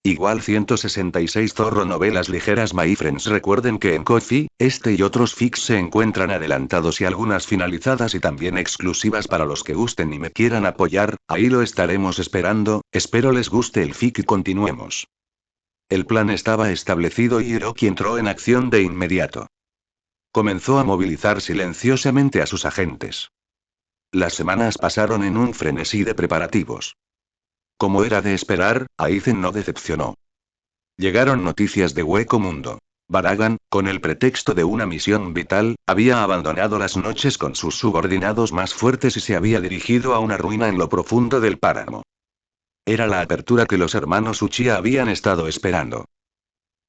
Igual 166 Zorro Novelas Ligeras My Friends. Recuerden que en Ko-fi, este y otros fics se encuentran adelantados y algunas finalizadas y también exclusivas para los que gusten y me quieran apoyar, ahí lo estaremos esperando, espero les guste el fic y continuemos. El plan estaba establecido y Hiroki entró en acción de inmediato. Comenzó a movilizar silenciosamente a sus agentes. Las semanas pasaron en un frenesí de preparativos. Como era de esperar, Aizen no decepcionó. Llegaron noticias de Hueco Mundo. Baragan, con el pretexto de una misión vital, había abandonado las noches con sus subordinados más fuertes y se había dirigido a una ruina en lo profundo del páramo. Era la apertura que los hermanos Uchiha habían estado esperando.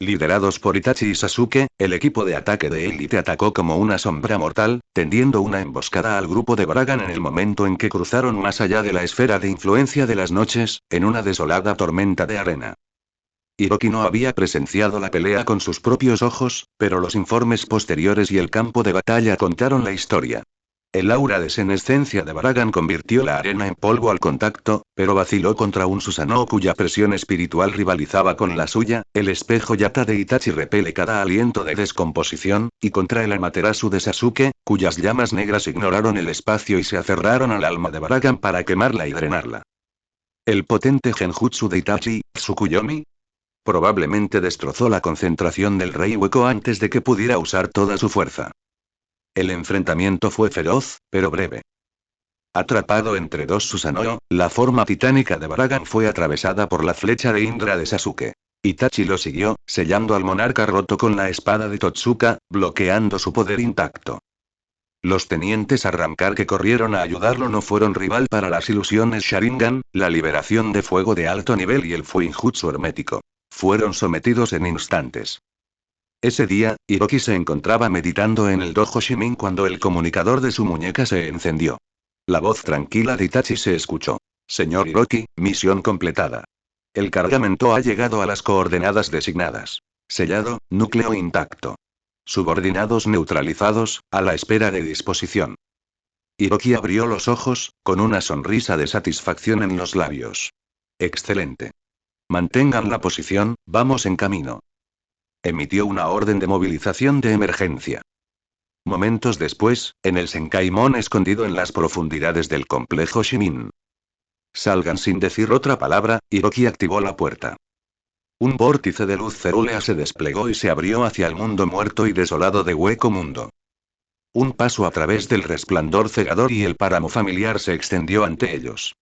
Liderados por Itachi y Sasuke, el equipo de ataque de élite atacó como una sombra mortal, tendiendo una emboscada al grupo de Baragan en el momento en que cruzaron más allá de la esfera de influencia de las noches, en una desolada tormenta de arena. Hiroki no había presenciado la pelea con sus propios ojos, pero los informes posteriores y el campo de batalla contaron la historia. El aura de senescencia de Baragan convirtió la arena en polvo al contacto, pero vaciló contra un Susanoo cuya presión espiritual rivalizaba con la suya, el espejo Yata de Itachi repele cada aliento de descomposición, y contra el Amaterasu de Sasuke, cuyas llamas negras ignoraron el espacio y se aferraron al alma de Baragan para quemarla y drenarla. El potente genjutsu de Itachi, Tsukuyomi, probablemente destrozó la concentración del rey hueco antes de que pudiera usar toda su fuerza. El enfrentamiento fue feroz, pero breve. Atrapado entre dos Susanoo, la forma titánica de Baragan fue atravesada por la flecha de Indra de Sasuke. Itachi lo siguió, sellando al monarca roto con la espada de Totsuka, bloqueando su poder intacto. Los tenientes Arrancar que corrieron a ayudarlo no fueron rival para las ilusiones Sharingan, la liberación de fuego de alto nivel y el Fuinjutsu hermético. Fueron sometidos en instantes. Ese día, Hiroki se encontraba meditando en el dojo Shimin cuando el comunicador de su muñeca se encendió. La voz tranquila de Itachi se escuchó. Señor Hiroki, misión completada. El cargamento ha llegado a las coordenadas designadas. Sellado, núcleo intacto. Subordinados neutralizados, a la espera de disposición. Hiroki abrió los ojos, con una sonrisa de satisfacción en los labios. Excelente. Mantengan la posición, vamos en camino. Emitió una orden de movilización de emergencia. Momentos después, en el Senkaimon escondido en las profundidades del complejo Shimin. Salgan sin decir otra palabra, Hiroki activó la puerta. Un vórtice de luz cerúlea se desplegó y se abrió hacia el mundo muerto y desolado de Hueco Mundo. Un paso a través del resplandor cegador y el páramo familiar se extendió ante ellos.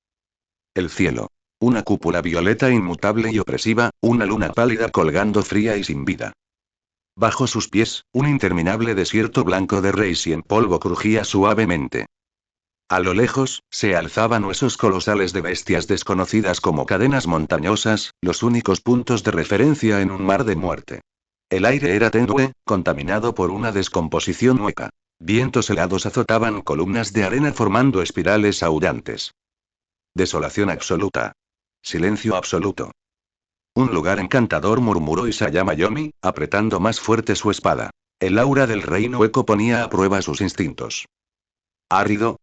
El cielo. Una cúpula violeta inmutable y opresiva, una luna pálida colgando fría y sin vida. Bajo sus pies, un interminable desierto blanco de reis y en polvo crujía suavemente. A lo lejos, se alzaban huesos colosales de bestias desconocidas como cadenas montañosas, los únicos puntos de referencia en un mar de muerte. El aire era tenue, contaminado por una descomposición hueca. Vientos helados azotaban columnas de arena formando espirales aullantes. Desolación absoluta. Silencio absoluto. Un lugar encantador, murmuró Isayama Yomi, apretando más fuerte su espada. El aura del reino hueco ponía a prueba sus instintos. Árido.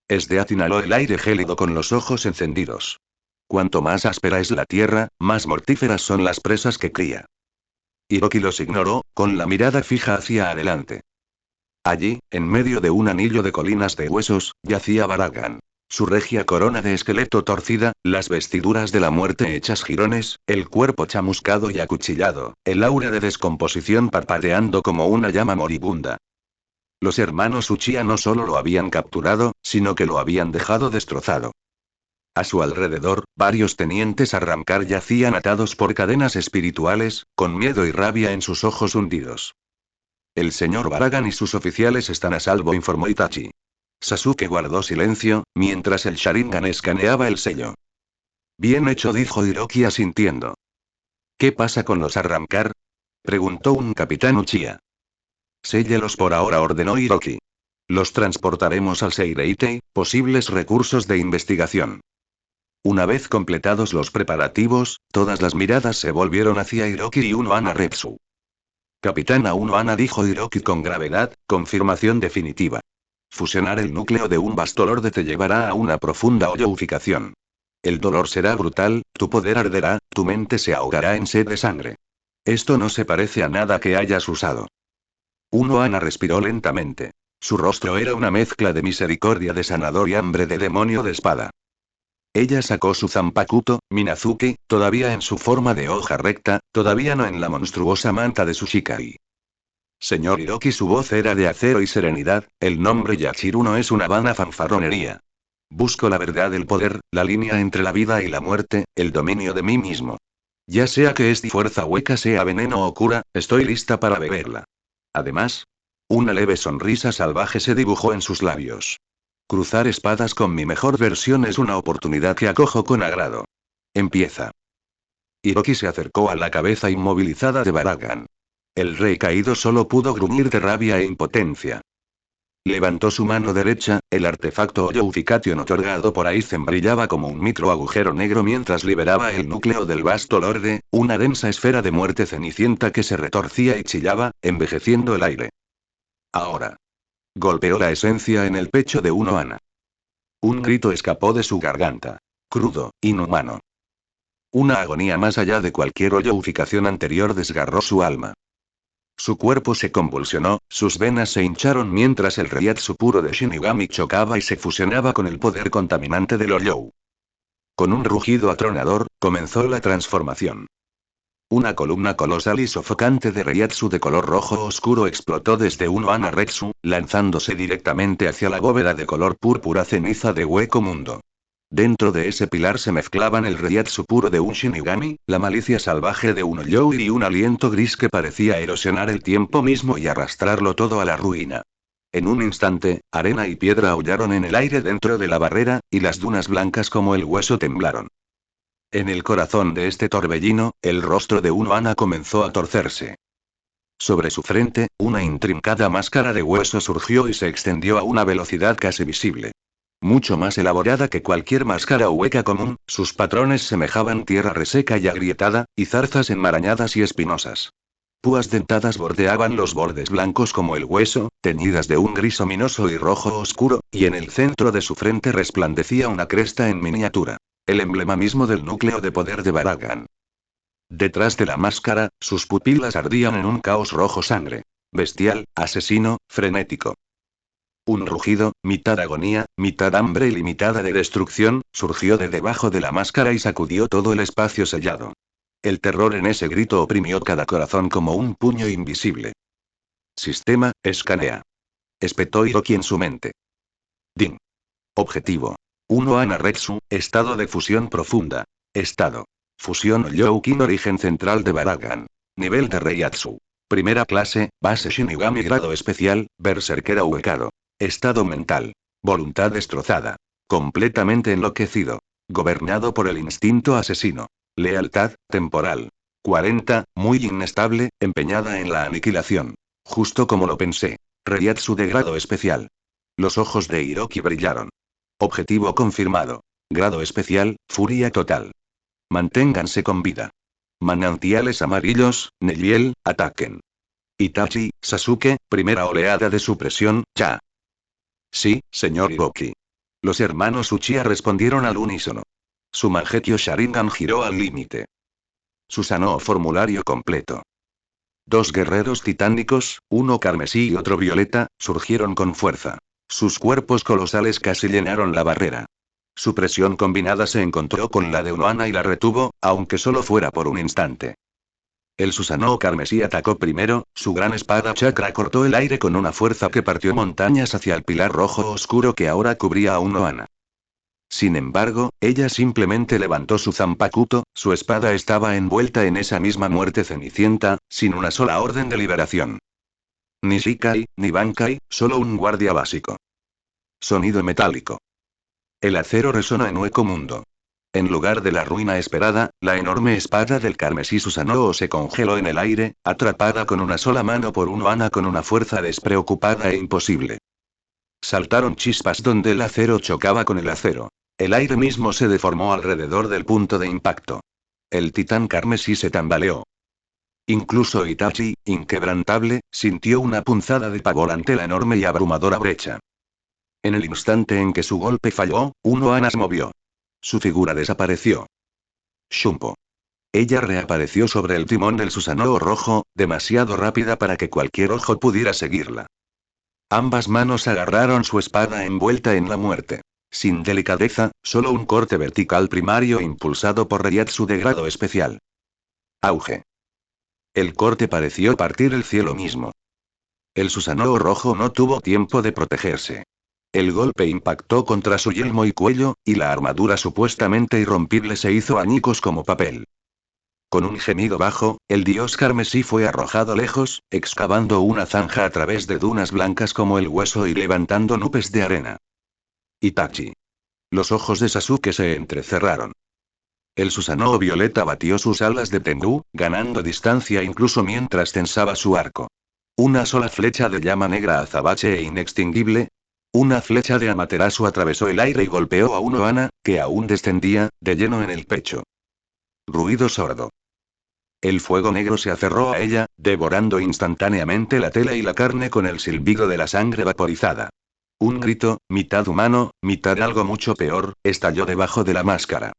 Esdeath inhaló el aire gélido con los ojos encendidos. Cuanto más áspera es la tierra, más mortíferas son las presas que cría. Hiroki los ignoró, con la mirada fija hacia adelante. Allí, en medio de un anillo de colinas de huesos, yacía Baragan. Su regia corona de esqueleto torcida, las vestiduras de la muerte hechas jirones, el cuerpo chamuscado y acuchillado, el aura de descomposición parpadeando como una llama moribunda. Los hermanos Uchiha no solo lo habían capturado, sino que lo habían dejado destrozado. A su alrededor, varios tenientes Arrancar yacían atados por cadenas espirituales, con miedo y rabia en sus ojos hundidos. El señor Baragan y sus oficiales están a salvo, informó Itachi. Sasuke guardó silencio, mientras el Sharingan escaneaba el sello. Bien hecho, dijo Hiroki asintiendo. ¿Qué pasa con los Arrancar? Preguntó un capitán Uchiha. Séllelos por ahora, ordenó Hiroki. Los transportaremos al Seireitei, posibles recursos de investigación. Una vez completados los preparativos, todas las miradas se volvieron hacia Hiroki y Uno Ana Repsu. Capitana Uno Ana, dijo Hiroki con gravedad, confirmación definitiva. Fusionar el núcleo de un Bastolorde te llevará a una profunda hoyoificación. El dolor será brutal, tu poder arderá, tu mente se ahogará en sed de sangre. Esto no se parece a nada que hayas usado. Ana respiró lentamente. Su rostro era una mezcla de misericordia de sanador y hambre de demonio de espada. Ella sacó su Zanpakuto, Minazuki, todavía en su forma de hoja recta, todavía no en la monstruosa manta de su Shikai. Señor Hiroki, su voz era de acero y serenidad, el nombre Yachiru no es una vana fanfarronería. Busco la verdad, el poder, la línea entre la vida y la muerte, el dominio de mí mismo. Ya sea que esta fuerza hueca sea veneno o cura, estoy lista para beberla. Además, una leve sonrisa salvaje se dibujó en sus labios. Cruzar espadas con mi mejor versión es una oportunidad que acojo con agrado. Empieza. Hiroki se acercó a la cabeza inmovilizada de Baragan. El rey caído solo pudo gruñir de rabia e impotencia. Levantó su mano derecha, el artefacto Yoification otorgado por Aizen brillaba como un micro agujero negro mientras liberaba el núcleo del vasto lorde, una densa esfera de muerte cenicienta que se retorcía y chillaba, envejeciendo el aire. Ahora. Golpeó la esencia en el pecho de Ana. Un grito escapó de su garganta. Crudo, inhumano. Una agonía más allá de cualquier Yoificación anterior desgarró su alma. Su cuerpo se convulsionó, sus venas se hincharon mientras el Reiatsu puro de Shinigami chocaba y se fusionaba con el poder contaminante del Oryou. Con un rugido atronador, comenzó la transformación. Una columna colosal y sofocante de Reiatsu de color rojo oscuro explotó desde Ana Retsu, lanzándose directamente hacia la bóveda de color púrpura ceniza de Hueco Mundo. Dentro de ese pilar se mezclaban el Reiatsu puro de un Shinigami, la malicia salvaje de un Oryou y un aliento gris que parecía erosionar el tiempo mismo y arrastrarlo todo a la ruina. En un instante, arena y piedra aullaron en el aire dentro de la barrera, y las dunas blancas como el hueso temblaron. En el corazón de este torbellino, el rostro de Ana comenzó a torcerse. Sobre su frente, una intrincada máscara de hueso surgió y se extendió a una velocidad casi visible. Mucho más elaborada que cualquier máscara hueca común, sus patrones semejaban tierra reseca y agrietada, y zarzas enmarañadas y espinosas. Púas dentadas bordeaban los bordes blancos como el hueso, teñidas de un gris ominoso y rojo oscuro, y en el centro de su frente resplandecía una cresta en miniatura. El emblema mismo del núcleo de poder de Baragan. Detrás de la máscara, sus pupilas ardían en un caos rojo sangre. Bestial, asesino, frenético. Un rugido, mitad agonía, mitad hambre ilimitada de destrucción, surgió de debajo de la máscara y sacudió todo el espacio sellado. El terror en ese grito oprimió cada corazón como un puño invisible. Sistema, escanea. Espetó Hiroki en su mente. Din. Objetivo. Ana Retsu, estado de fusión profunda. Estado. Fusión Youkin origen central de Baragan. Nivel de Reiatsu. Primera clase, base Shinigami grado especial, Berserker Ahuecado. Estado mental. Voluntad destrozada. Completamente enloquecido. Gobernado por el instinto asesino. Lealtad, temporal. 40, muy inestable, empeñada en la aniquilación. Justo como lo pensé. Reiatsu de grado especial. Los ojos de Hiroki brillaron. Objetivo confirmado. Grado especial, furia total. Manténganse con vida. Manantiales amarillos, Nejiel, ataquen. Itachi, Sasuke, primera oleada de supresión, ya. Sí, señor Hiroki. Los hermanos Uchiha respondieron al unísono. Su Mangekyō Sharingan giró al límite. Susanoo formulario completo. Dos guerreros titánicos, uno carmesí y otro violeta, surgieron con fuerza. Sus cuerpos colosales casi llenaron la barrera. Su presión combinada se encontró con la de Ana y la retuvo, aunque solo fuera por un instante. El Susanoo carmesí atacó primero, su gran espada chakra cortó el aire con una fuerza que partió montañas hacia el pilar rojo oscuro que ahora cubría a Ana. Sin embargo, ella simplemente levantó su Zanpakuto, su espada estaba envuelta en esa misma muerte cenicienta, sin una sola orden de liberación. Ni Shikai, ni Bankai, solo un guardia básico. Sonido metálico. El acero resonó en Hueco Mundo. En lugar de la ruina esperada, la enorme espada del carmesí Susanoo se congeló en el aire, atrapada con una sola mano por Ana con una fuerza despreocupada e imposible. Saltaron chispas donde el acero chocaba con el acero. El aire mismo se deformó alrededor del punto de impacto. El titán carmesí se tambaleó. Incluso Itachi, inquebrantable, sintió una punzada de pavor ante la enorme y abrumadora brecha. En el instante en que su golpe falló, Ana se movió. Su figura desapareció. Shunpo. Ella reapareció sobre el timón del Susanoo rojo, demasiado rápida para que cualquier ojo pudiera seguirla. Ambas manos agarraron su espada envuelta en la muerte. Sin delicadeza, solo un corte vertical primario impulsado por Reiatsu de grado especial. Auge. El corte pareció partir el cielo mismo. El Susanoo rojo no tuvo tiempo de protegerse. El golpe impactó contra su yelmo y cuello, y la armadura supuestamente irrompible se hizo añicos como papel. Con un gemido bajo, el dios carmesí fue arrojado lejos, excavando una zanja a través de dunas blancas como el hueso y levantando nubes de arena. Itachi. Los ojos de Sasuke se entrecerraron. El Susanoo violeta batió sus alas de Tengu, ganando distancia incluso mientras tensaba su arco. Una sola flecha de llama negra azabache e inextinguible. Una flecha de Amaterasu atravesó el aire y golpeó a Unohana, que aún descendía, de lleno en el pecho. Ruido sordo. El fuego negro se aferró a ella, devorando instantáneamente la tela y la carne con el silbido de la sangre vaporizada. Un grito, mitad humano, mitad algo mucho peor, estalló debajo de la máscara.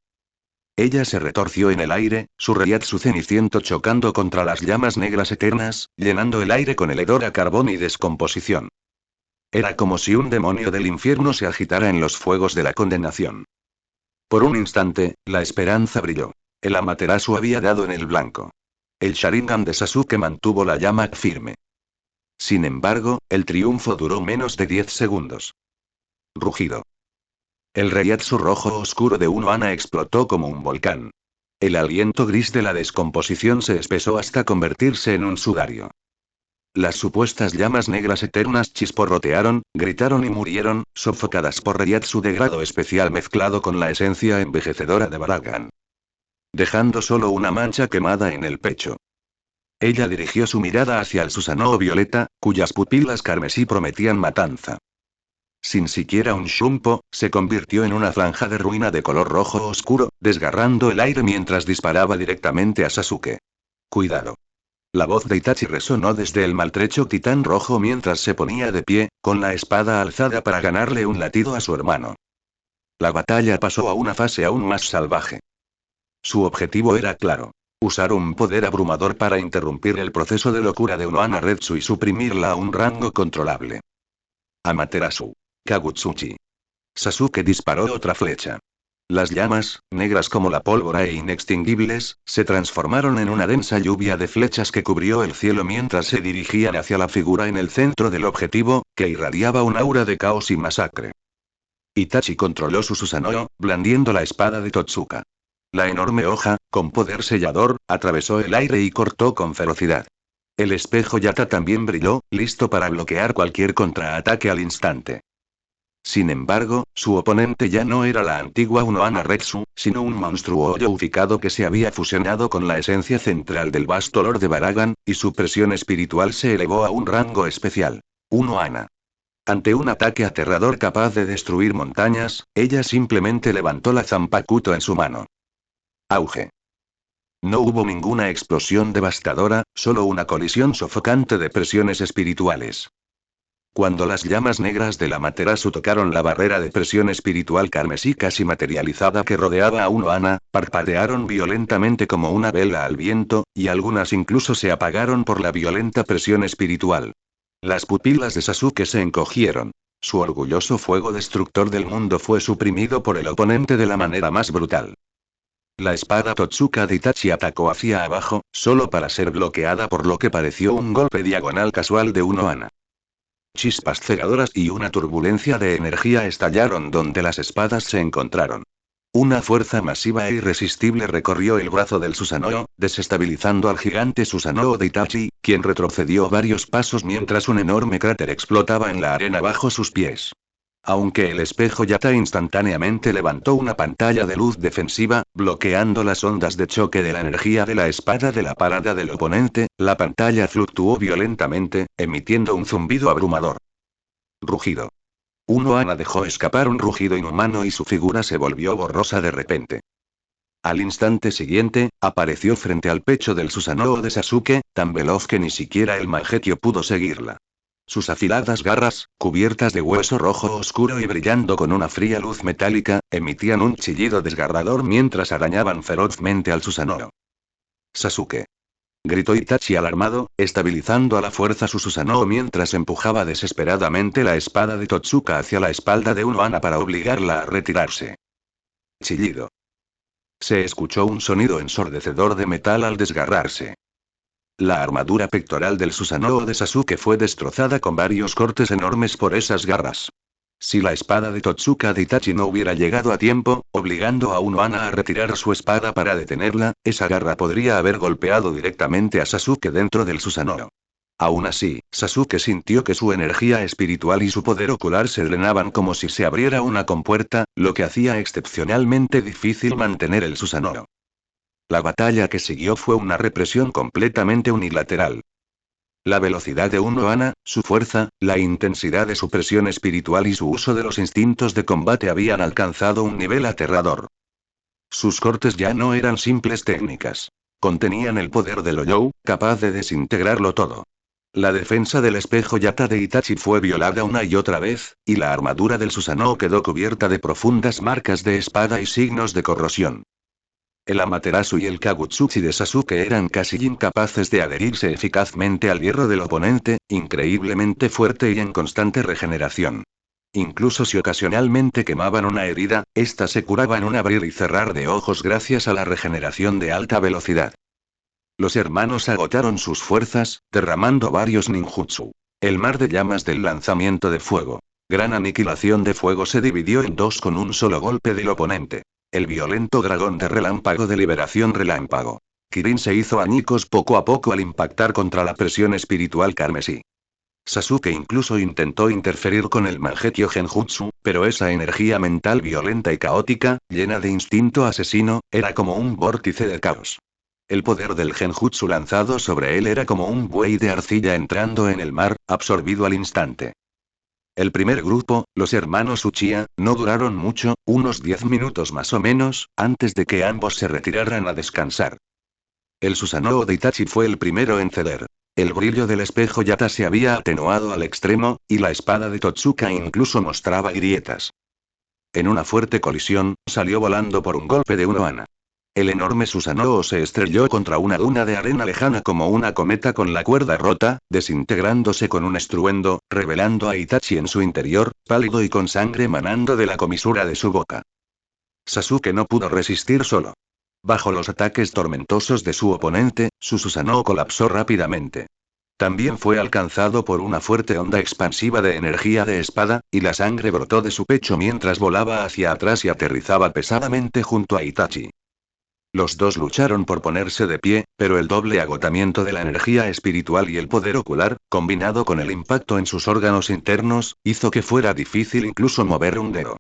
Ella se retorció en el aire, su Reiatsu ceniciento chocando contra las llamas negras eternas, llenando el aire con el hedor a carbón y descomposición. Era como si un demonio del infierno se agitara en los fuegos de la condenación. Por un instante, la esperanza brilló. El Amaterasu había dado en el blanco. El Sharingan de Sasuke mantuvo la llama firme. Sin embargo, el triunfo duró menos de 10 segundos. Rugido. El Reiatsu rojo oscuro de Unohana explotó como un volcán. El aliento gris de la descomposición se espesó hasta convertirse en un sudario. Las supuestas llamas negras eternas chisporrotearon, gritaron y murieron, sofocadas por Reiatsu de grado especial mezclado con la esencia envejecedora de Baragan. Dejando solo una mancha quemada en el pecho. Ella dirigió su mirada hacia el Susanoo violeta, cuyas pupilas carmesí prometían matanza. Sin siquiera un shunpo, se convirtió en una franja de ruina de color rojo oscuro, desgarrando el aire mientras disparaba directamente a Sasuke. Cuidado. La voz de Itachi resonó desde el maltrecho titán rojo mientras se ponía de pie, con la espada alzada para ganarle un latido a su hermano. La batalla pasó a una fase aún más salvaje. Su objetivo era claro. Usar un poder abrumador para interrumpir el proceso de locura de Unohana Retsu y suprimirla a un rango controlable. Amaterasu. Kagutsuchi. Sasuke disparó otra flecha. Las llamas, negras como la pólvora e inextinguibles, se transformaron en una densa lluvia de flechas que cubrió el cielo mientras se dirigían hacia la figura en el centro del objetivo, que irradiaba un aura de caos y masacre. Itachi controló su Susanoo, blandiendo la espada de Totsuka. La enorme hoja, con poder sellador, atravesó el aire y cortó con ferocidad. El espejo Yata también brilló, listo para bloquear cualquier contraataque al instante. Sin embargo, su oponente ya no era la antigua Unohana Retsu, sino un monstruo yoificado que se había fusionado con la esencia central del vasto Lord de Baragan, y su presión espiritual se elevó a un rango especial. Unohana. Ante un ataque aterrador capaz de destruir montañas, ella simplemente levantó la Zanpakuto en su mano. Auge. No hubo ninguna explosión devastadora, solo una colisión sofocante de presiones espirituales. Cuando las llamas negras de la Amaterasu tocaron la barrera de presión espiritual carmesí casi materializada que rodeaba a Unohana, parpadearon violentamente como una vela al viento, y algunas incluso se apagaron por la violenta presión espiritual. Las pupilas de Sasuke se encogieron. Su orgulloso fuego destructor del mundo fue suprimido por el oponente de la manera más brutal. La espada Totsuka de Itachi atacó hacia abajo, solo para ser bloqueada por lo que pareció un golpe diagonal casual de Unohana. Chispas cegadoras y una turbulencia de energía estallaron donde las espadas se encontraron. Una fuerza masiva e irresistible recorrió el brazo del Susanoo, desestabilizando al gigante Susanoo de Itachi, quien retrocedió varios pasos mientras un enorme cráter explotaba en la arena bajo sus pies. Aunque el espejo Yata instantáneamente levantó una pantalla de luz defensiva, bloqueando las ondas de choque de la energía de la espada de la parada del oponente, la pantalla fluctuó violentamente, emitiendo un zumbido abrumador. Rugido. Unohana dejó escapar un rugido inhumano y su figura se volvió borrosa de repente. Al instante siguiente, apareció frente al pecho del Susanoo de Sasuke, tan veloz que ni siquiera el Mangekyō pudo seguirla. Sus afiladas garras, cubiertas de hueso rojo oscuro y brillando con una fría luz metálica, emitían un chillido desgarrador mientras arañaban ferozmente al Susanoo. Sasuke. Gritó Itachi alarmado, estabilizando a la fuerza su Susanoo mientras empujaba desesperadamente la espada de Totsuka hacia la espalda de Unohana para obligarla a retirarse. Chillido. Se escuchó un sonido ensordecedor de metal al desgarrarse. La armadura pectoral del Susanoo de Sasuke fue destrozada con varios cortes enormes por esas garras. Si la espada de Totsuka de Itachi no hubiera llegado a tiempo, obligando a Unohana a retirar su espada para detenerla, esa garra podría haber golpeado directamente a Sasuke dentro del Susanoo. Aún así, Sasuke sintió que su energía espiritual y su poder ocular se drenaban como si se abriera una compuerta, lo que hacía excepcionalmente difícil mantener el Susanoo. La batalla que siguió fue una represión completamente unilateral. La velocidad de Unohana, su fuerza, la intensidad de su presión espiritual y su uso de los instintos de combate habían alcanzado un nivel aterrador. Sus cortes ya no eran simples técnicas. Contenían el poder del Oyou, capaz de desintegrarlo todo. La defensa del espejo Yata de Itachi fue violada una y otra vez, y la armadura del Susanoo quedó cubierta de profundas marcas de espada y signos de corrosión. El Amaterasu y el Kagutsuchi de Sasuke eran casi incapaces de adherirse eficazmente al hierro del oponente, increíblemente fuerte y en constante regeneración. Incluso si ocasionalmente quemaban una herida, ésta se curaba en un abrir y cerrar de ojos gracias a la regeneración de alta velocidad. Los hermanos agotaron sus fuerzas, derramando varios ninjutsu. El mar de llamas del lanzamiento de fuego. Gran aniquilación de fuego se dividió en dos con un solo golpe del oponente. El violento dragón de relámpago de liberación relámpago. Kirin se hizo añicos poco a poco al impactar contra la presión espiritual carmesí. Sasuke incluso intentó interferir con el Mangekyō Genjutsu, pero esa energía mental violenta y caótica, llena de instinto asesino, era como un vórtice de caos. El poder del Genjutsu lanzado sobre él era como un buey de arcilla entrando en el mar, absorbido al instante. El primer grupo, los hermanos Uchiha, no duraron mucho, unos 10 minutos más o menos, antes de que ambos se retiraran a descansar. El Susanoo de Itachi fue el primero en ceder. El brillo del espejo Yata se había atenuado al extremo, y la espada de Totsuka incluso mostraba grietas. En una fuerte colisión, salió volando por un golpe de Unohana. El enorme Susanoo se estrelló contra una duna de arena lejana como una cometa con la cuerda rota, desintegrándose con un estruendo, revelando a Itachi en su interior, pálido y con sangre manando de la comisura de su boca. Sasuke no pudo resistir solo. Bajo los ataques tormentosos de su oponente, su Susanoo colapsó rápidamente. También fue alcanzado por una fuerte onda expansiva de energía de espada, y la sangre brotó de su pecho mientras volaba hacia atrás y aterrizaba pesadamente junto a Itachi. Los dos lucharon por ponerse de pie, pero el doble agotamiento de la energía espiritual y el poder ocular, combinado con el impacto en sus órganos internos, hizo que fuera difícil incluso mover un dedo.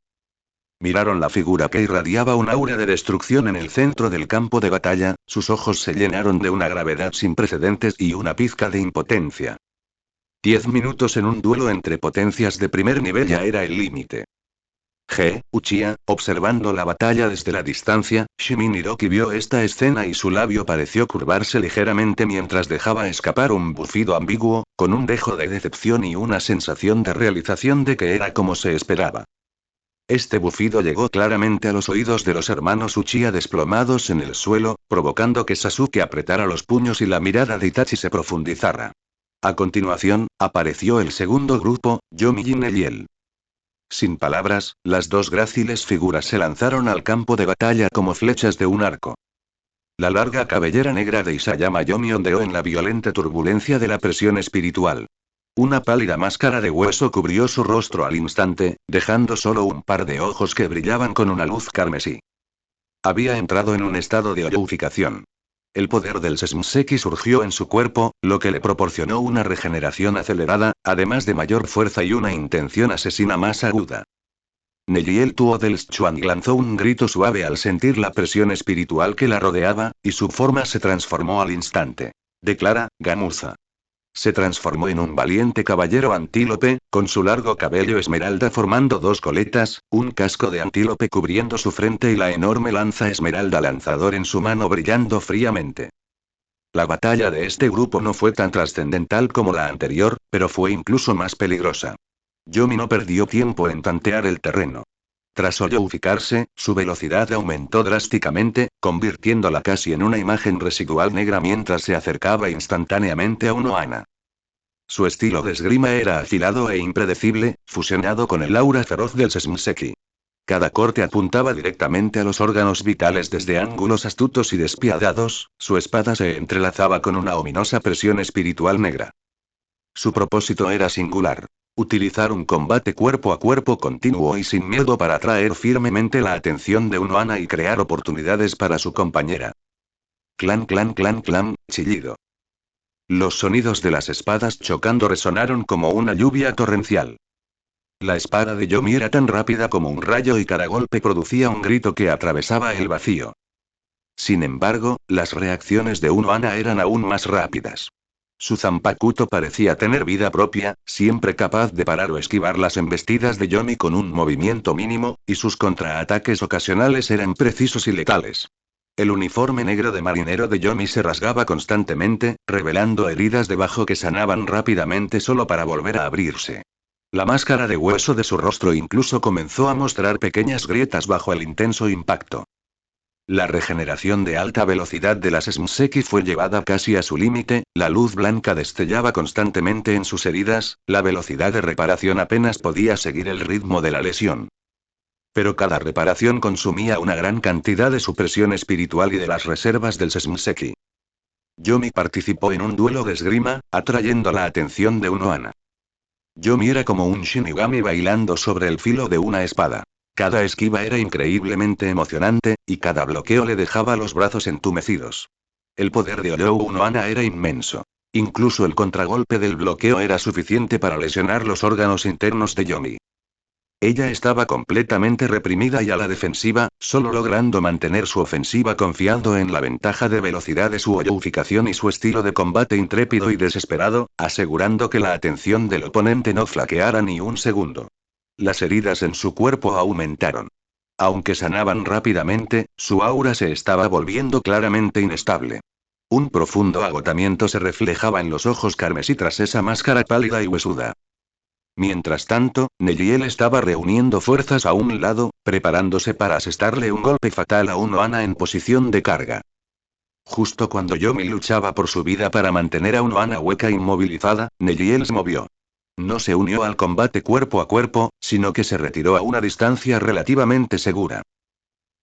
Miraron la figura que irradiaba un aura de destrucción en el centro del campo de batalla, sus ojos se llenaron de una gravedad sin precedentes y una pizca de impotencia. 10 minutos en un duelo entre potencias de primer nivel ya era el límite. Uchiha, observando la batalla desde la distancia, Shimin Hiroki vio esta escena y su labio pareció curvarse ligeramente mientras dejaba escapar un bufido ambiguo, con un dejo de decepción y una sensación de realización de que era como se esperaba. Este bufido llegó claramente a los oídos de los hermanos Uchiha desplomados en el suelo, provocando que Sasuke apretara los puños y la mirada de Itachi se profundizara. A continuación, apareció el segundo grupo, Yomi y Nejiel. Sin palabras, las dos gráciles figuras se lanzaron al campo de batalla como flechas de un arco. La larga cabellera negra de Isayama Yomi ondeó en la violenta turbulencia de la presión espiritual. Una pálida máscara de hueso cubrió su rostro al instante, dejando solo un par de ojos que brillaban con una luz carmesí. Había entrado en un estado de oyouficación. El poder del Senseki surgió en su cuerpo, lo que le proporcionó una regeneración acelerada, además de mayor fuerza y una intención asesina más aguda. Nejiel Tuo del Schuang lanzó un grito suave al sentir la presión espiritual que la rodeaba, y su forma se transformó al instante. Declara, Gamuza. Se transformó en un valiente caballero antílope, con su largo cabello esmeralda formando dos coletas, un casco de antílope cubriendo su frente y la enorme lanza esmeralda lanzador en su mano brillando fríamente. La batalla de este grupo no fue tan trascendental como la anterior, pero fue incluso más peligrosa. Yomi no perdió tiempo en tantear el terreno. Tras hoyoificarse, su velocidad aumentó drásticamente, convirtiéndola casi en una imagen residual negra mientras se acercaba instantáneamente a Unohana. Su estilo de esgrima era afilado e impredecible, fusionado con el aura feroz del Sesmseki. Cada corte apuntaba directamente a los órganos vitales desde ángulos astutos y despiadados, su espada se entrelazaba con una ominosa presión espiritual negra. Su propósito era singular. Utilizar un combate cuerpo a cuerpo continuo y sin miedo para atraer firmemente la atención de Unohana y crear oportunidades para su compañera. Clan clan clan clan, chillido. Los sonidos de las espadas chocando resonaron como una lluvia torrencial. La espada de Yomi era tan rápida como un rayo y cada golpe producía un grito que atravesaba el vacío. Sin embargo, las reacciones de Unohana eran aún más rápidas. Su Zanpakuto parecía tener vida propia, siempre capaz de parar o esquivar las embestidas de Yomi con un movimiento mínimo, y sus contraataques ocasionales eran precisos y letales. El uniforme negro de marinero de Yomi se rasgaba constantemente, revelando heridas debajo que sanaban rápidamente solo para volver a abrirse. La máscara de hueso de su rostro incluso comenzó a mostrar pequeñas grietas bajo el intenso impacto. La regeneración de alta velocidad de las Smseki fue llevada casi a su límite, la luz blanca destellaba constantemente en sus heridas, la velocidad de reparación apenas podía seguir el ritmo de la lesión. Pero cada reparación consumía una gran cantidad de su presión espiritual y de las reservas del Sesmseki. Yomi participó en un duelo de esgrima, atrayendo la atención de Unohana. Yomi era como un Shinigami bailando sobre el filo de una espada. Cada esquiva era increíblemente emocionante, y cada bloqueo le dejaba los brazos entumecidos. El poder de Olou Unohana era inmenso. Incluso el contragolpe del bloqueo era suficiente para lesionar los órganos internos de Yomi. Ella estaba completamente reprimida y a la defensiva, solo logrando mantener su ofensiva confiando en la ventaja de velocidad de su hoyoificación y su estilo de combate intrépido y desesperado, asegurando que la atención del oponente no flaqueara ni un segundo. Las heridas en su cuerpo aumentaron. Aunque sanaban rápidamente, su aura se estaba volviendo claramente inestable. Un profundo agotamiento se reflejaba en los ojos carmesí tras esa máscara pálida y huesuda. Mientras tanto, Nejiel estaba reuniendo fuerzas a un lado, preparándose para asestarle un golpe fatal a Unohana en posición de carga. Justo cuando Yomi luchaba por su vida para mantener a Unohana hueca inmovilizada, Nejiel se movió. No se unió al combate cuerpo a cuerpo, sino que se retiró a una distancia relativamente segura.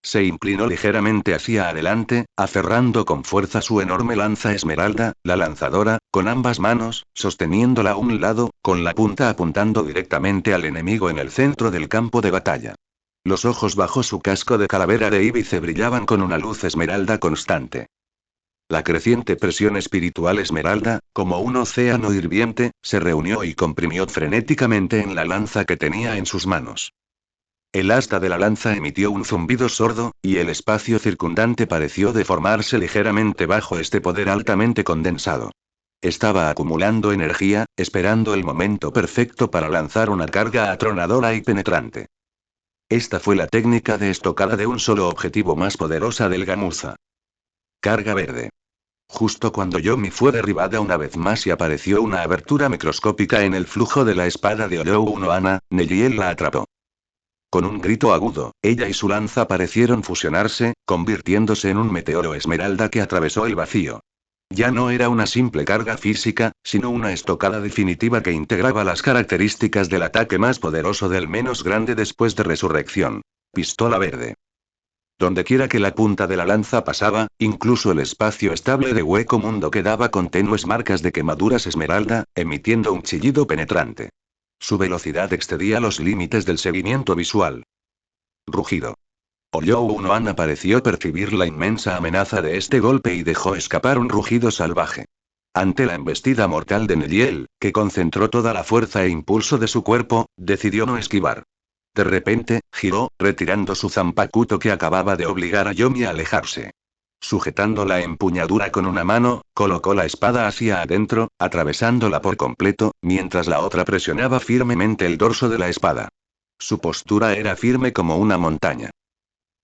Se inclinó ligeramente hacia adelante, aferrando con fuerza su enorme lanza esmeralda, la lanzadora, con ambas manos, sosteniéndola a un lado, con la punta apuntando directamente al enemigo en el centro del campo de batalla. Los ojos bajo su casco de calavera de íbice brillaban con una luz esmeralda constante. La creciente presión espiritual esmeralda, como un océano hirviente, se reunió y comprimió frenéticamente en la lanza que tenía en sus manos. El asta de la lanza emitió un zumbido sordo, y el espacio circundante pareció deformarse ligeramente bajo este poder altamente condensado. Estaba acumulando energía, esperando el momento perfecto para lanzar una carga atronadora y penetrante. Esta fue la técnica de estocada de un solo objetivo más poderosa del Gamuza. Carga verde. Justo cuando Yomi fue derribada una vez más y apareció una abertura microscópica en el flujo de la espada de Olou Unohana, Nejiel la atrapó. Con un grito agudo, ella y su lanza parecieron fusionarse, convirtiéndose en un meteoro esmeralda que atravesó el vacío. Ya no era una simple carga física, sino una estocada definitiva que integraba las características del ataque más poderoso del menos grande después de Resurrección. Pistola verde. Dondequiera que la punta de la lanza pasaba, incluso el espacio estable de Hueco Mundo quedaba con tenues marcas de quemaduras esmeralda, emitiendo un chillido penetrante. Su velocidad excedía los límites del seguimiento visual. Rugido. Olou Unohana pareció percibir la inmensa amenaza de este golpe y dejó escapar un rugido salvaje. Ante la embestida mortal de Nejiel, que concentró toda la fuerza e impulso de su cuerpo, decidió no esquivar. De repente, giró, retirando su Zanpakuto que acababa de obligar a Yomi a alejarse. Sujetando la empuñadura con una mano, colocó la espada hacia adentro, atravesándola por completo, mientras la otra presionaba firmemente el dorso de la espada. Su postura era firme como una montaña.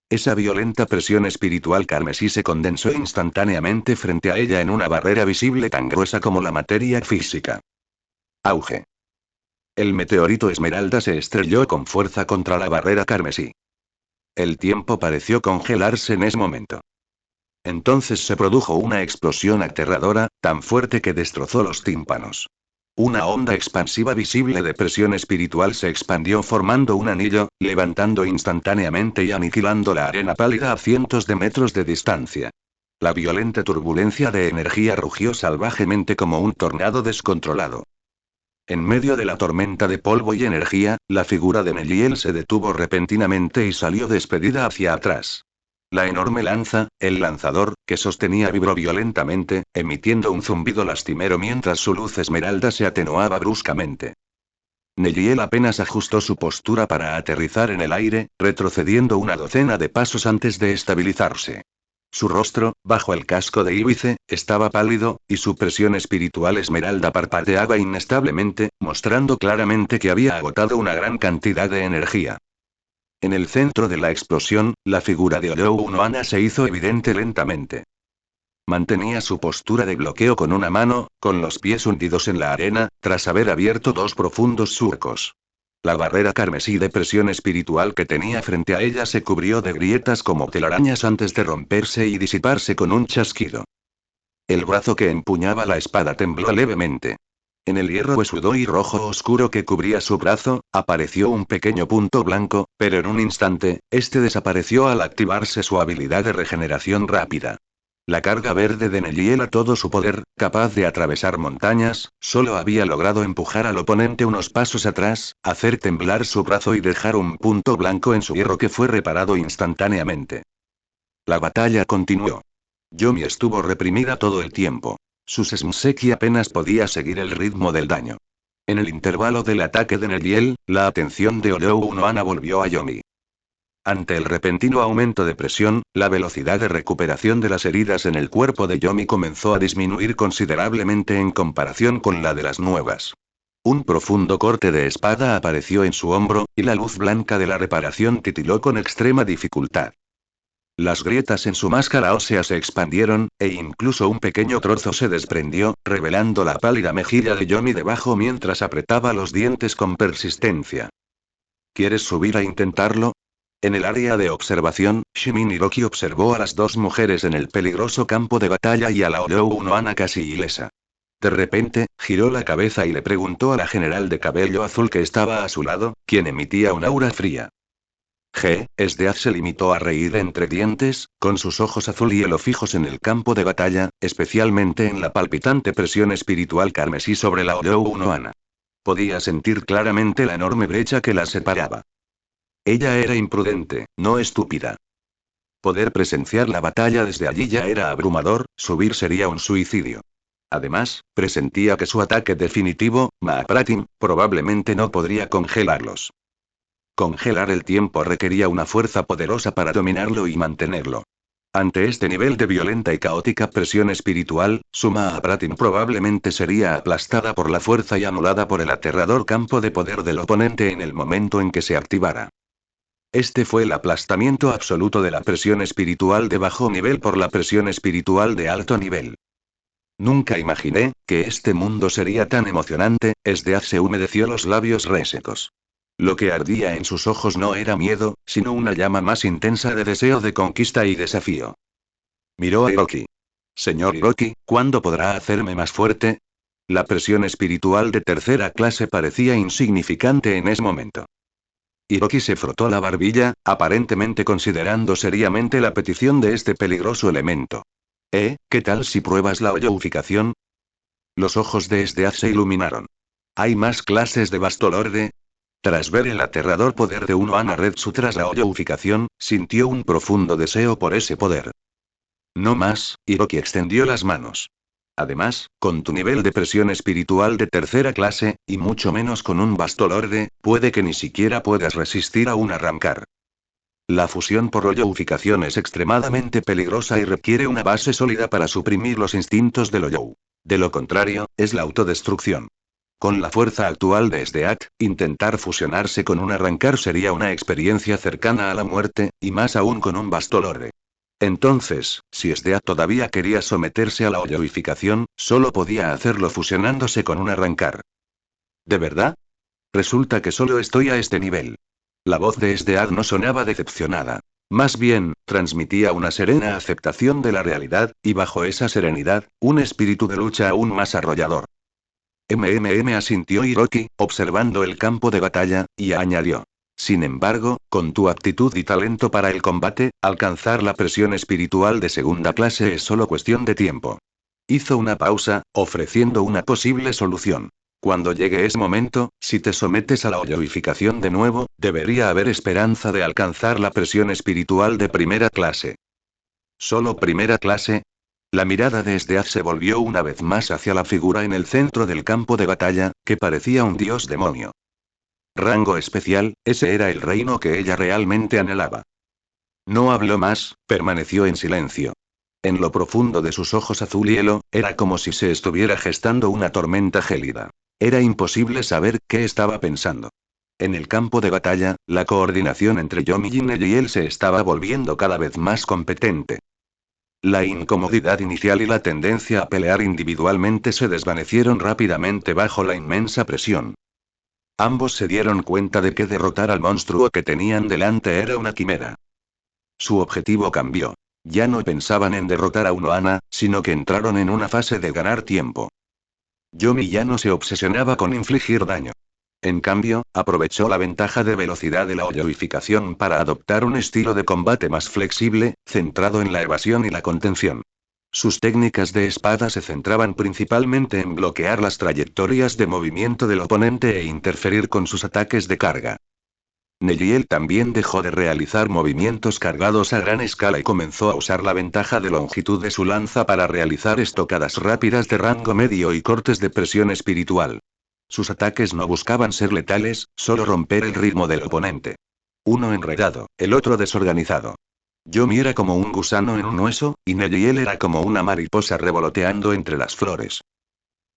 Esa violenta presión espiritual carmesí se condensó instantáneamente frente a ella en una barrera visible tan gruesa como la materia física. Auge. El meteorito esmeralda se estrelló con fuerza contra la barrera carmesí. El tiempo pareció congelarse en ese momento. Entonces se produjo una explosión aterradora, tan fuerte que destrozó los tímpanos. Una onda expansiva visible de presión espiritual se expandió formando un anillo, levantando instantáneamente y aniquilando la arena pálida a cientos de metros de distancia. La violenta turbulencia de energía rugió salvajemente como un tornado descontrolado. En medio de la tormenta de polvo y energía, la figura de Neliel se detuvo repentinamente y salió despedida hacia atrás. La enorme lanza, el lanzador, que sostenía vibró violentamente, emitiendo un zumbido lastimero mientras su luz esmeralda se atenuaba bruscamente. Neliel apenas ajustó su postura para aterrizar en el aire, retrocediendo una docena de pasos antes de estabilizarse. Su rostro, bajo el casco de íbice, estaba pálido, y su presión espiritual esmeralda parpadeaba inestablemente, mostrando claramente que había agotado una gran cantidad de energía. En el centro de la explosión, la figura de Olou Noana se hizo evidente lentamente. Mantenía su postura de bloqueo con una mano, con los pies hundidos en la arena, tras haber abierto dos profundos surcos. La barrera carmesí de presión espiritual que tenía frente a ella se cubrió de grietas como telarañas antes de romperse y disiparse con un chasquido. El brazo que empuñaba la espada tembló levemente. En el hierro huesudo y rojo oscuro que cubría su brazo, apareció un pequeño punto blanco, pero en un instante, este desapareció al activarse su habilidad de regeneración rápida. La carga verde de Neliel a todo su poder, capaz de atravesar montañas, solo había logrado empujar al oponente unos pasos atrás, hacer temblar su brazo y dejar un punto blanco en su hierro que fue reparado instantáneamente. La batalla continuó. Yomi estuvo reprimida todo el tiempo. Sus Smseki apenas podía seguir el ritmo del daño. En el intervalo del ataque de Neliel, la atención de Olou Noana volvió a Yomi. Ante el repentino aumento de presión, la velocidad de recuperación de las heridas en el cuerpo de Yomi comenzó a disminuir considerablemente en comparación con la de las nuevas. Un profundo corte de espada apareció en su hombro, y la luz blanca de la reparación titiló con extrema dificultad. Las grietas en su máscara ósea se expandieron, e incluso un pequeño trozo se desprendió, revelando la pálida mejilla de Yomi debajo mientras apretaba los dientes con persistencia. ¿Quieres subir a intentarlo? En el área de observación, Shimin Hiroki observó a las dos mujeres en el peligroso campo de batalla y a la Olou Noana casi ilesa. De repente, giró la cabeza y le preguntó a la general de cabello azul que estaba a su lado, quien emitía un aura fría. Esdeaz se limitó a reír entre dientes, con sus ojos azul y hielo fijos en el campo de batalla, especialmente en la palpitante presión espiritual carmesí sobre la Olou Noana. Podía sentir claramente la enorme brecha que la separaba. Ella era imprudente, no estúpida. Poder presenciar la batalla desde allí ya era abrumador, subir sería un suicidio. Además, presentía que su ataque definitivo, Mahapratim, probablemente no podría congelarlos. Congelar el tiempo requería una fuerza poderosa para dominarlo y mantenerlo. Ante este nivel de violenta y caótica presión espiritual, su Mahapratim probablemente sería aplastada por la fuerza y anulada por el aterrador campo de poder del oponente en el momento en que se activara. Este fue el aplastamiento absoluto de la presión espiritual de bajo nivel por la presión espiritual de alto nivel. Nunca imaginé que este mundo sería tan emocionante. Esdeaz se humedeció los labios resecos. Lo que ardía en sus ojos no era miedo, sino una llama más intensa de deseo de conquista y desafío. Miró a Hiroki. Señor Hiroki, ¿cuándo podrá hacerme más fuerte? La presión espiritual de tercera clase parecía insignificante en ese momento. Hiroki se frotó la barbilla, aparentemente considerando seriamente la petición de este peligroso elemento. ¿Qué tal si pruebas la hoyoificación? Los ojos de Esdeaz se iluminaron. ¿Hay más clases de Bastolorde? Tras ver el aterrador poder de un Noana Retsu tras la hoyoificación, sintió un profundo deseo por ese poder. No más, Hiroki extendió las manos. Además, con tu nivel de presión espiritual de tercera clase, y mucho menos con un Bastolorde, puede que ni siquiera puedas resistir a un arrancar. La fusión por hoyoificación es extremadamente peligrosa y requiere una base sólida para suprimir los instintos del hoyou. De lo contrario, es la autodestrucción. Con la fuerza actual de Sdeak, intentar fusionarse con un arrancar sería una experiencia cercana a la muerte, y más aún con un Bastolore. Entonces, si Sdeak todavía quería someterse a la hoyoificación, solo podía hacerlo fusionándose con un arrancar. ¿De verdad? Resulta que solo estoy a este nivel. La voz de Sdeak no sonaba decepcionada. Más bien, transmitía una serena aceptación de la realidad, y bajo esa serenidad, un espíritu de lucha aún más arrollador. Asintió Hiroki, observando el campo de batalla, y añadió. Sin embargo, con tu aptitud y talento para el combate, alcanzar la presión espiritual de segunda clase es solo cuestión de tiempo. Hizo una pausa, ofreciendo una posible solución. Cuando llegue ese momento, si te sometes a la hoyoificación de nuevo, debería haber esperanza de alcanzar la presión espiritual de primera clase. ¿Solo primera clase? La mirada de Sdeak se volvió una vez más hacia la figura en el centro del campo de batalla, que parecía un dios demonio. Rango especial, ese era el reino que ella realmente anhelaba. No habló más, permaneció en silencio. En lo profundo de sus ojos azul hielo, era como si se estuviera gestando una tormenta gélida. Era imposible saber qué estaba pensando. En el campo de batalla, la coordinación entre Yomi-jin y él se estaba volviendo cada vez más competente. La incomodidad inicial y la tendencia a pelear individualmente se desvanecieron rápidamente bajo la inmensa presión. Ambos se dieron cuenta de que derrotar al monstruo que tenían delante era una quimera. Su objetivo cambió. Ya no pensaban en derrotar a Unohana, sino que entraron en una fase de ganar tiempo. Yomi ya no se obsesionaba con infligir daño. En cambio, aprovechó la ventaja de velocidad de la hoyoificación para adoptar un estilo de combate más flexible, centrado en la evasión y la contención. Sus técnicas de espada se centraban principalmente en bloquear las trayectorias de movimiento del oponente e interferir con sus ataques de carga. Nejiel también dejó de realizar movimientos cargados a gran escala y comenzó a usar la ventaja de longitud de su lanza para realizar estocadas rápidas de rango medio y cortes de presión espiritual. Sus ataques no buscaban ser letales, solo romper el ritmo del oponente. Uno enredado, el otro desorganizado. Yomi era como un gusano en un hueso, y Nejiel era como una mariposa revoloteando entre las flores.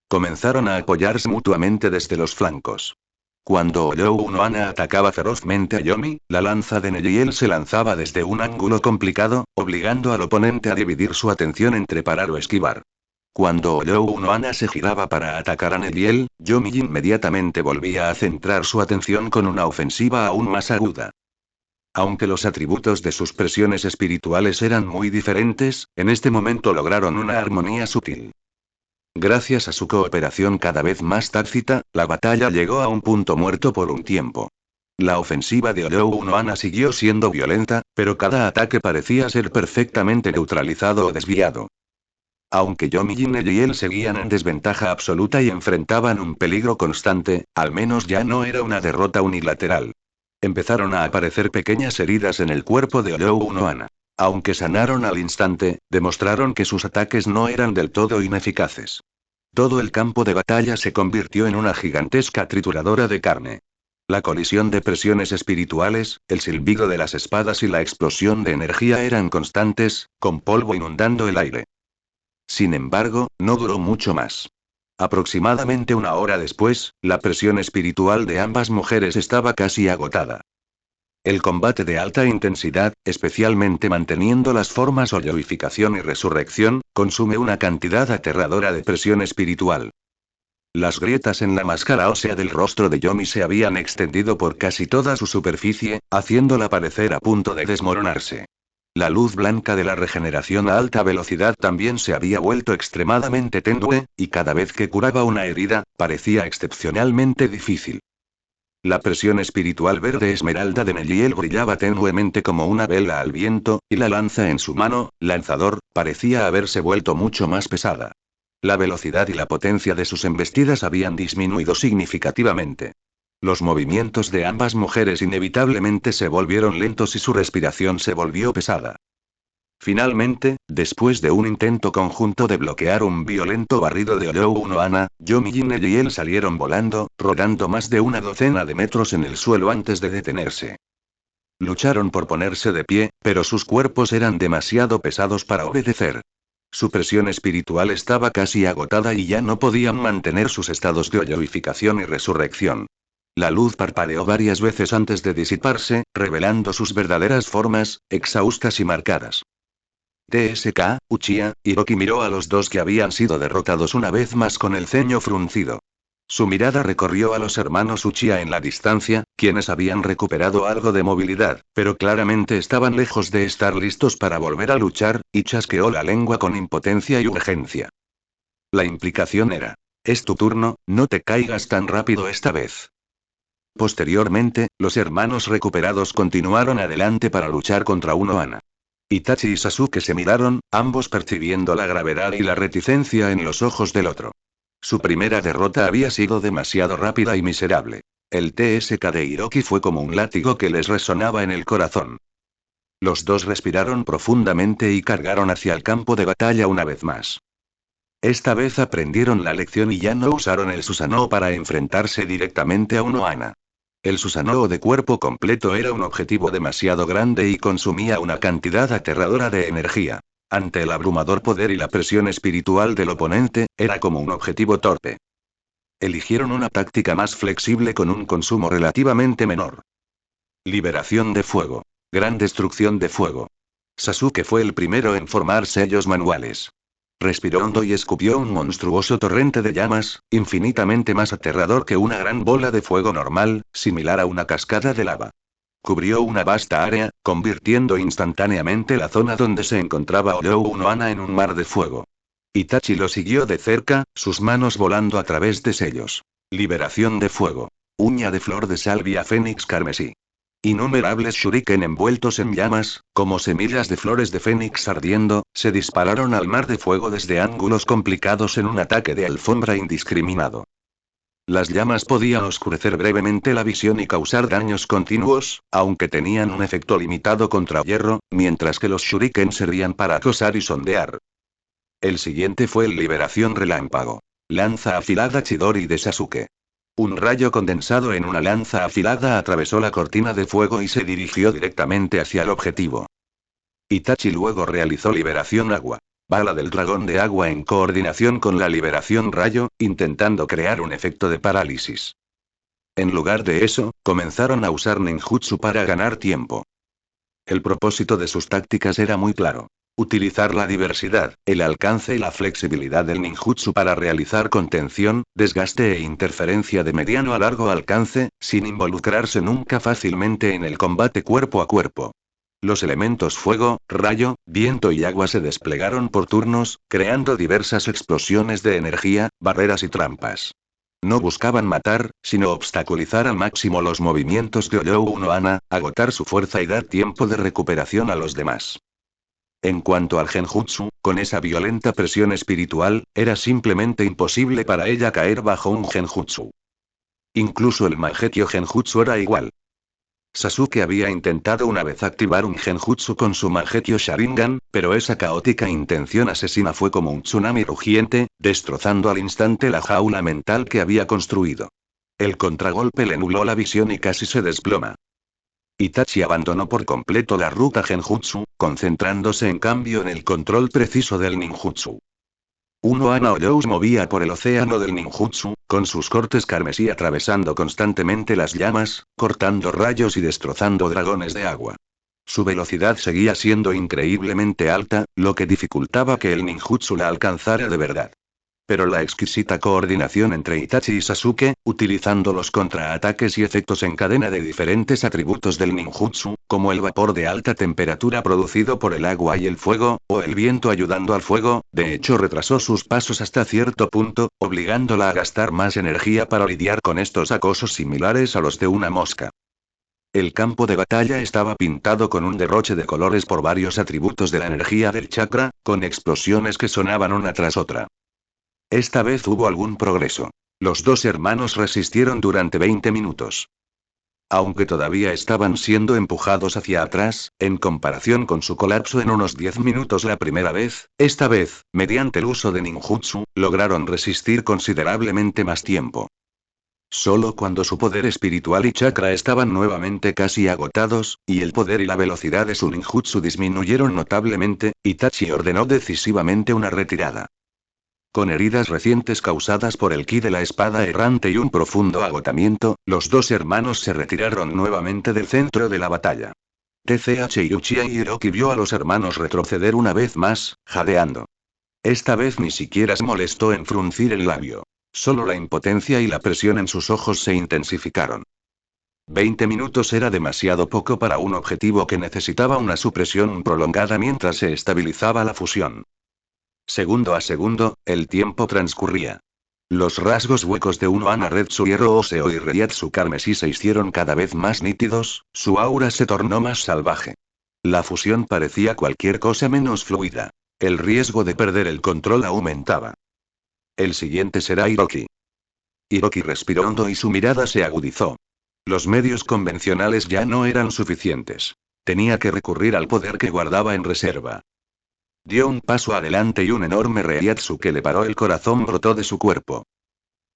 Comenzaron a apoyarse mutuamente desde los flancos. Cuando Oyou Unohana atacaba ferozmente a Yomi, la lanza de Nejiel se lanzaba desde un ángulo complicado, obligando al oponente a dividir su atención entre parar o esquivar. Cuando Oyou Unohana se giraba para atacar a Nejiel, Yomi inmediatamente volvía a centrar su atención con una ofensiva aún más aguda. Aunque los atributos de sus presiones espirituales eran muy diferentes, en este momento lograron una armonía sutil. Gracias a su cooperación cada vez más tácita, la batalla llegó a un punto muerto por un tiempo. La ofensiva de Oyou Unohana siguió siendo violenta, pero cada ataque parecía ser perfectamente neutralizado o desviado. Aunque Yomi-jin y él seguían en desventaja absoluta y enfrentaban un peligro constante, al menos ya no era una derrota unilateral. Empezaron a aparecer pequeñas heridas en el cuerpo de Oyou Unohana. Aunque sanaron al instante, demostraron que sus ataques no eran del todo ineficaces. Todo el campo de batalla se convirtió en una gigantesca trituradora de carne. La colisión de presiones espirituales, el silbido de las espadas y la explosión de energía eran constantes, con polvo inundando el aire. Sin embargo, no duró mucho más. Aproximadamente una hora después, la presión espiritual de ambas mujeres estaba casi agotada. El combate de alta intensidad, especialmente manteniendo las formas hoyoificación y resurrección, consume una cantidad aterradora de presión espiritual. Las grietas en la máscara ósea del rostro de Yomi se habían extendido por casi toda su superficie, haciéndola parecer a punto de desmoronarse. La luz blanca de la regeneración a alta velocidad también se había vuelto extremadamente tenue, y cada vez que curaba una herida, parecía excepcionalmente difícil. La presión espiritual verde esmeralda de Nejiel brillaba tenuemente como una vela al viento, y la lanza en su mano, lanzador, parecía haberse vuelto mucho más pesada. La velocidad y la potencia de sus embestidas habían disminuido significativamente. Los movimientos de ambas mujeres inevitablemente se volvieron lentos y su respiración se volvió pesada. Finalmente, después de un intento conjunto de bloquear un violento barrido de Oyou Unohana, Yomi-jin y él salieron volando, rodando más de una docena de metros en el suelo antes de detenerse. Lucharon por ponerse de pie, pero sus cuerpos eran demasiado pesados para obedecer. Su presión espiritual estaba casi agotada y ya no podían mantener sus estados de hoyoificación y resurrección. La luz parpadeó varias veces antes de disiparse, revelando sus verdaderas formas, exhaustas y marcadas. TSK, Uchiha, Hiroki miró a los dos que habían sido derrotados una vez más con el ceño fruncido. Su mirada recorrió a los hermanos Uchiha en la distancia, quienes habían recuperado algo de movilidad, pero claramente estaban lejos de estar listos para volver a luchar, y chasqueó la lengua con impotencia y urgencia. La implicación era: es tu turno, no te caigas tan rápido esta vez. Posteriormente, los hermanos recuperados continuaron adelante para luchar contra Uno Ana. Itachi y Sasuke se miraron, ambos percibiendo la gravedad y la reticencia en los ojos del otro. Su primera derrota había sido demasiado rápida y miserable. El TSK de Hiroki fue como un látigo que les resonaba en el corazón. Los dos respiraron profundamente y cargaron hacia el campo de batalla una vez más. Esta vez aprendieron la lección y ya no usaron el Susanoo para enfrentarse directamente a Uno Ana. El Susanoo de cuerpo completo era un objetivo demasiado grande y consumía una cantidad aterradora de energía. Ante el abrumador poder y la presión espiritual del oponente, era como un objetivo torpe. Eligieron una táctica más flexible con un consumo relativamente menor. Liberación de fuego. Gran destrucción de fuego. Sasuke fue el primero en formar sellos manuales. Respiró hondo y escupió un monstruoso torrente de llamas, infinitamente más aterrador que una gran bola de fuego normal, similar a una cascada de lava. Cubrió una vasta área, convirtiendo instantáneamente la zona donde se encontraba Ōyō Uno Ana en un mar de fuego. Itachi lo siguió de cerca, sus manos volando a través de sellos. Liberación de fuego. Uña de flor de salvia fénix carmesí. Innumerables shuriken envueltos en llamas, como semillas de flores de fénix ardiendo, se dispararon al mar de fuego desde ángulos complicados en un ataque de alfombra indiscriminado. Las llamas podían oscurecer brevemente la visión y causar daños continuos, aunque tenían un efecto limitado contra hierro, mientras que los shuriken servían para acosar y sondear. El siguiente fue el Liberación Relámpago. Lanza afilada Chidori de Sasuke. Un rayo condensado en una lanza afilada atravesó la cortina de fuego y se dirigió directamente hacia el objetivo. Itachi luego realizó Liberación Agua. Bala del dragón de agua en coordinación con la Liberación Rayo, intentando crear un efecto de parálisis. En lugar de eso, comenzaron a usar ninjutsu para ganar tiempo. El propósito de sus tácticas era muy claro. Utilizar la diversidad, el alcance y la flexibilidad del ninjutsu para realizar contención, desgaste e interferencia de mediano a largo alcance, sin involucrarse nunca fácilmente en el combate cuerpo a cuerpo. Los elementos fuego, rayo, viento y agua se desplegaron por turnos, creando diversas explosiones de energía, barreras y trampas. No buscaban matar, sino obstaculizar al máximo los movimientos de Ōyō Uno Ana, agotar su fuerza y dar tiempo de recuperación a los demás. En cuanto al genjutsu, con esa violenta presión espiritual, era simplemente imposible para ella caer bajo un genjutsu. Incluso el Mangekyo Genjutsu era igual. Sasuke había intentado una vez activar un genjutsu con su Mangekyo Sharingan, pero esa caótica intención asesina fue como un tsunami rugiente, destrozando al instante la jaula mental que había construido. El contragolpe le nubló la visión y casi se desploma. Itachi abandonó por completo la ruta genjutsu, concentrándose en cambio en el control preciso del ninjutsu. Uno Ana Ōyō movía por el océano del ninjutsu, con sus cortes carmesí atravesando constantemente las llamas, cortando rayos y destrozando dragones de agua. Su velocidad seguía siendo increíblemente alta, lo que dificultaba que el ninjutsu la alcanzara de verdad. Pero la exquisita coordinación entre Itachi y Sasuke, utilizando los contraataques y efectos en cadena de diferentes atributos del ninjutsu, como el vapor de alta temperatura producido por el agua y el fuego, o el viento ayudando al fuego, de hecho retrasó sus pasos hasta cierto punto, obligándola a gastar más energía para lidiar con estos acosos similares a los de una mosca. El campo de batalla estaba pintado con un derroche de colores por varios atributos de la energía del chakra, con explosiones que sonaban una tras otra. Esta vez hubo algún progreso. Los dos hermanos resistieron durante 20 minutos. Aunque todavía estaban siendo empujados hacia atrás, en comparación con su colapso en unos 10 minutos la primera vez, esta vez, mediante el uso de ninjutsu, lograron resistir considerablemente más tiempo. Solo cuando su poder espiritual y chakra estaban nuevamente casi agotados, y el poder y la velocidad de su ninjutsu disminuyeron notablemente, Itachi ordenó decisivamente una retirada. Con heridas recientes causadas por el ki de la espada errante y un profundo agotamiento, los dos hermanos se retiraron nuevamente del centro de la batalla. TCH y Uchiha Hiroki vio a los hermanos retroceder una vez más, jadeando. Esta vez ni siquiera se molestó en fruncir el labio. Solo la impotencia y la presión en sus ojos se intensificaron. 20 minutos era demasiado poco para un objetivo que necesitaba una supresión prolongada mientras se estabilizaba la fusión. Segundo a segundo, el tiempo transcurría. Los rasgos huecos de Uno Ana Retsu Hierro Óseo y Reiatsu Carmesí se hicieron cada vez más nítidos, su aura se tornó más salvaje. La fusión parecía cualquier cosa menos fluida. El riesgo de perder el control aumentaba. El siguiente será Hiroki. Hiroki respiró hondo y su mirada se agudizó. Los medios convencionales ya no eran suficientes. Tenía que recurrir al poder que guardaba en reserva. Dio un paso adelante y un enorme reiatsu que le paró el corazón brotó de su cuerpo.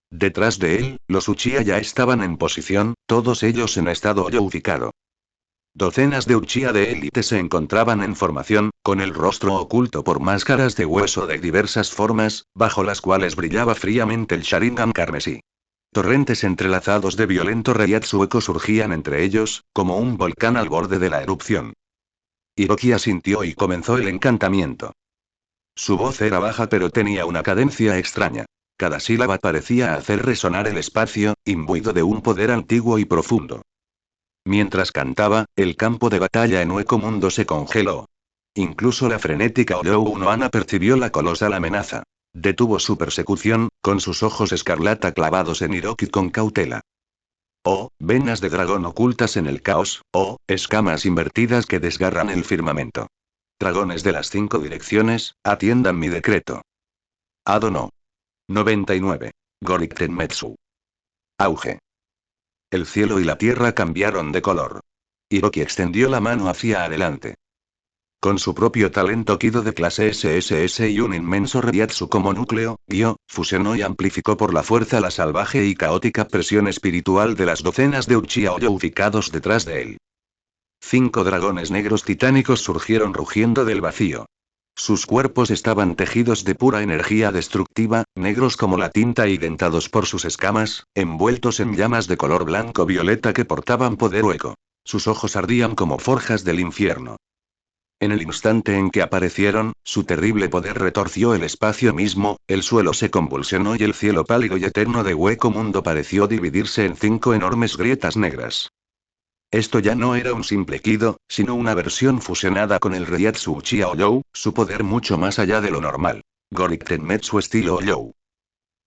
Detrás de él, los Uchiha ya estaban en posición, todos ellos en estado yoificado. Docenas de Uchiha de élite se encontraban en formación, con el rostro oculto por máscaras de hueso de diversas formas, bajo las cuales brillaba fríamente el Sharingan carmesí. Torrentes entrelazados de violento reiatsu eco surgían entre ellos, como un volcán al borde de la erupción. Hiroki asintió y comenzó el encantamiento. Su voz era baja pero tenía una cadencia extraña. Cada sílaba parecía hacer resonar el espacio, imbuido de un poder antiguo y profundo. Mientras cantaba, el campo de batalla en Hueco Mundo se congeló. Incluso la frenética Olou no Ana percibió la colosal amenaza. Detuvo su persecución, con sus ojos escarlata clavados en Hiroki con cautela. Oh, venas de dragón ocultas en el caos, oh, escamas invertidas que desgarran el firmamento. Dragones de las 5 direcciones, atiendan mi decreto. Ado no. 99. Gorik Tenmetsu. Auge. El cielo y la tierra cambiaron de color. Hiroki extendió la mano hacia adelante. Con su propio talento Kido de clase SSS y un inmenso Reiatsu como núcleo, guió, fusionó y amplificó por la fuerza la salvaje y caótica presión espiritual de las docenas de Uchiha yoificados detrás de él. 5 dragones negros titánicos surgieron rugiendo del vacío. Sus cuerpos estaban tejidos de pura energía destructiva, negros como la tinta y dentados por sus escamas, envueltos en llamas de color blanco-violeta que portaban poder hueco. Sus ojos ardían como forjas del infierno. En el instante en que aparecieron, su terrible poder retorció el espacio mismo, el suelo se convulsionó y el cielo pálido y eterno de Hueco Mundo pareció dividirse en 5 enormes grietas negras. Esto ya no era un simple Kido, sino una versión fusionada con el Reiatsu Uchiha Olou, su poder mucho más allá de lo normal. Gorik Tenmetsu estilo Olou.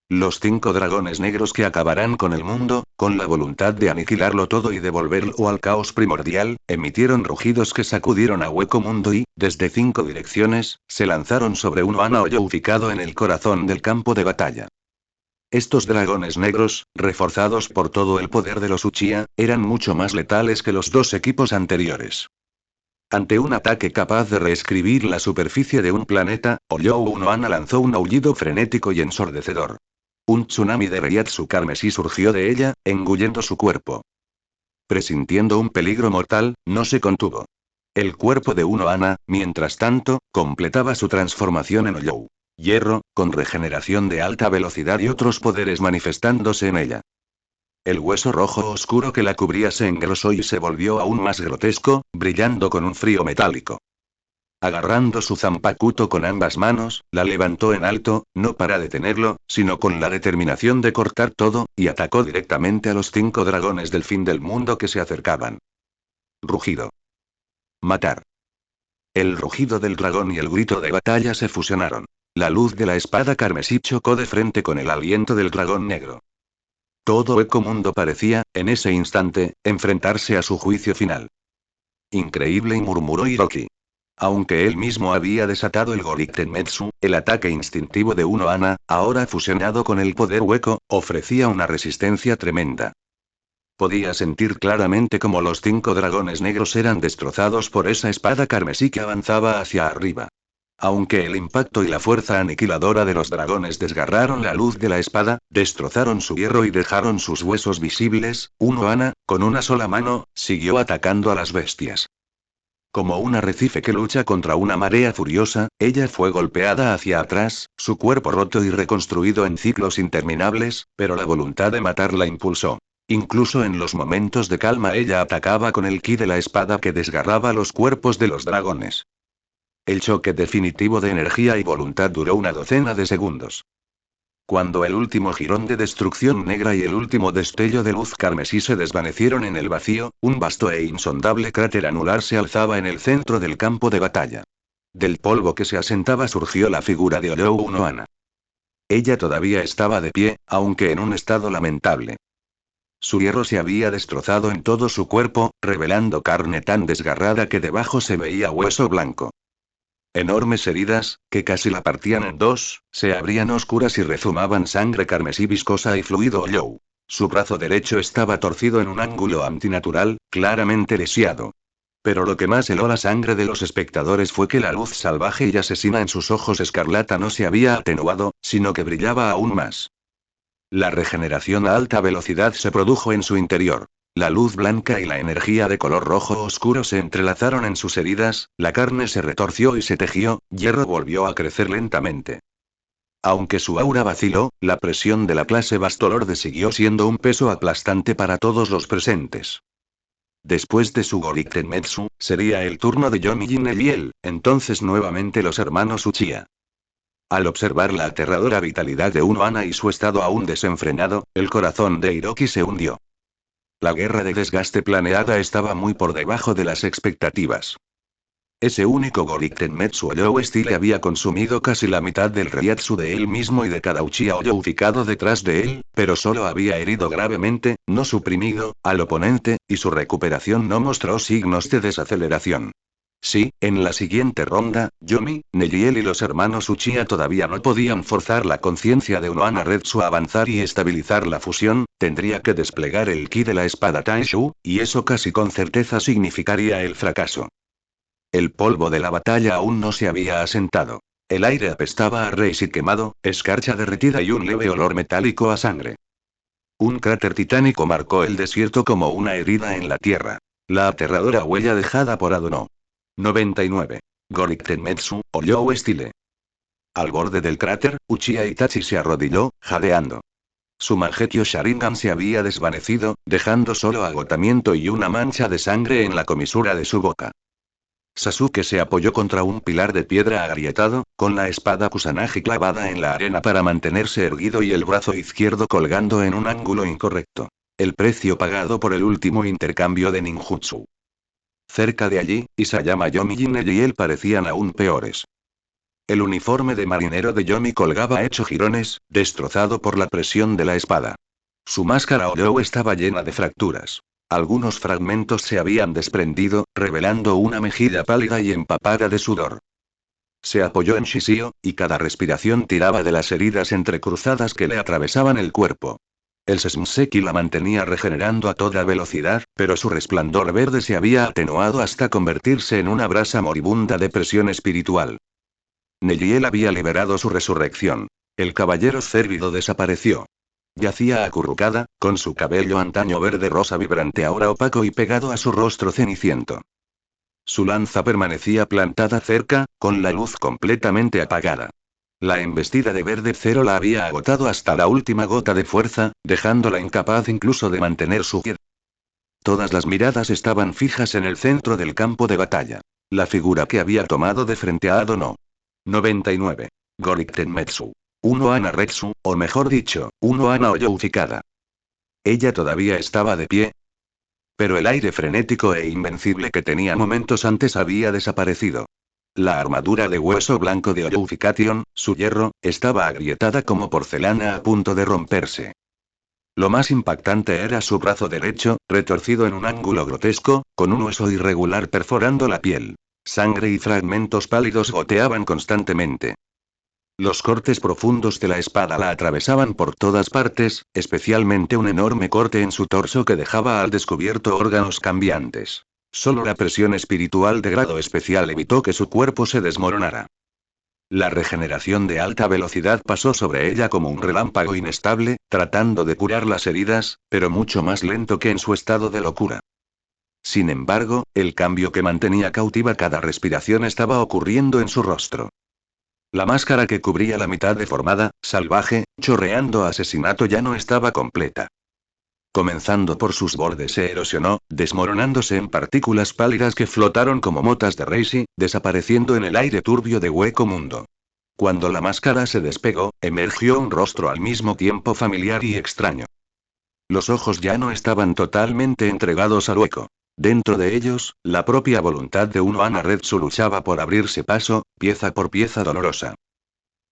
Los 5 dragones negros que acabarán con el mundo, con la voluntad de aniquilarlo todo y devolverlo al caos primordial, emitieron rugidos que sacudieron a Hueco Mundo y, desde 5 direcciones, se lanzaron sobre un Ana yoificado en el corazón del campo de batalla. Estos dragones negros, reforzados por todo el poder de los Uchiha, eran mucho más letales que los 2 equipos anteriores. Ante un ataque capaz de reescribir la superficie de un planeta, Olou no Ana lanzó un aullido frenético y ensordecedor. Un tsunami de Reiatsu carmesí surgió de ella, engullendo su cuerpo. Presintiendo un peligro mortal, no se contuvo. El cuerpo de Uno Ana, mientras tanto, completaba su transformación en Olou. Hierro, con regeneración de alta velocidad y otros poderes manifestándose en ella. El hueso rojo oscuro que la cubría se engrosó y se volvió aún más grotesco, brillando con un frío metálico. Agarrando su Zanpakuto con ambas manos, la levantó en alto, no para detenerlo, sino con la determinación de cortar todo, y atacó directamente a los 5 dragones del fin del mundo que se acercaban. Rugido. Matar. El rugido del dragón y el grito de batalla se fusionaron. La luz de la espada carmesí chocó de frente con el aliento del dragón negro. Todo Hueco Mundo parecía, en ese instante, enfrentarse a su juicio final. Increíble, murmuró Hiroki. Aunque él mismo había desatado el Gorik Tenmetsu, el ataque instintivo de Uno Ana, ahora fusionado con el poder hueco, ofrecía una resistencia tremenda. Podía sentir claramente cómo los 5 dragones negros eran destrozados por esa espada carmesí que avanzaba hacia arriba. Aunque el impacto y la fuerza aniquiladora de los dragones desgarraron la luz de la espada, destrozaron su hierro y dejaron sus huesos visibles, Unohana, con una sola mano, siguió atacando a las bestias. Como un arrecife que lucha contra una marea furiosa, ella fue golpeada hacia atrás, su cuerpo roto y reconstruido en ciclos interminables, pero la voluntad de matar la impulsó. Incluso en los momentos de calma ella atacaba con el ki de la espada que desgarraba los cuerpos de los dragones. El choque definitivo de energía y voluntad duró una docena de segundos. Cuando el último jirón de destrucción negra y el último destello de luz carmesí se desvanecieron en el vacío, un vasto e insondable cráter anular se alzaba en el centro del campo de batalla. Del polvo que se asentaba surgió la figura de Olou Unohana. Ella todavía estaba de pie, aunque en un estado lamentable. Su hierro se había destrozado en todo su cuerpo, revelando carne tan desgarrada que debajo se veía hueso blanco. Enormes heridas, que casi la partían en dos, se abrían oscuras y rezumaban sangre carmesí viscosa y fluido Olou. Su brazo derecho estaba torcido en un ángulo antinatural, claramente lisiado. Pero lo que más heló la sangre de los espectadores fue que la luz salvaje y asesina en sus ojos escarlata no se había atenuado, sino que brillaba aún más. La regeneración a alta velocidad se produjo en su interior. La luz blanca y la energía de color rojo oscuro se entrelazaron en sus heridas, la carne se retorció y se tejió, hierro volvió a crecer lentamente. Aunque su aura vaciló, la presión de la clase Bastolorde siguió siendo un peso aplastante para todos los presentes. Después de su Gorik Tenmetsu, sería el turno de Yomi-jin Eliel, entonces nuevamente los hermanos Uchiha. Al observar la aterradora vitalidad de Unohana y su estado aún desenfrenado, el corazón de Hiroki se hundió. La guerra de desgaste planeada estaba muy por debajo de las expectativas. Ese único Gorik Tenmetsu Olou Style había consumido casi la mitad del Reiatsu de él mismo y de cada Uchiha Olouficado detrás de él, pero solo había herido gravemente, no suprimido, al oponente, y su recuperación no mostró signos de desaceleración. Sí, en la siguiente ronda, Yomi, Nejiel y los hermanos Uchiha todavía no podían forzar la conciencia de Unohana Retsu a avanzar y estabilizar la fusión, tendría que desplegar el ki de la espada Taishu, y eso casi con certeza significaría el fracaso. El polvo de la batalla aún no se había asentado. El aire apestaba a Reishi quemado, escarcha derretida y un leve olor metálico a sangre. Un cráter titánico marcó el desierto como una herida en la tierra. La aterradora huella dejada por Adono. 99. Gorik Tenmetsu, Olou Style. Al borde del cráter, Uchiha Itachi se arrodilló, jadeando. Su Mangekyō Sharingan se había desvanecido, dejando solo agotamiento y una mancha de sangre en la comisura de su boca. Sasuke se apoyó contra un pilar de piedra agrietado, con la espada Kusanagi clavada en la arena para mantenerse erguido y el brazo izquierdo colgando en un ángulo incorrecto. El precio pagado por el último intercambio de ninjutsu. Cerca de allí, Isayama Yomi-jin y él parecían aún peores. El uniforme de marinero de Yomi colgaba hecho jirones, destrozado por la presión de la espada. Su máscara Olou estaba llena de fracturas. Algunos fragmentos se habían desprendido, revelando una mejilla pálida y empapada de sudor. Se apoyó en Shishio, y cada respiración tiraba de las heridas entrecruzadas que le atravesaban el cuerpo. El Senseki la mantenía regenerando a toda velocidad, pero su resplandor verde se había atenuado hasta convertirse en una brasa moribunda de presión espiritual. Nejiel había liberado su resurrección. El caballero cérvido desapareció. Yacía acurrucada, con su cabello antaño verde rosa vibrante ahora opaco y pegado a su rostro ceniciento. Su lanza permanecía plantada cerca, con la luz completamente apagada. La embestida de verde cero la había agotado hasta la última gota de fuerza, dejándola incapaz incluso de mantener su pie. Todas las miradas estaban fijas en el centro del campo de batalla. La figura que había tomado de frente a Adono. 99. Gorik Tenmetsu. Unohana Retsu, o mejor dicho, Unohana Olouficada. Ella todavía estaba de pie. Pero el aire frenético e invencible que tenía momentos antes había desaparecido. La armadura de hueso blanco de Oloufication, su hierro, estaba agrietada como porcelana a punto de romperse. Lo más impactante era su brazo derecho, retorcido en un ángulo grotesco, con un hueso irregular perforando la piel. Sangre y fragmentos pálidos goteaban constantemente. Los cortes profundos de la espada la atravesaban por todas partes, especialmente un enorme corte en su torso que dejaba al descubierto órganos cambiantes. Solo la presión espiritual de grado especial evitó que su cuerpo se desmoronara. La regeneración de alta velocidad pasó sobre ella como un relámpago inestable, tratando de curar las heridas, pero mucho más lento que en su estado de locura. Sin embargo, el cambio que mantenía cautiva cada respiración estaba ocurriendo en su rostro. La máscara que cubría la mitad deformada, salvaje, chorreando asesinato ya no estaba completa. Comenzando por sus bordes se erosionó, desmoronándose en partículas pálidas que flotaron como motas de Reishi, desapareciendo en el aire turbio de Hueco Mundo. Cuando la máscara se despegó, emergió un rostro al mismo tiempo familiar y extraño. Los ojos ya no estaban totalmente entregados al hueco. Dentro de ellos, la propia voluntad de Unohana Retsu luchaba por abrirse paso, pieza por pieza dolorosa.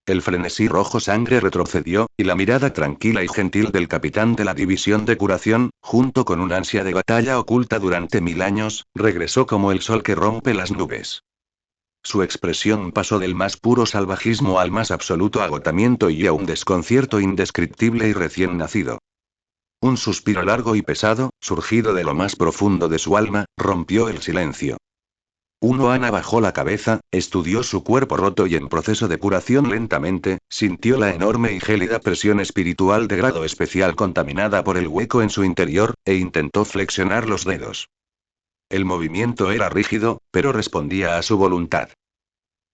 El frenesí rojo sangre retrocedió, y la mirada tranquila y gentil del capitán de la división de curación, junto con una ansia de batalla oculta durante 1000 años, regresó como el sol que rompe las nubes. Su expresión pasó del más puro salvajismo al más absoluto agotamiento y a un desconcierto indescriptible y recién nacido. Un suspiro largo y pesado, surgido de lo más profundo de su alma, rompió el silencio. Unohana bajó la cabeza, estudió su cuerpo roto y en proceso de curación lentamente, sintió la enorme y gélida presión espiritual de grado especial contaminada por el hueco en su interior, e intentó flexionar los dedos. El movimiento era rígido, pero respondía a su voluntad.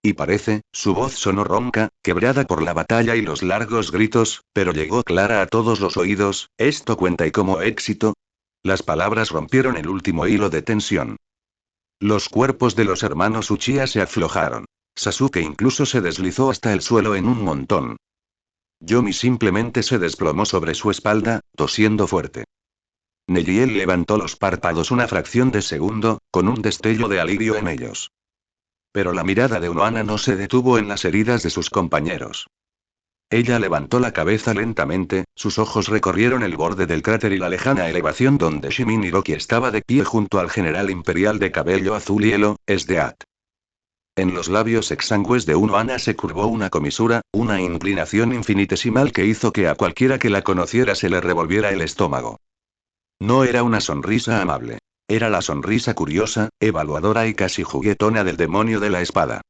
Y parece, su voz sonó ronca, quebrada por la batalla y los largos gritos, pero llegó clara a todos los oídos. ¿Esto cuenta y como éxito? Las palabras rompieron el último hilo de tensión. Los cuerpos de los hermanos Uchiha se aflojaron. Sasuke incluso se deslizó hasta el suelo en un montón. Yomi simplemente se desplomó sobre su espalda, tosiendo fuerte. Nejiel levantó los párpados una fracción de segundo, con un destello de alivio en ellos. Pero la mirada de Unohana no se detuvo en las heridas de sus compañeros. Ella levantó la cabeza lentamente, sus ojos recorrieron el borde del cráter y la lejana elevación donde Shimin Hiroki estaba de pie junto al general imperial de cabello azul hielo, Esdeat. En los labios exangües de Unohana se curvó una comisura, una inclinación infinitesimal que hizo que a cualquiera que la conociera se le revolviera el estómago. No era una sonrisa amable. Era la sonrisa curiosa, evaluadora y casi juguetona del demonio de la espada.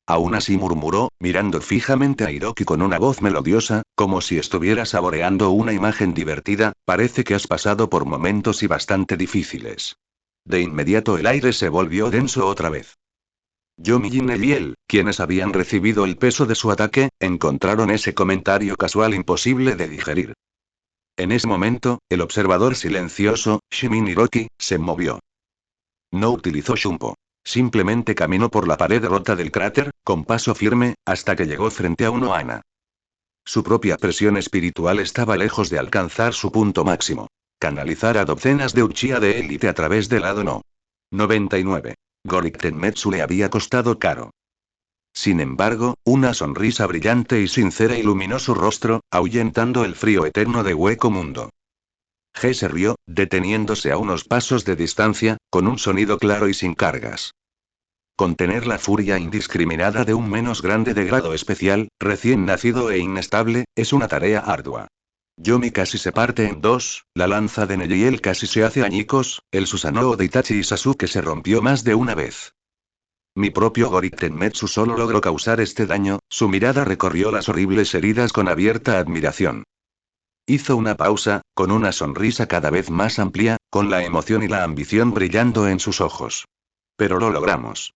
Aún así murmuró, mirando fijamente a Hiroki con una voz melodiosa, como si estuviera saboreando una imagen divertida: parece que has pasado por momentos y bastante difíciles. De inmediato el aire se volvió denso otra vez. Yomi y Nejiel, quienes habían recibido el peso de su ataque, encontraron ese comentario casual imposible de digerir. En ese momento, el observador silencioso, Shimin Hiroki, se movió. No utilizó Shunpo. Simplemente caminó por la pared rota del cráter, con paso firme, hasta que llegó frente a Unohana. Su propia presión espiritual estaba lejos de alcanzar su punto máximo. Canalizar a docenas de Uchiha de élite a través del lado no. 99. Gorik Tenmetsu le había costado caro. Sin embargo, una sonrisa brillante y sincera iluminó su rostro, ahuyentando el frío eterno de Hueco Mundo. G se rió, deteniéndose a unos pasos de distancia, con un sonido claro y sin cargas. Contener la furia indiscriminada de un menos grande de grado especial, recién nacido e inestable, es una tarea ardua. Yomi casi se parte en dos, la lanza de Nejiel casi se hace añicos, el Susanoo de Itachi y Sasuke se rompió más de una vez. Mi propio Gorik Tenmetsu solo logró causar este daño. Su mirada recorrió las horribles heridas con abierta admiración. Hizo una pausa, con una sonrisa cada vez más amplia, con la emoción y la ambición brillando en sus ojos. Pero lo logramos.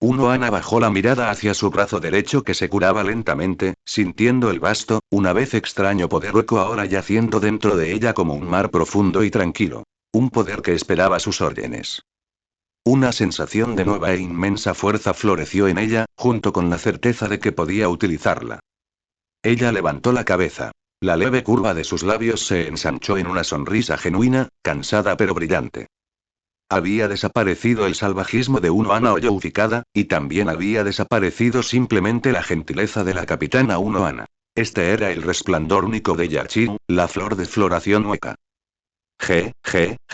Unohana bajó la mirada hacia su brazo derecho que se curaba lentamente, sintiendo el vasto, una vez extraño poder hueco ahora yaciendo dentro de ella como un mar profundo y tranquilo. Un poder que esperaba sus órdenes. Una sensación de nueva e inmensa fuerza floreció en ella, junto con la certeza de que podía utilizarla. Ella levantó la cabeza. La leve curva de sus labios se ensanchó en una sonrisa genuina, cansada pero brillante. Había desaparecido el salvajismo de Unohana Oyoufikada, y también había desaparecido simplemente la gentileza de la capitana Unohana. Este era el resplandor único de Yachiru, la flor de floración hueca.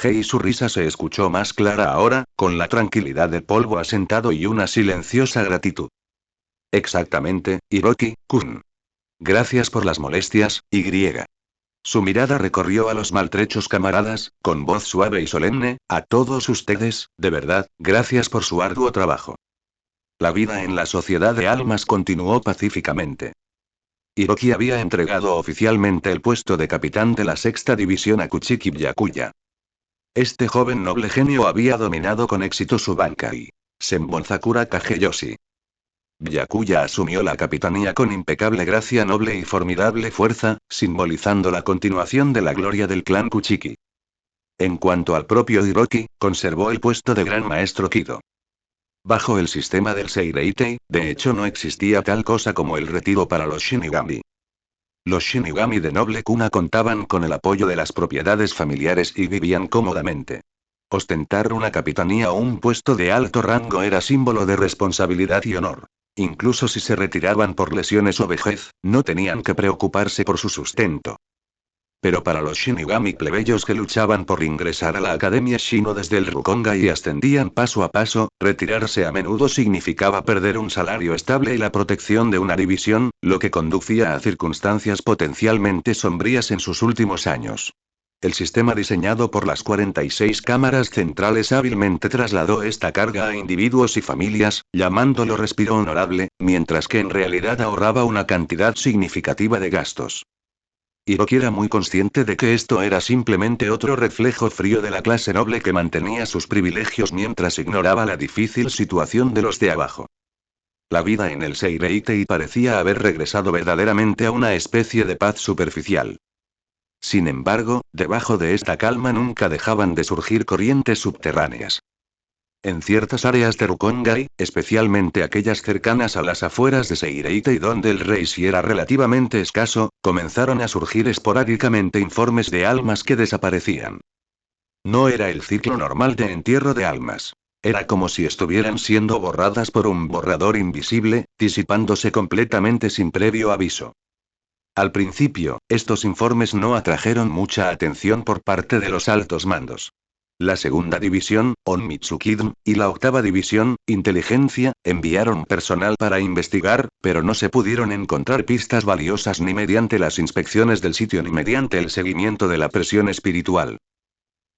Y su risa se escuchó más clara ahora, con la tranquilidad del polvo asentado y una silenciosa gratitud. Exactamente, Hiroki-kun. Gracias por las molestias, Y. Su mirada recorrió a los maltrechos camaradas, con voz suave y solemne: a todos ustedes, de verdad, gracias por su arduo trabajo. La vida en la sociedad de almas continuó pacíficamente. Hiroki había entregado oficialmente el puesto de capitán de la sexta división a Kuchiki Byakuya. Este joven noble genio había dominado con éxito su Bankai Senbonzakura Kageyoshi. Byakuya asumió la capitanía con impecable gracia noble y formidable fuerza, simbolizando la continuación de la gloria del clan Kuchiki. En cuanto al propio Hiroki, conservó el puesto de gran maestro Kido. Bajo el sistema del Seireitei, de hecho no existía tal cosa como el retiro para los Shinigami. Los Shinigami de noble cuna contaban con el apoyo de las propiedades familiares y vivían cómodamente. Ostentar una capitanía o un puesto de alto rango era símbolo de responsabilidad y honor. Incluso si se retiraban por lesiones o vejez, no tenían que preocuparse por su sustento. Pero para los Shinigami plebeyos que luchaban por ingresar a la Academia Shino desde el Rukonga y ascendían paso a paso, retirarse a menudo significaba perder un salario estable y la protección de una división, lo que conducía a circunstancias potencialmente sombrías en sus últimos años. El sistema diseñado por las 46 cámaras centrales hábilmente trasladó esta carga a individuos y familias, llamándolo respiro honorable, mientras que en realidad ahorraba una cantidad significativa de gastos. Hiroki era muy consciente de que esto era simplemente otro reflejo frío de la clase noble que mantenía sus privilegios mientras ignoraba la difícil situación de los de abajo. La vida en el Seireitei parecía haber regresado verdaderamente a una especie de paz superficial. Sin embargo, debajo de esta calma nunca dejaban de surgir corrientes subterráneas. En ciertas áreas de Rukongai, especialmente aquellas cercanas a las afueras de Seireitei donde el Reishi era relativamente escaso, comenzaron a surgir esporádicamente informes de almas que desaparecían. No era el ciclo normal de entierro de almas. Era como si estuvieran siendo borradas por un borrador invisible, disipándose completamente sin previo aviso. Al principio, estos informes no atrajeron mucha atención por parte de los altos mandos. La segunda división, Onmitsukidn, y la octava división, Inteligencia, enviaron personal para investigar, pero no se pudieron encontrar pistas valiosas ni mediante las inspecciones del sitio ni mediante el seguimiento de la presión espiritual.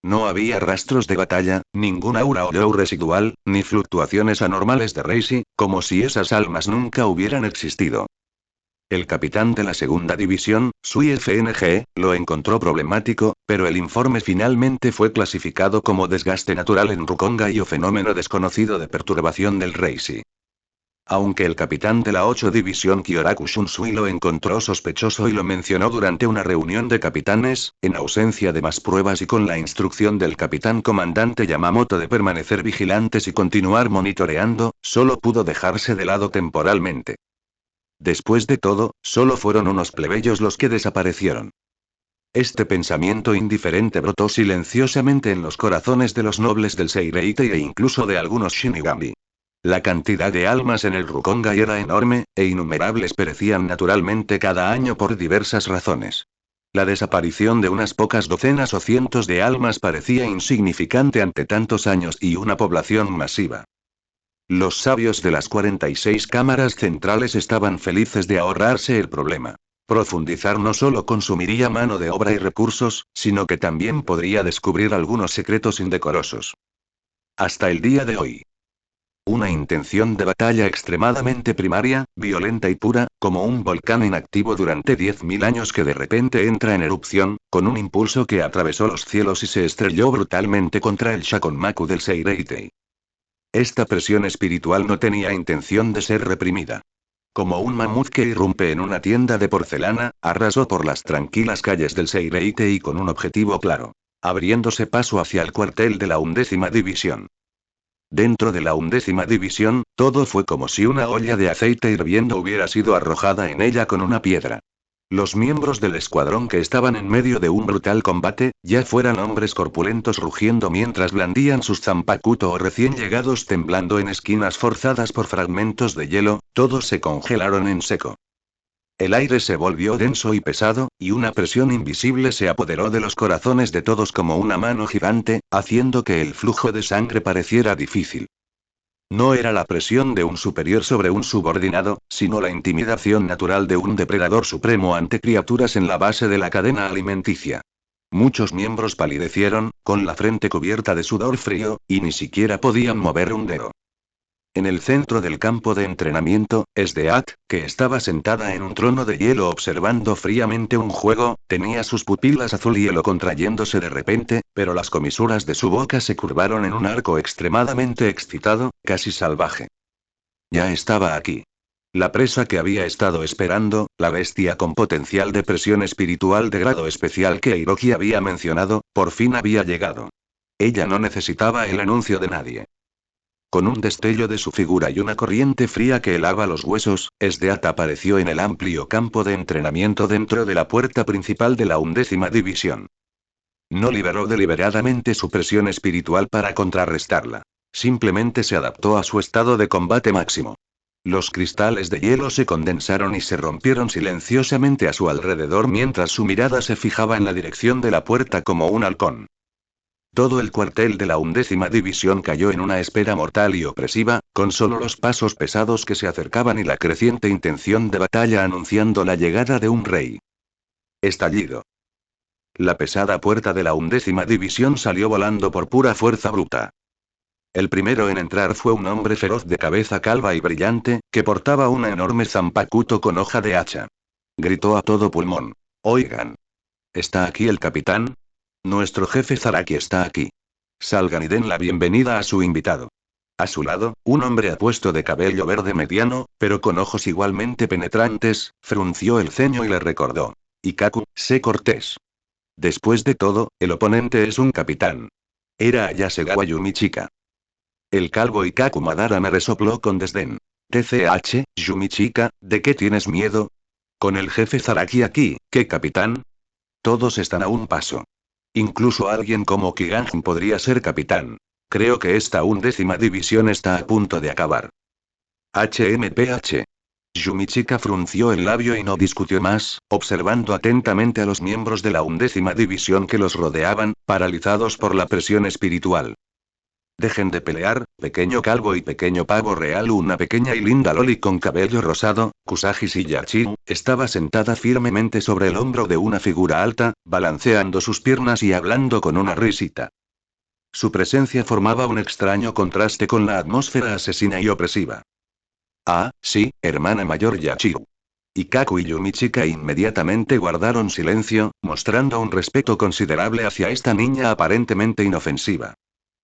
No había rastros de batalla, ningún aura o glow residual, ni fluctuaciones anormales de Reishi, como si esas almas nunca hubieran existido. El capitán de la segunda división, Sui FNG, lo encontró problemático, pero el informe finalmente fue clasificado como desgaste natural en Rukongai o fenómeno desconocido de perturbación del Reishi. Aunque el capitán de la 8 división Kyoraku Shunsui lo encontró sospechoso y lo mencionó durante una reunión de capitanes, en ausencia de más pruebas y con la instrucción del capitán comandante Yamamoto de permanecer vigilantes y continuar monitoreando, solo pudo dejarse de lado temporalmente. Después de todo, solo fueron unos plebeyos los que desaparecieron. Este pensamiento indiferente brotó silenciosamente en los corazones de los nobles del Seireitei e incluso de algunos Shinigami. La cantidad de almas en el Rukongai era enorme, e innumerables perecían naturalmente cada año por diversas razones. La desaparición de unas pocas docenas o cientos de almas parecía insignificante ante tantos años y una población masiva. Los sabios de las 46 cámaras centrales estaban felices de ahorrarse el problema. Profundizar no solo consumiría mano de obra y recursos, sino que también podría descubrir algunos secretos indecorosos. Hasta el día de hoy. Una intención de batalla extremadamente primaria, violenta y pura, como un volcán inactivo durante 10.000 años que de repente entra en erupción, con un impulso que atravesó los cielos y se estrelló brutalmente contra el Shakonmaku del Seireitei. Esta presión espiritual no tenía intención de ser reprimida. Como un mamut que irrumpe en una tienda de porcelana, arrasó por las tranquilas calles del Seireitei con un objetivo claro: abriéndose paso hacia el cuartel de la 11ª división. Dentro de la 11ª división, todo fue como si una olla de aceite hirviendo hubiera sido arrojada en ella con una piedra. Los miembros del escuadrón que estaban en medio de un brutal combate, ya fueran hombres corpulentos rugiendo mientras blandían sus zanpakuto o recién llegados temblando en esquinas forzadas por fragmentos de hielo, todos se congelaron en seco. El aire se volvió denso y pesado, y una presión invisible se apoderó de los corazones de todos como una mano gigante, haciendo que el flujo de sangre pareciera difícil. No era la presión de un superior sobre un subordinado, sino la intimidación natural de un depredador supremo ante criaturas en la base de la cadena alimenticia. Muchos miembros palidecieron, con la frente cubierta de sudor frío, y ni siquiera podían mover un dedo. En el centro del campo de entrenamiento, Esdeat, que estaba sentada en un trono de hielo observando fríamente un juego, tenía sus pupilas azul hielo contrayéndose de repente, pero las comisuras de su boca se curvaron en un arco extremadamente excitado, casi salvaje. Ya estaba aquí. La presa que había estado esperando, la bestia con potencial de presión espiritual de grado especial que Hiroki había mencionado, por fin había llegado. Ella no necesitaba el anuncio de nadie. Con un destello de su figura y una corriente fría que helaba los huesos, Esdeat apareció en el amplio campo de entrenamiento dentro de la puerta principal de la 11ª división. No liberó deliberadamente su presión espiritual para contrarrestarla. Simplemente se adaptó a su estado de combate máximo. Los cristales de hielo se condensaron y se rompieron silenciosamente a su alrededor mientras su mirada se fijaba en la dirección de la puerta como un halcón. Todo el cuartel de la 11ª división cayó en una espera mortal y opresiva, con solo los pasos pesados que se acercaban y la creciente intención de batalla anunciando la llegada de un rey. Estallido. La pesada puerta de la 11ª división salió volando por pura fuerza bruta. El primero en entrar fue un hombre feroz de cabeza calva y brillante, que portaba una enorme zanpakuto con hoja de hacha. Gritó a todo pulmón. «Oigan. ¿Está aquí el capitán? Nuestro jefe Zaraki está aquí. Salgan y den la bienvenida a su invitado». A su lado, un hombre apuesto de cabello verde mediano, pero con ojos igualmente penetrantes, frunció el ceño y le recordó. «Ikaku, sé cortés. Después de todo, el oponente es un capitán. Era Ayasegawa Yumichika». El calvo Ikaku Madara me resopló con desdén. «TCH, Yumichika, ¿de qué tienes miedo? Con el jefe Zaraki aquí, ¿qué capitán? Todos están a un paso. Incluso alguien como Kiganjin podría ser capitán. Creo que esta 11ª división está a punto de acabar». HMPH. Yumichika frunció el labio y no discutió más, observando atentamente a los miembros de la 11ª división que los rodeaban, paralizados por la presión espiritual. «Dejen de pelear, pequeño calvo y pequeño pavo real». Una pequeña y linda loli con cabello rosado, Kusagi Shiyachi, estaba sentada firmemente sobre el hombro de una figura alta, balanceando sus piernas y hablando con una risita. Su presencia formaba un extraño contraste con la atmósfera asesina y opresiva. «Ah, sí, hermana mayor Yachiru». Ikaku y Yumichika inmediatamente guardaron silencio, mostrando un respeto considerable hacia esta niña aparentemente inofensiva.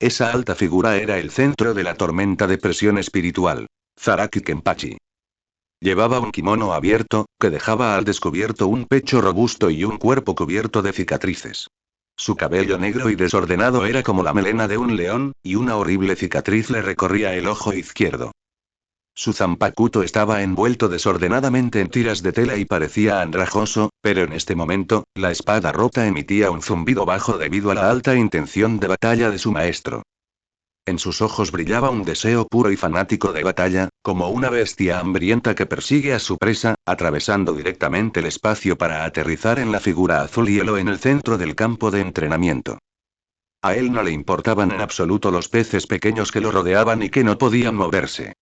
Esa alta figura era el centro de la tormenta de presión espiritual. Zaraki Kenpachi. Llevaba un kimono abierto, que dejaba al descubierto un pecho robusto y un cuerpo cubierto de cicatrices. Su cabello negro y desordenado era como la melena de un león, y una horrible cicatriz le recorría el ojo izquierdo. Su zanpakuto estaba envuelto desordenadamente en tiras de tela y parecía andrajoso, pero en este momento, la espada rota emitía un zumbido bajo debido a la alta intención de batalla de su maestro. En sus ojos brillaba un deseo puro y fanático de batalla, como una bestia hambrienta que persigue a su presa, atravesando directamente el espacio para aterrizar en la figura azul hielo en el centro del campo de entrenamiento. A él no le importaban en absoluto los peces pequeños que lo rodeaban y que no podían moverse.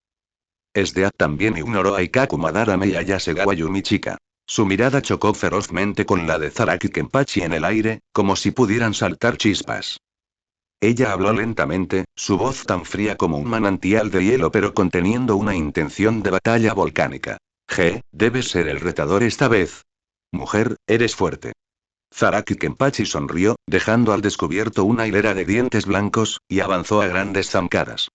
Esdeat también ignoró a Ikaku Madarame y a Yasegawa Yumichika. Su mirada chocó ferozmente con la de Zaraki Kenpachi en el aire, como si pudieran saltar chispas. Ella habló lentamente, su voz tan fría como un manantial de hielo pero conteniendo una intención de batalla volcánica. Debes ser el retador esta vez. Mujer, eres fuerte. Zaraki Kenpachi sonrió, dejando al descubierto una hilera de dientes blancos, y avanzó a grandes zancadas.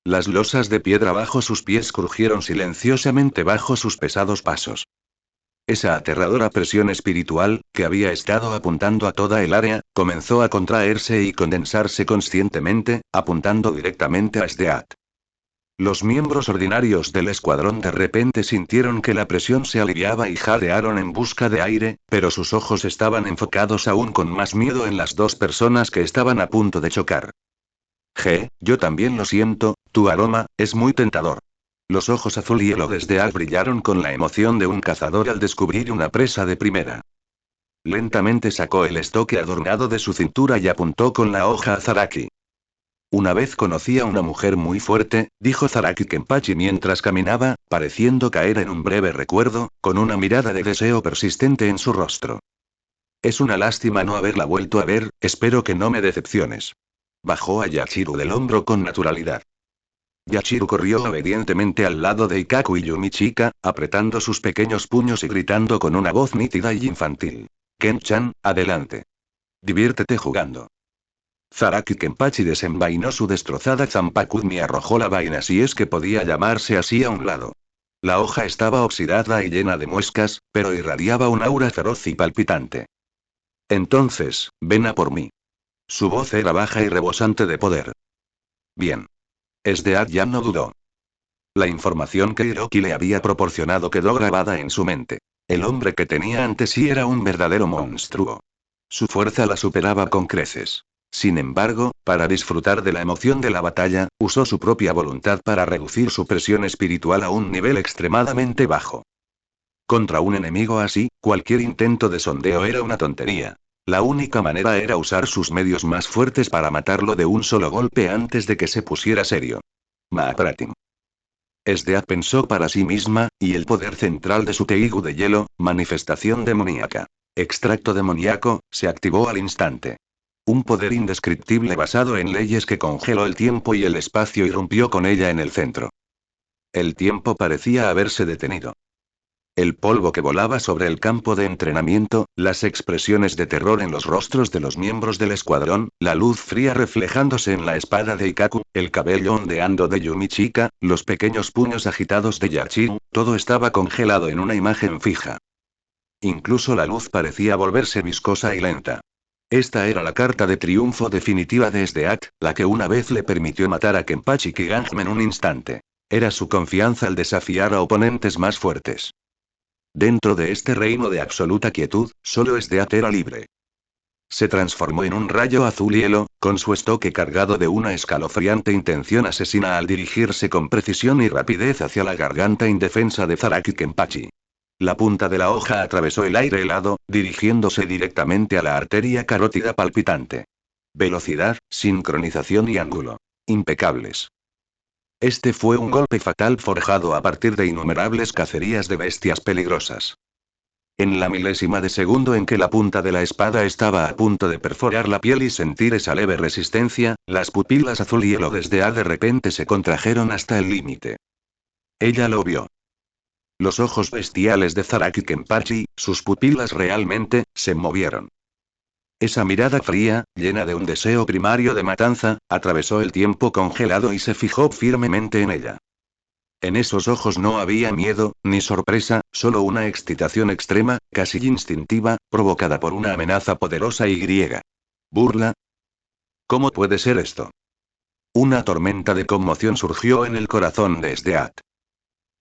Las losas de piedra bajo sus pies crujieron silenciosamente bajo sus pesados pasos. Esa aterradora presión espiritual, que había estado apuntando a toda el área, comenzó a contraerse y condensarse conscientemente, apuntando directamente a Esdeat. Los miembros ordinarios del escuadrón de repente sintieron que la presión se aliviaba y jadearon en busca de aire, pero sus ojos estaban enfocados aún con más miedo en las dos personas que estaban a punto de chocar. Yo también lo siento, tu aroma, es muy tentador. Los ojos azul hielo de Esdeat brillaron con la emoción de un cazador al descubrir una presa de primera. Lentamente sacó el estoque adornado de su cintura y apuntó con la hoja a Zaraki. Una vez conocí a una mujer muy fuerte, dijo Zaraki Kenpachi mientras caminaba, pareciendo caer en un breve recuerdo, con una mirada de deseo persistente en su rostro. Es una lástima no haberla vuelto a ver, espero que no me decepciones. Bajó a Yachiru del hombro con naturalidad. Yachiru corrió obedientemente al lado de Ikaku y Yumichika, apretando sus pequeños puños y gritando con una voz nítida y infantil. Ken-chan, adelante. Diviértete jugando. Zaraki Kenpachi desenvainó su destrozada Zanpakume y arrojó la vaina, si es que podía llamarse así, a un lado. La hoja estaba oxidada y llena de muescas, pero irradiaba un aura feroz y palpitante. Entonces, ven a por mí. Su voz era baja y rebosante de poder. Bien. Esdead ya no dudó. La información que Hiroki le había proporcionado quedó grabada en su mente. El hombre que tenía ante sí era un verdadero monstruo. Su fuerza la superaba con creces. Sin embargo, para disfrutar de la emoción de la batalla, usó su propia voluntad para reducir su presión espiritual a un nivel extremadamente bajo. Contra un enemigo así, cualquier intento de sondeo era una tontería. La única manera era usar sus medios más fuertes para matarlo de un solo golpe antes de que se pusiera serio. Maapratim. Esdead pensó para sí misma, y el poder central de su Teigu de hielo, manifestación demoníaca. Extracto demoníaco, se activó al instante. Un poder indescriptible basado en leyes que congeló el tiempo y el espacio irrumpió con ella en el centro. El tiempo parecía haberse detenido. El polvo que volaba sobre el campo de entrenamiento, las expresiones de terror en los rostros de los miembros del escuadrón, la luz fría reflejándose en la espada de Ikaku, el cabello ondeando de Yumichika, los pequeños puños agitados de Yachiru, todo estaba congelado en una imagen fija. Incluso la luz parecía volverse viscosa y lenta. Esta era la carta de triunfo definitiva de Esdeat, la que una vez le permitió matar a Kenpachi Kiganjime en un instante. Era su confianza al desafiar a oponentes más fuertes. Dentro de este reino de absoluta quietud, solo Esdeat era libre. Se transformó en un rayo azul hielo, con su estoque cargado de una escalofriante intención asesina al dirigirse con precisión y rapidez hacia la garganta indefensa de Zaraki Kenpachi. La punta de la hoja atravesó el aire helado, dirigiéndose directamente a la arteria carótida palpitante. Velocidad, sincronización y ángulo. Impecables. Este fue un golpe fatal forjado a partir de innumerables cacerías de bestias peligrosas. En la milésima de segundo en que la punta de la espada estaba a punto de perforar la piel y sentir esa leve resistencia, las pupilas azul hielo de Esdead de repente se contrajeron hasta el límite. Ella lo vio. Los ojos bestiales de Zaraki Kenpachi, sus pupilas realmente, se movieron. Esa mirada fría, llena de un deseo primario de matanza, atravesó el tiempo congelado y se fijó firmemente en ella. En esos ojos no había miedo, ni sorpresa, solo una excitación extrema, casi instintiva, provocada por una amenaza poderosa y griega. ¿Burla? ¿Cómo puede ser esto? Una tormenta de conmoción surgió en el corazón de Esdeat.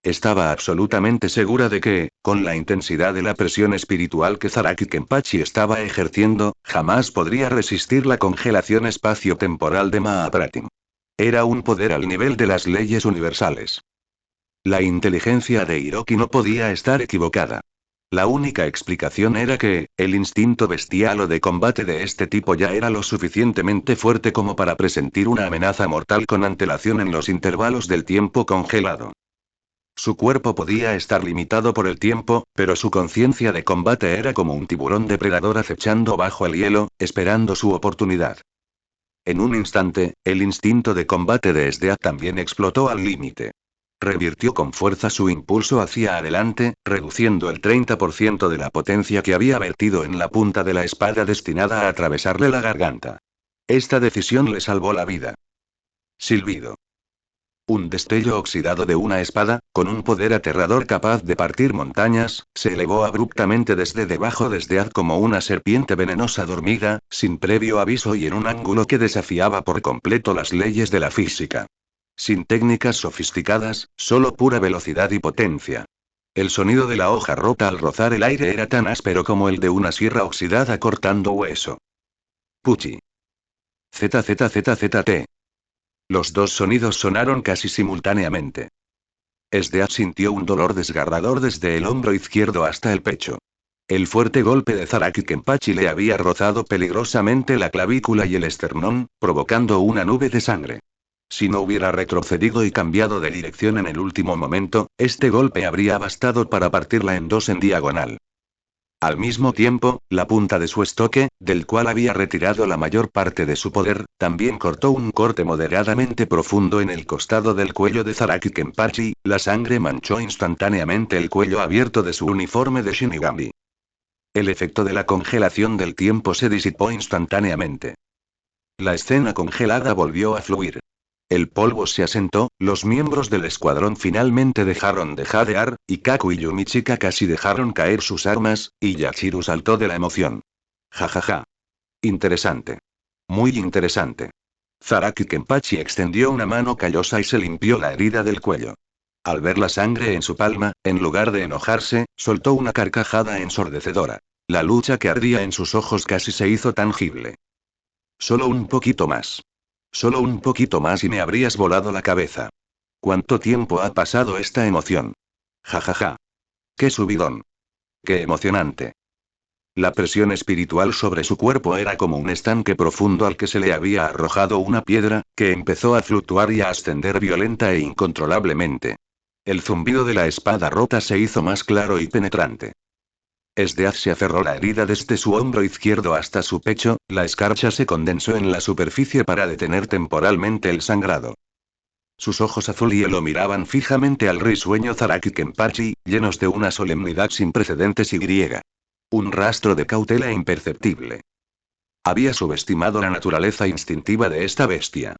Estaba absolutamente segura de que, con la intensidad de la presión espiritual que Zaraki Kenpachi estaba ejerciendo, jamás podría resistir la congelación espacio-temporal de Maapratim. Era un poder al nivel de las leyes universales. La inteligencia de Hiroki no podía estar equivocada. La única explicación era que, el instinto bestial o de combate de este tipo ya era lo suficientemente fuerte como para presentir una amenaza mortal con antelación en los intervalos del tiempo congelado. Su cuerpo podía estar limitado por el tiempo, pero su conciencia de combate era como un tiburón depredador acechando bajo el hielo, esperando su oportunidad. En un instante, el instinto de combate de Esdeat también explotó al límite. Revirtió con fuerza su impulso hacia adelante, reduciendo el 30% de la potencia que había vertido en la punta de la espada destinada a atravesarle la garganta. Esta decisión le salvó la vida. Silbido. Un destello oxidado de una espada, con un poder aterrador capaz de partir montañas, se elevó abruptamente desde debajo de Esdead como una serpiente venenosa dormida, sin previo aviso y en un ángulo que desafiaba por completo las leyes de la física. Sin técnicas sofisticadas, solo pura velocidad y potencia. El sonido de la hoja rota al rozar el aire era tan áspero como el de una sierra oxidada cortando hueso. Puchi. ZZZZT. Los dos sonidos sonaron casi simultáneamente. Esdeat sintió un dolor desgarrador desde el hombro izquierdo hasta el pecho. El fuerte golpe de Zaraki Kenpachi le había rozado peligrosamente la clavícula y el esternón, provocando una nube de sangre. Si no hubiera retrocedido y cambiado de dirección en el último momento, este golpe habría bastado para partirla en dos en diagonal. Al mismo tiempo, la punta de su estoque, del cual había retirado la mayor parte de su poder, también cortó un corte moderadamente profundo en el costado del cuello de Zaraki Kenpachi. La sangre manchó instantáneamente el cuello abierto de su uniforme de Shinigami. El efecto de la congelación del tiempo se disipó instantáneamente. La escena congelada volvió a fluir. El polvo se asentó, los miembros del escuadrón finalmente dejaron de jadear, y Kaku y Yumichika casi dejaron caer sus armas, y Yachiru saltó de la emoción. Jajaja. Interesante. Muy interesante. Zaraki Kenpachi extendió una mano callosa y se limpió la herida del cuello. Al ver la sangre en su palma, en lugar de enojarse, soltó una carcajada ensordecedora. La lucha que ardía en sus ojos casi se hizo tangible. Solo un poquito más. Solo un poquito más y me habrías volado la cabeza. ¿Cuánto tiempo ha pasado esta emoción? Jajaja. ¡Qué subidón! ¡Qué emocionante! La presión espiritual sobre su cuerpo era como un estanque profundo al que se le había arrojado una piedra, que empezó a fluctuar y a ascender violenta e incontrolablemente. El zumbido de la espada rota se hizo más claro y penetrante. Esdeaz se aferró la herida desde su hombro izquierdo hasta su pecho, la escarcha se condensó en la superficie para detener temporalmente el sangrado. Sus ojos azul hielo miraban fijamente al risueño Zaraki Kenpachi, llenos de una solemnidad sin precedentes y griega. Un rastro de cautela imperceptible. Había subestimado la naturaleza instintiva de esta bestia.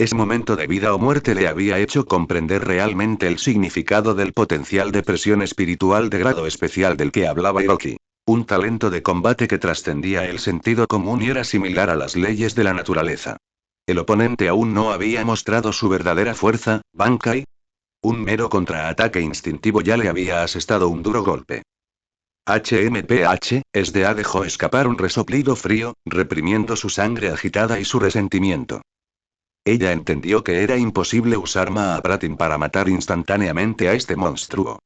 Ese momento de vida o muerte le había hecho comprender realmente el significado del potencial de presión espiritual de grado especial del que hablaba Hiroki. Un talento de combate que trascendía el sentido común y era similar a las leyes de la naturaleza. El oponente aún no había mostrado su verdadera fuerza, Bankai. Un mero contraataque instintivo ya le había asestado un duro golpe. HMPH, SDA dejó escapar un resoplido frío, reprimiendo su sangre agitada y su resentimiento. Ella entendió que era imposible usar Mahapratim para matar instantáneamente a este monstruo.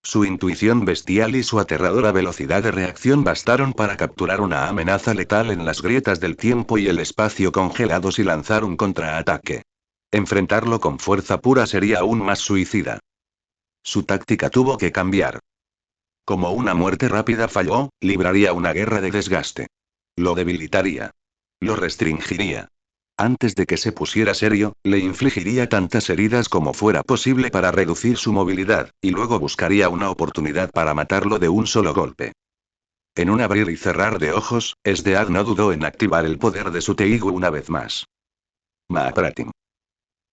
Su intuición bestial y su aterradora velocidad de reacción bastaron para capturar una amenaza letal en las grietas del tiempo y el espacio congelados y lanzar un contraataque. Enfrentarlo con fuerza pura sería aún más suicida. Su táctica tuvo que cambiar. Como una muerte rápida falló, libraría una guerra de desgaste. Lo debilitaría. Lo restringiría. Antes de que se pusiera serio, le infligiría tantas heridas como fuera posible para reducir su movilidad, y luego buscaría una oportunidad para matarlo de un solo golpe. En un abrir y cerrar de ojos, Esdead no dudó en activar el poder de su Teigu una vez más. Mahapratim.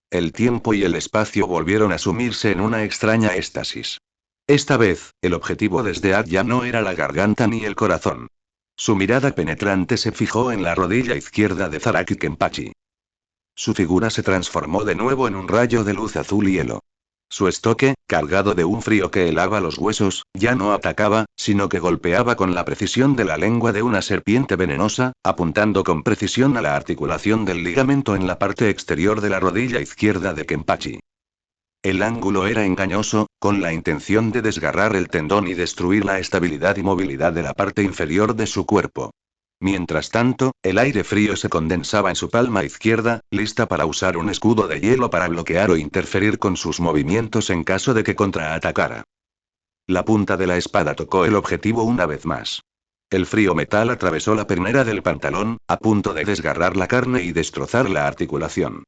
El tiempo y el espacio volvieron a sumirse en una extraña éxtasis. Esta vez, el objetivo de Esdead ya no era la garganta ni el corazón. Su mirada penetrante se fijó en la rodilla izquierda de Zaraki Kenpachi. Su figura se transformó de nuevo en un rayo de luz azul hielo. Su estoque, cargado de un frío que helaba los huesos, ya no atacaba, sino que golpeaba con la precisión de la lengua de una serpiente venenosa, apuntando con precisión a la articulación del ligamento en la parte exterior de la rodilla izquierda de Kenpachi. El ángulo era engañoso, con la intención de desgarrar el tendón y destruir la estabilidad y movilidad de la parte inferior de su cuerpo. Mientras tanto, el aire frío se condensaba en su palma izquierda, lista para usar un escudo de hielo para bloquear o interferir con sus movimientos en caso de que contraatacara. La punta de la espada tocó el objetivo una vez más. El frío metal atravesó la pernera del pantalón, a punto de desgarrar la carne y destrozar la articulación.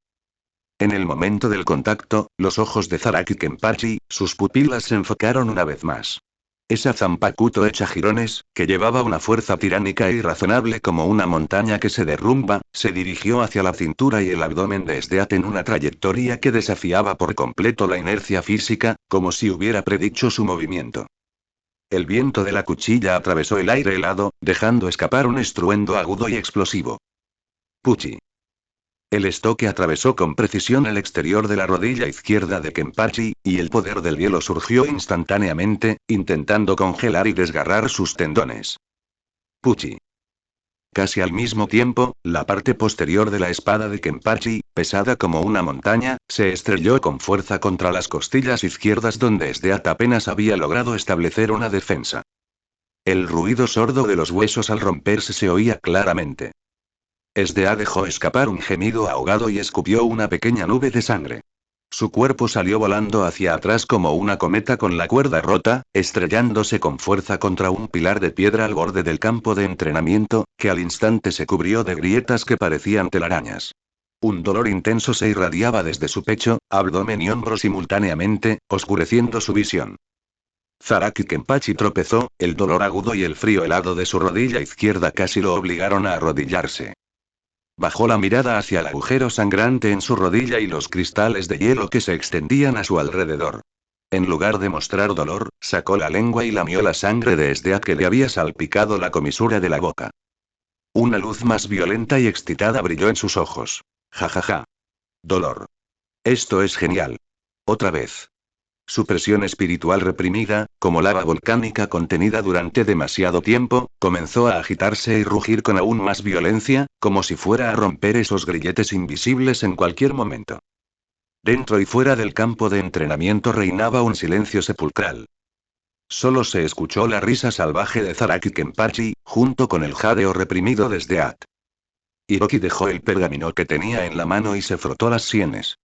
En el momento del contacto, los ojos de Zaraki Kenpachi, sus pupilas se enfocaron una vez más. Esa Zanpakuto hecha jirones, que llevaba una fuerza tiránica e irrazonable como una montaña que se derrumba, se dirigió hacia la cintura y el abdomen de Esdeat en una trayectoria que desafiaba por completo la inercia física, como si hubiera predicho su movimiento. El viento de la cuchilla atravesó el aire helado, dejando escapar un estruendo agudo y explosivo. Puchi. El estoque atravesó con precisión el exterior de la rodilla izquierda de Kenpachi, y el poder del hielo surgió instantáneamente, intentando congelar y desgarrar sus tendones. Puchi. Casi al mismo tiempo, la parte posterior de la espada de Kenpachi, pesada como una montaña, se estrelló con fuerza contra las costillas izquierdas donde Esdeat apenas había logrado establecer una defensa. El ruido sordo de los huesos al romperse se oía claramente. Esdeat dejó escapar un gemido ahogado y escupió una pequeña nube de sangre. Su cuerpo salió volando hacia atrás como una cometa con la cuerda rota, estrellándose con fuerza contra un pilar de piedra al borde del campo de entrenamiento, que al instante se cubrió de grietas que parecían telarañas. Un dolor intenso se irradiaba desde su pecho, abdomen y hombro simultáneamente, oscureciendo su visión. Zaraki Kenpachi tropezó, el dolor agudo y el frío helado de su rodilla izquierda casi lo obligaron a arrodillarse. Bajó la mirada hacia el agujero sangrante en su rodilla y los cristales de hielo que se extendían a su alrededor. En lugar de mostrar dolor, sacó la lengua y lamió la sangre desde a que le había salpicado la comisura de la boca. Una luz más violenta y excitada brilló en sus ojos. Ja ja ja. Dolor. Esto es genial. Otra vez. Su presión espiritual reprimida, como lava volcánica contenida durante demasiado tiempo, comenzó a agitarse y rugir con aún más violencia, como si fuera a romper esos grilletes invisibles en cualquier momento. Dentro y fuera del campo de entrenamiento reinaba un silencio sepulcral. Solo se escuchó la risa salvaje de Zaraki Kenpachi, junto con el jadeo reprimido desde At. Hiroki dejó el pergamino que tenía en la mano y se frotó las sienes.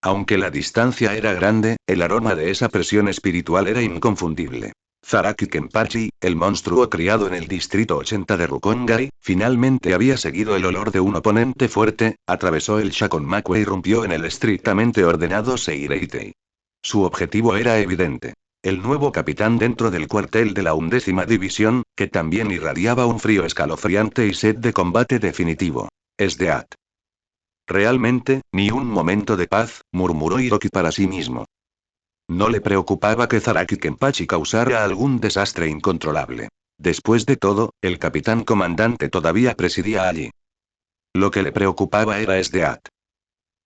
Aunque la distancia era grande, el aroma de esa presión espiritual era inconfundible. Zaraki Kenpachi, el monstruo criado en el distrito 80 de Rukongai, finalmente había seguido el olor de un oponente fuerte, atravesó el Shakonmaku e irrumpió en el estrictamente ordenado Seireitei. Su objetivo era evidente. El nuevo capitán dentro del cuartel de la 11ª división, que también irradiaba un frío escalofriante y sed de combate definitivo. Es de At. Realmente, ni un momento de paz, murmuró Hiroki para sí mismo. No le preocupaba que Zaraki Kenpachi causara algún desastre incontrolable. Después de todo, el capitán comandante todavía presidía allí. Lo que le preocupaba era Esdeat.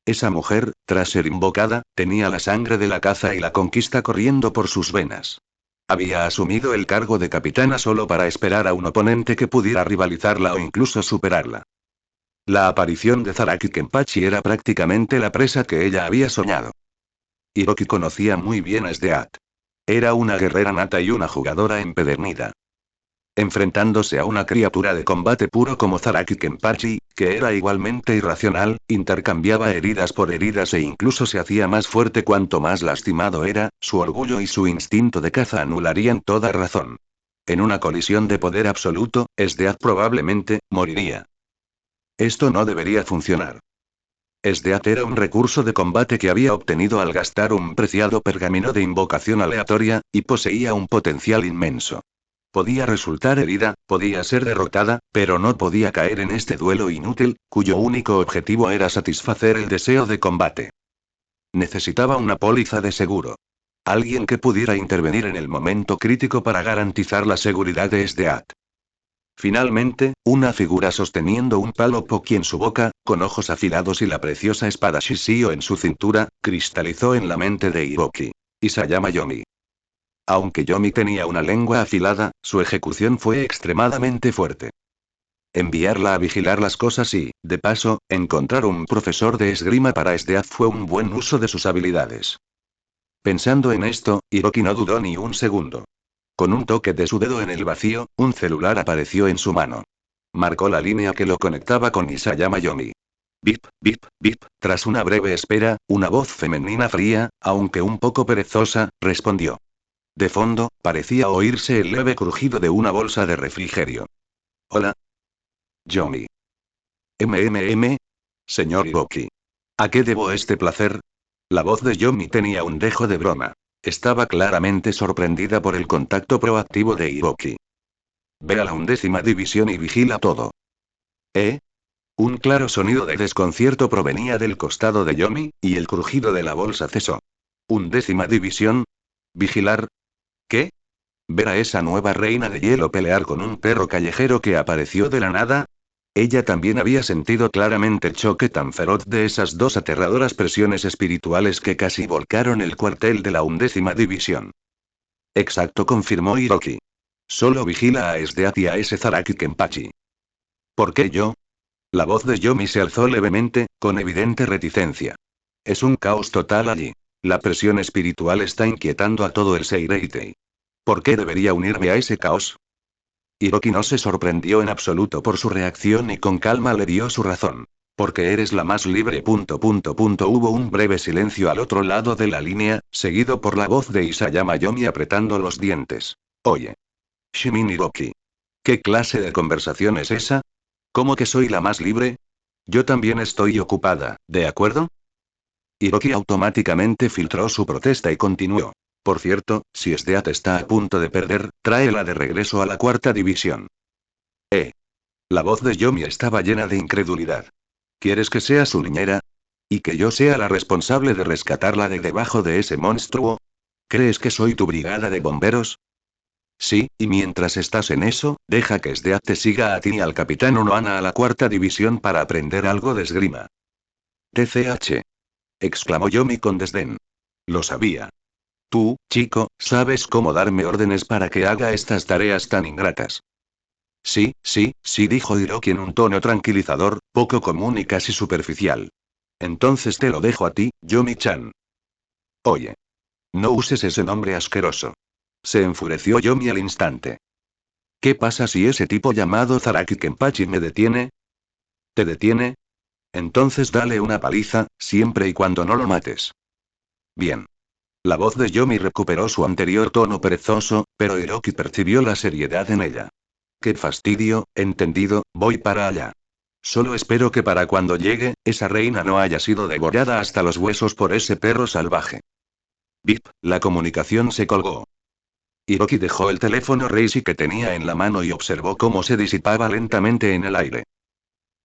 Esa mujer, tras ser invocada, tenía la sangre de la caza y la conquista corriendo por sus venas. Había asumido el cargo de capitana solo para esperar a un oponente que pudiera rivalizarla o incluso superarla. La aparición de Zaraki Kenpachi era prácticamente la presa que ella había soñado. Hiroki conocía muy bien a Esdeat. Era una guerrera nata y una jugadora empedernida. Enfrentándose a una criatura de combate puro como Zaraki Kenpachi, que era igualmente irracional, intercambiaba heridas por heridas e incluso se hacía más fuerte cuanto más lastimado era, su orgullo y su instinto de caza anularían toda razón. En una colisión de poder absoluto, Esdeat probablemente moriría. Esto no debería funcionar. Esdeat era un recurso de combate que había obtenido al gastar un preciado pergamino de invocación aleatoria, y poseía un potencial inmenso. Podía resultar herida, podía ser derrotada, pero no podía caer en este duelo inútil, cuyo único objetivo era satisfacer el deseo de combate. Necesitaba una póliza de seguro. Alguien que pudiera intervenir en el momento crítico para garantizar la seguridad de Esdeat. Finalmente, una figura sosteniendo un palo poki en su boca, con ojos afilados y la preciosa espada Shishio en su cintura, cristalizó en la mente de Hiroki. Isayama Yomi. Aunque Yomi tenía una lengua afilada, su ejecución fue extremadamente fuerte. Enviarla a vigilar las cosas y, de paso, encontrar un profesor de esgrima para Esdeat fue un buen uso de sus habilidades. Pensando en esto, Hiroki no dudó ni un segundo. Con un toque de su dedo en el vacío, un celular apareció en su mano. Marcó la línea que lo conectaba con Isayama Yomi. Bip, bip, bip. Tras una breve espera, una voz femenina fría, aunque un poco perezosa, respondió. De fondo, parecía oírse el leve crujido de una bolsa de refrigerio. Hola. Yomi. Señor Hiroki. ¿A qué debo este placer? La voz de Yomi tenía un dejo de broma. Estaba claramente sorprendida por el contacto proactivo de Hiroki. Ve a la 11ª división y vigila todo. ¿Eh? Un claro sonido de desconcierto provenía del costado de Yomi, y el crujido de la bolsa cesó. ¿11ª división? ¿Vigilar? ¿Qué? ¿Ver a esa nueva reina de hielo pelear con un perro callejero que apareció de la nada? Ella también había sentido claramente el choque tan feroz de esas dos aterradoras presiones espirituales que casi volcaron el cuartel de la 11ª división. Exacto, confirmó Hiroki. Solo vigila a Esdeat y a ese Zaraki Kenpachi. ¿Por qué yo? La voz de Yomi se alzó levemente, con evidente reticencia. Es un caos total allí. La presión espiritual está inquietando a todo el Seireitei. ¿Por qué debería unirme a ese caos? Hiroki no se sorprendió en absoluto por su reacción y con calma le dio su razón. Porque eres la más libre. Hubo un breve silencio al otro lado de la línea, seguido por la voz de Isayama Yomi apretando los dientes. Oye. Shimin Hiroki. ¿Qué clase de conversación es esa? ¿Cómo que soy la más libre? Yo también estoy ocupada, ¿de acuerdo? Hiroki automáticamente filtró su protesta y continuó. Por cierto, si Stead está a punto de perder, tráela de regreso a la cuarta división. La voz de Yomi estaba llena de incredulidad. ¿Quieres que sea su niñera? ¿Y que yo sea la responsable de rescatarla de debajo de ese monstruo? ¿Crees que soy tu brigada de bomberos? Sí, y mientras estás en eso, deja que Stead te siga a ti y al capitán Unohana a la cuarta división para aprender algo de esgrima. TCH. Exclamó Yomi con desdén. Lo sabía. Tú, chico, sabes cómo darme órdenes para que haga estas tareas tan ingratas. Sí, sí, sí, dijo Hiroki en un tono tranquilizador, poco común y casi superficial. Entonces te lo dejo a ti, Yomi-chan. Oye. No uses ese nombre asqueroso. Se enfureció Yomi al instante. ¿Qué pasa si ese tipo llamado Zaraki Kenpachi me detiene? ¿Te detiene? Entonces dale una paliza, siempre y cuando no lo mates. Bien. La voz de Yomi recuperó su anterior tono perezoso, pero Hiroki percibió la seriedad en ella. Qué fastidio, entendido, voy para allá. Solo espero que para cuando llegue, esa reina no haya sido devorada hasta los huesos por ese perro salvaje. Bip, la comunicación se colgó. Hiroki dejó el teléfono Reishi que tenía en la mano y observó cómo se disipaba lentamente en el aire.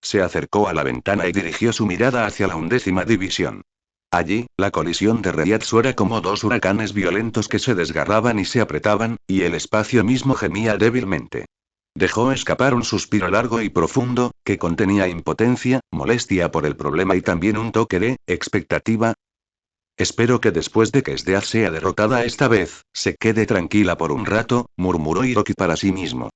Se acercó a la ventana y dirigió su mirada hacia la 11ª división. Allí, la colisión de Reiatsu era como dos huracanes violentos que se desgarraban y se apretaban, y el espacio mismo gemía débilmente. Dejó escapar un suspiro largo y profundo, que contenía impotencia, molestia por el problema y también un toque de expectativa. Espero que después de que Stead sea derrotada esta vez, se quede tranquila por un rato, murmuró Hiroki para sí mismo.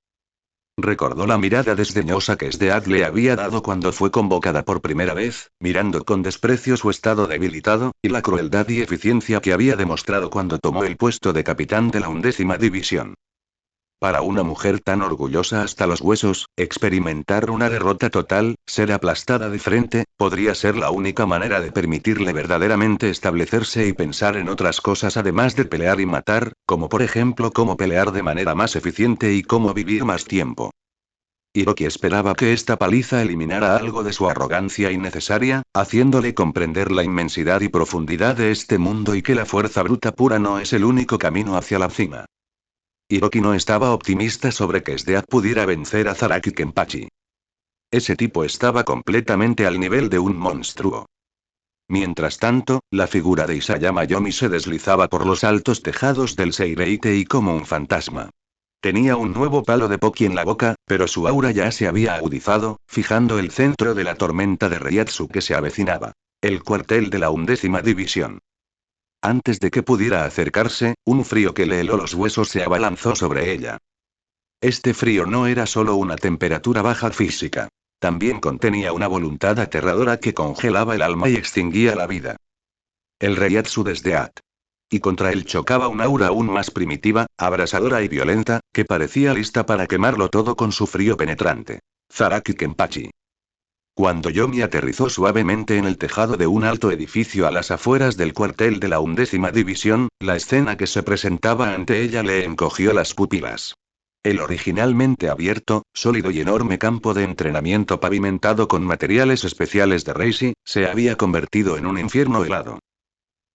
Recordó la mirada desdeñosa que Stead le había dado cuando fue convocada por primera vez, mirando con desprecio su estado debilitado, y la crueldad y eficiencia que había demostrado cuando tomó el puesto de capitán de la 11ª división. Para una mujer tan orgullosa hasta los huesos, experimentar una derrota total, ser aplastada de frente, podría ser la única manera de permitirle verdaderamente establecerse y pensar en otras cosas además de pelear y matar, como por ejemplo cómo pelear de manera más eficiente y cómo vivir más tiempo. Hiroki esperaba que esta paliza eliminara algo de su arrogancia innecesaria, haciéndole comprender la inmensidad y profundidad de este mundo y que la fuerza bruta pura no es el único camino hacia la cima. Hiroki no estaba optimista sobre que Stead pudiera vencer a Zaraki Kenpachi. Ese tipo estaba completamente al nivel de un monstruo. Mientras tanto, la figura de Isayama Yomi se deslizaba por los altos tejados del Seireitei como un fantasma. Tenía un nuevo palo de Poki en la boca, pero su aura ya se había agudizado, fijando el centro de la tormenta de Reiatsu que se avecinaba. El cuartel de la 11ª división. Antes de que pudiera acercarse, un frío que le heló los huesos se abalanzó sobre ella. Este frío no era solo una temperatura baja física. También contenía una voluntad aterradora que congelaba el alma y extinguía la vida. El Reiatsu de Stead. Y contra él chocaba un aura aún más primitiva, abrasadora y violenta, que parecía lista para quemarlo todo con su frío penetrante. Zaraki Kenpachi. Cuando Yomi aterrizó suavemente en el tejado de un alto edificio a las afueras del cuartel de la 11ª división, la escena que se presentaba ante ella le encogió las pupilas. El originalmente abierto, sólido y enorme campo de entrenamiento pavimentado con materiales especiales de Reishi, se había convertido en un infierno helado.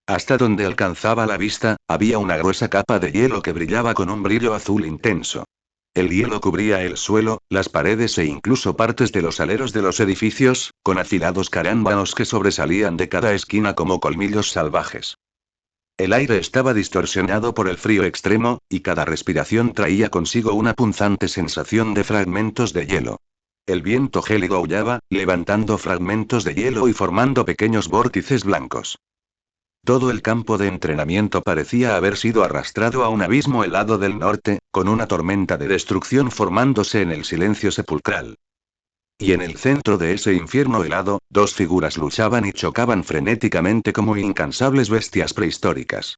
Hasta donde alcanzaba la vista, había una gruesa capa de hielo que brillaba con un brillo azul intenso. El hielo cubría el suelo, las paredes e incluso partes de los aleros de los edificios, con afilados carámbanos que sobresalían de cada esquina como colmillos salvajes. El aire estaba distorsionado por el frío extremo, y cada respiración traía consigo una punzante sensación de fragmentos de hielo. El viento gélido aullaba, levantando fragmentos de hielo y formando pequeños vórtices blancos. Todo el campo de entrenamiento parecía haber sido arrastrado a un abismo helado del norte, con una tormenta de destrucción formándose en el silencio sepulcral. Y en el centro de ese infierno helado, dos figuras luchaban y chocaban frenéticamente como incansables bestias prehistóricas.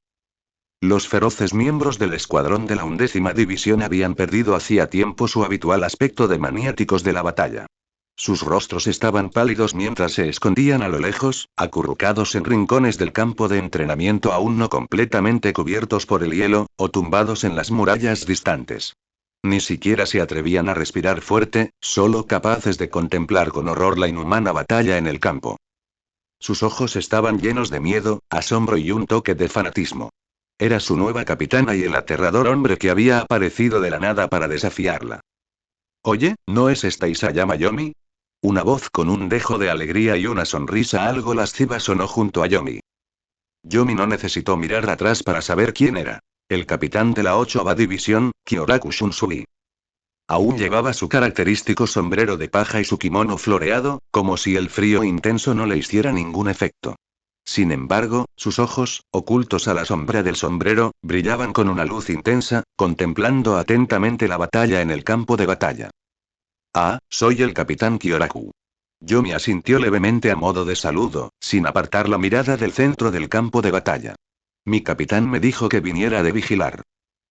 Los feroces miembros del escuadrón de la 11ª división habían perdido hacía tiempo su habitual aspecto de maniáticos de la batalla. Sus rostros estaban pálidos mientras se escondían a lo lejos, acurrucados en rincones del campo de entrenamiento aún no completamente cubiertos por el hielo, o tumbados en las murallas distantes. Ni siquiera se atrevían a respirar fuerte, solo capaces de contemplar con horror la inhumana batalla en el campo. Sus ojos estaban llenos de miedo, asombro y un toque de fanatismo. Era su nueva capitana y el aterrador hombre que había aparecido de la nada para desafiarla. Oye, ¿no es esta Isayama Yomi? Una voz con un dejo de alegría y una sonrisa algo lasciva sonó junto a Yomi. Yomi no necesitó mirar atrás para saber quién era. El capitán de la 8ª división, Kyoraku Shunsui. Aún llevaba su característico sombrero de paja y su kimono floreado, como si el frío intenso no le hiciera ningún efecto. Sin embargo, sus ojos, ocultos a la sombra del sombrero, brillaban con una luz intensa, contemplando atentamente la batalla en el campo de batalla. Ah, soy el capitán Kyoraku. Yomi asintió levemente a modo de saludo, sin apartar la mirada del centro del campo de batalla. Mi capitán me dijo que viniera de vigilar.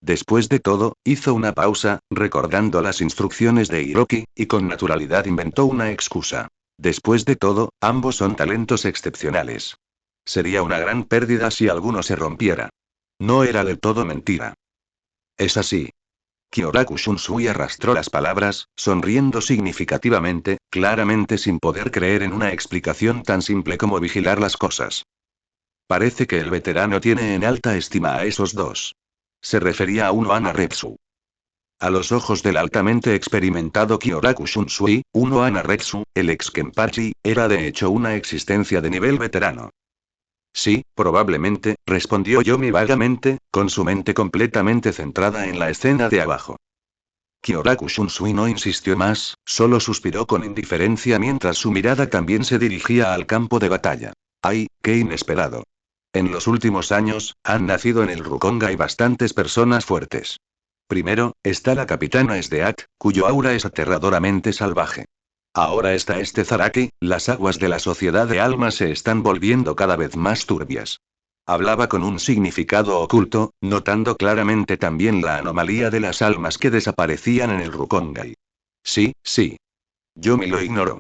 Después de todo, hizo una pausa, recordando las instrucciones de Hiroki, y con naturalidad inventó una excusa. Después de todo, ambos son talentos excepcionales. Sería una gran pérdida si alguno se rompiera. No era del todo mentira. Es así. Kyoraku Shunsui arrastró las palabras, sonriendo significativamente, claramente sin poder creer en una explicación tan simple como vigilar las cosas. Parece que el veterano tiene en alta estima a esos dos. Se refería a Uno Anaretsu. A los ojos del altamente experimentado Kyoraku Shunsui, Uno Anaretsu, el ex Kenpachi, era de hecho una existencia de nivel veterano. Sí, probablemente, respondió Yomi vagamente, con su mente completamente centrada en la escena de abajo. Kyoraku Shunsui no insistió más, solo suspiró con indiferencia mientras su mirada también se dirigía al campo de batalla. ¡Ay, qué inesperado! En los últimos años, han nacido en el Rukongai bastantes personas fuertes. Primero, está la capitana Esdeak, cuyo aura es aterradoramente salvaje. Ahora está este Zaraki, las aguas de la sociedad de almas se están volviendo cada vez más turbias. Hablaba con un significado oculto, notando claramente también la anomalía de las almas que desaparecían en el Rukongai. Sí, sí. Yomi lo ignoró.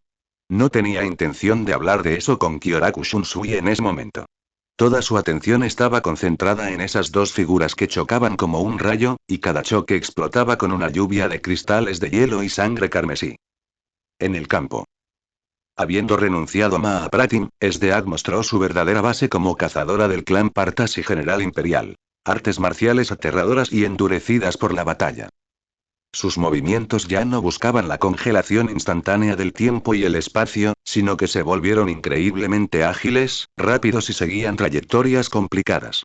No tenía intención de hablar de eso con Kyoraku Shunsui en ese momento. Toda su atención estaba concentrada en esas dos figuras que chocaban como un rayo, y cada choque explotaba con una lluvia de cristales de hielo y sangre carmesí. En el campo. Habiendo renunciado a Mahapratim, Esdeak mostró su verdadera base como cazadora del clan Partas y general imperial. Artes marciales aterradoras y endurecidas por la batalla. Sus movimientos ya no buscaban la congelación instantánea del tiempo y el espacio, sino que se volvieron increíblemente ágiles, rápidos y seguían trayectorias complicadas.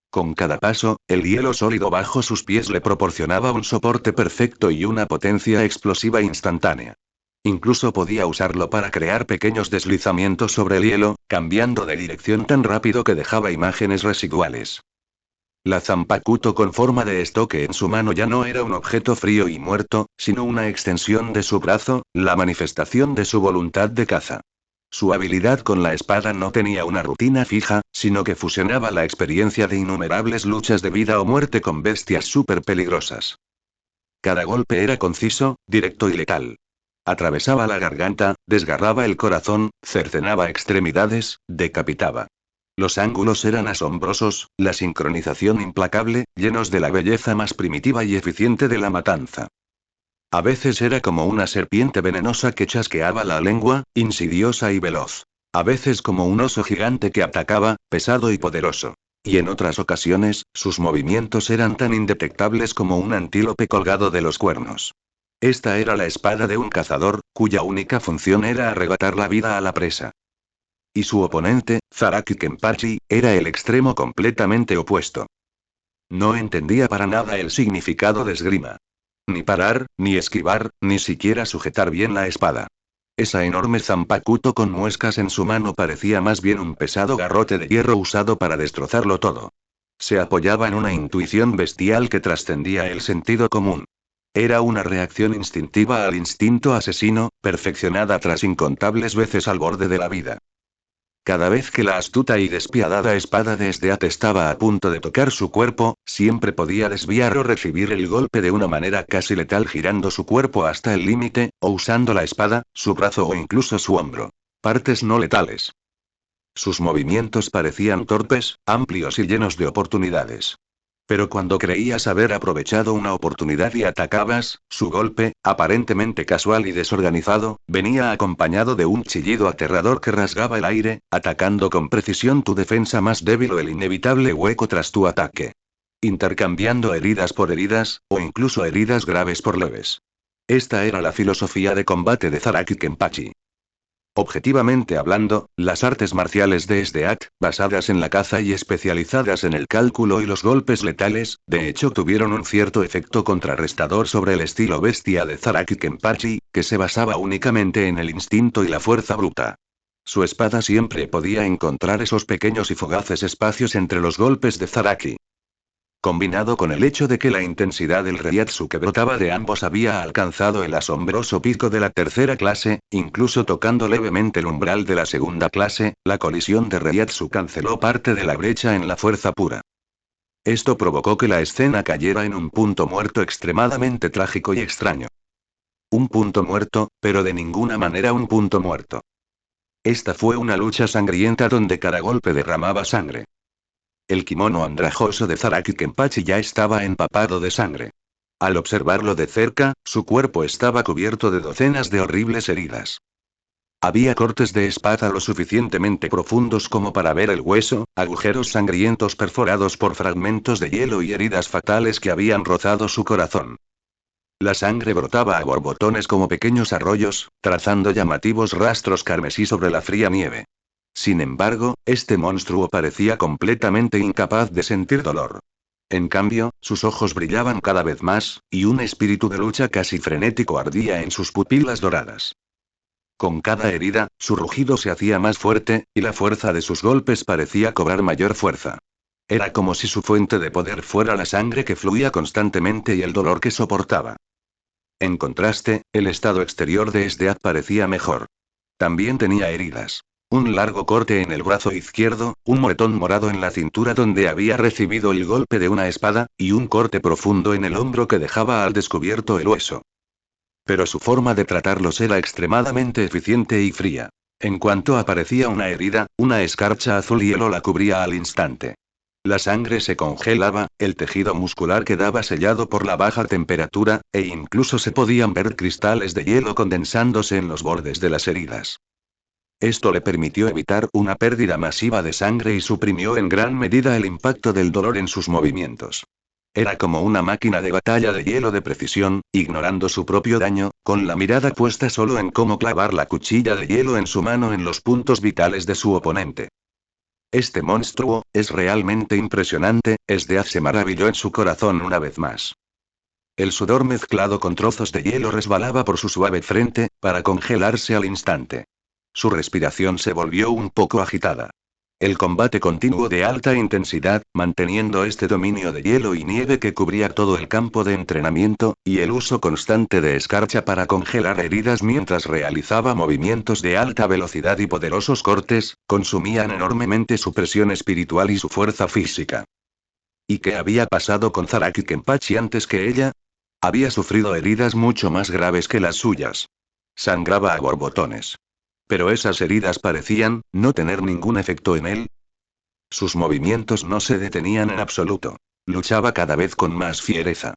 Con cada paso, el hielo sólido bajo sus pies le proporcionaba un soporte perfecto y una potencia explosiva instantánea. Incluso podía usarlo para crear pequeños deslizamientos sobre el hielo, cambiando de dirección tan rápido que dejaba imágenes residuales. La Zanpakuto con forma de estoque en su mano ya no era un objeto frío y muerto, sino una extensión de su brazo, la manifestación de su voluntad de caza. Su habilidad con la espada no tenía una rutina fija, sino que fusionaba la experiencia de innumerables luchas de vida o muerte con bestias súper peligrosas. Cada golpe era conciso, directo y letal. Atravesaba la garganta, desgarraba el corazón, cercenaba extremidades, decapitaba. Los ángulos eran asombrosos, la sincronización implacable, llenos de la belleza más primitiva y eficiente de la matanza. A veces era como una serpiente venenosa que chasqueaba la lengua, insidiosa y veloz. A veces como un oso gigante que atacaba, pesado y poderoso. Y en otras ocasiones, sus movimientos eran tan indetectables como un antílope colgado de los cuernos. Esta era la espada de un cazador, cuya única función era arrebatar la vida a la presa. Y su oponente, Zaraki Kenpachi, era el extremo completamente opuesto. No entendía para nada el significado de esgrima. Ni parar, ni esquivar, ni siquiera sujetar bien la espada. Esa enorme Zanpakuto con muescas en su mano parecía más bien un pesado garrote de hierro usado para destrozarlo todo. Se apoyaba en una intuición bestial que trascendía el sentido común. Era una reacción instintiva al instinto asesino, perfeccionada tras incontables veces al borde de la vida. Cada vez que la astuta y despiadada espada de Esdeath estaba a punto de tocar su cuerpo, siempre podía desviar o recibir el golpe de una manera casi letal girando su cuerpo hasta el límite, o usando la espada, su brazo o incluso su hombro. Partes no letales. Sus movimientos parecían torpes, amplios y llenos de oportunidades. Pero cuando creías haber aprovechado una oportunidad y atacabas, su golpe, aparentemente casual y desorganizado, venía acompañado de un chillido aterrador que rasgaba el aire, atacando con precisión tu defensa más débil o el inevitable hueco tras tu ataque. Intercambiando heridas por heridas, o incluso heridas graves por leves. Esta era la filosofía de combate de Zaraki Kenpachi. Objetivamente hablando, las artes marciales de Esdeath, basadas en la caza y especializadas en el cálculo y los golpes letales, de hecho tuvieron un cierto efecto contrarrestador sobre el estilo bestia de Zaraki Kenpachi, que se basaba únicamente en el instinto y la fuerza bruta. Su espada siempre podía encontrar esos pequeños y fugaces espacios entre los golpes de Zaraki. Combinado con el hecho de que la intensidad del reiatsu que brotaba de ambos había alcanzado el asombroso pico de la tercera clase, incluso tocando levemente el umbral de la segunda clase, la colisión de reiatsu canceló parte de la brecha en la fuerza pura. Esto provocó que la escena cayera en un punto muerto extremadamente trágico y extraño. Un punto muerto, pero de ninguna manera un punto muerto. Esta fue una lucha sangrienta donde cada golpe derramaba sangre. El kimono andrajoso de Zaraki Kenpachi ya estaba empapado de sangre. Al observarlo de cerca, su cuerpo estaba cubierto de docenas de horribles heridas. Había cortes de espada lo suficientemente profundos como para ver el hueso, agujeros sangrientos perforados por fragmentos de hielo y heridas fatales que habían rozado su corazón. La sangre brotaba a borbotones como pequeños arroyos, trazando llamativos rastros carmesí sobre la fría nieve. Sin embargo, este monstruo parecía completamente incapaz de sentir dolor. En cambio, sus ojos brillaban cada vez más, y un espíritu de lucha casi frenético ardía en sus pupilas doradas. Con cada herida, su rugido se hacía más fuerte, y la fuerza de sus golpes parecía cobrar mayor fuerza. Era como si su fuente de poder fuera la sangre que fluía constantemente y el dolor que soportaba. En contraste, el estado exterior de Esdeath parecía mejor. También tenía heridas. Un largo corte en el brazo izquierdo, un moretón morado en la cintura donde había recibido el golpe de una espada, y un corte profundo en el hombro que dejaba al descubierto el hueso. Pero su forma de tratarlos era extremadamente eficiente y fría. En cuanto aparecía una herida, una escarcha azul hielo la cubría al instante. La sangre se congelaba, el tejido muscular quedaba sellado por la baja temperatura, e incluso se podían ver cristales de hielo condensándose en los bordes de las heridas. Esto le permitió evitar una pérdida masiva de sangre y suprimió en gran medida el impacto del dolor en sus movimientos. Era como una máquina de batalla de hielo de precisión, ignorando su propio daño, con la mirada puesta solo en cómo clavar la cuchilla de hielo en su mano en los puntos vitales de su oponente. Este monstruo, es realmente impresionante, Esdeath se maravilló en su corazón una vez más. El sudor mezclado con trozos de hielo resbalaba por su suave frente, para congelarse al instante. Su respiración se volvió un poco agitada. El combate continuo de alta intensidad, manteniendo este dominio de hielo y nieve que cubría todo el campo de entrenamiento, y el uso constante de escarcha para congelar heridas mientras realizaba movimientos de alta velocidad y poderosos cortes, consumían enormemente su presión espiritual y su fuerza física. ¿Y qué había pasado con Zaraki Kenpachi antes que ella? Había sufrido heridas mucho más graves que las suyas. Sangraba a borbotones. Pero esas heridas parecían no tener ningún efecto en él. Sus movimientos no se detenían en absoluto. Luchaba cada vez con más fiereza.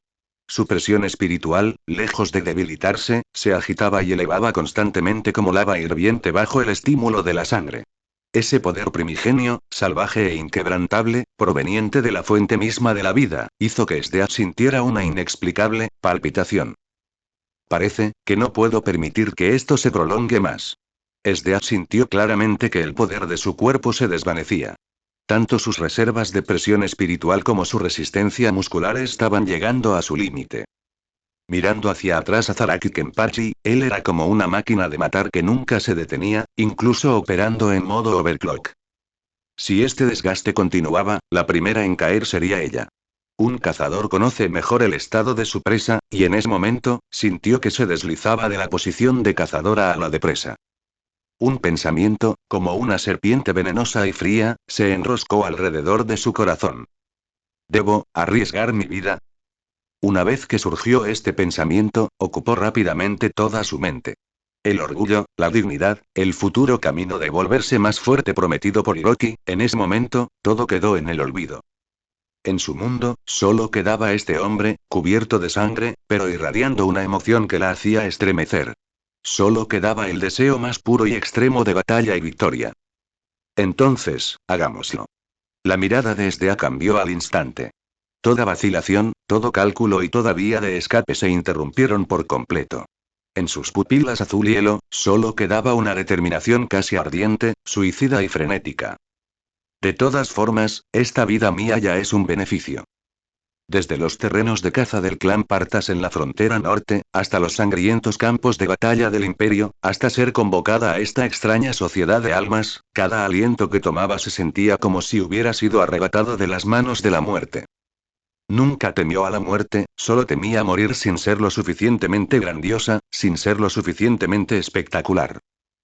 Su presión espiritual, lejos de debilitarse, se agitaba y elevaba constantemente como lava hirviente bajo el estímulo de la sangre. Ese poder primigenio, salvaje e inquebrantable, proveniente de la fuente misma de la vida, hizo que Esdeath sintiera una inexplicable palpitación. Parece que no puedo permitir que esto se prolongue más. Esdeath sintió claramente que el poder de su cuerpo se desvanecía. Tanto sus reservas de presión espiritual como su resistencia muscular estaban llegando a su límite. Mirando hacia atrás a Zaraki Kenpachi, él era como una máquina de matar que nunca se detenía, incluso operando en modo overclock. Si este desgaste continuaba, la primera en caer sería ella. Un cazador conoce mejor el estado de su presa, y en ese momento, sintió que se deslizaba de la posición de cazadora a la de presa. Un pensamiento, como una serpiente venenosa y fría, se enroscó alrededor de su corazón. ¿Debo arriesgar mi vida? Una vez que surgió este pensamiento, ocupó rápidamente toda su mente. El orgullo, la dignidad, el futuro camino de volverse más fuerte prometido por Hiroki, en ese momento, todo quedó en el olvido. En su mundo, solo quedaba este hombre, cubierto de sangre, pero irradiando una emoción que la hacía estremecer. Solo quedaba el deseo más puro y extremo de batalla y victoria. Entonces, hagámoslo. La mirada de Sda cambió al instante. Toda vacilación, todo cálculo y toda vía de escape se interrumpieron por completo. En sus pupilas azul hielo, solo quedaba una determinación casi ardiente, suicida y frenética. De todas formas, esta vida mía ya es un beneficio. Desde los terrenos de caza del clan Partas en la frontera norte, hasta los sangrientos campos de batalla del Imperio, hasta ser convocada a esta extraña sociedad de almas, cada aliento que tomaba se sentía como si hubiera sido arrebatado de las manos de la muerte. Nunca temió a la muerte, solo temía morir sin ser lo suficientemente grandiosa, sin ser lo suficientemente espectacular.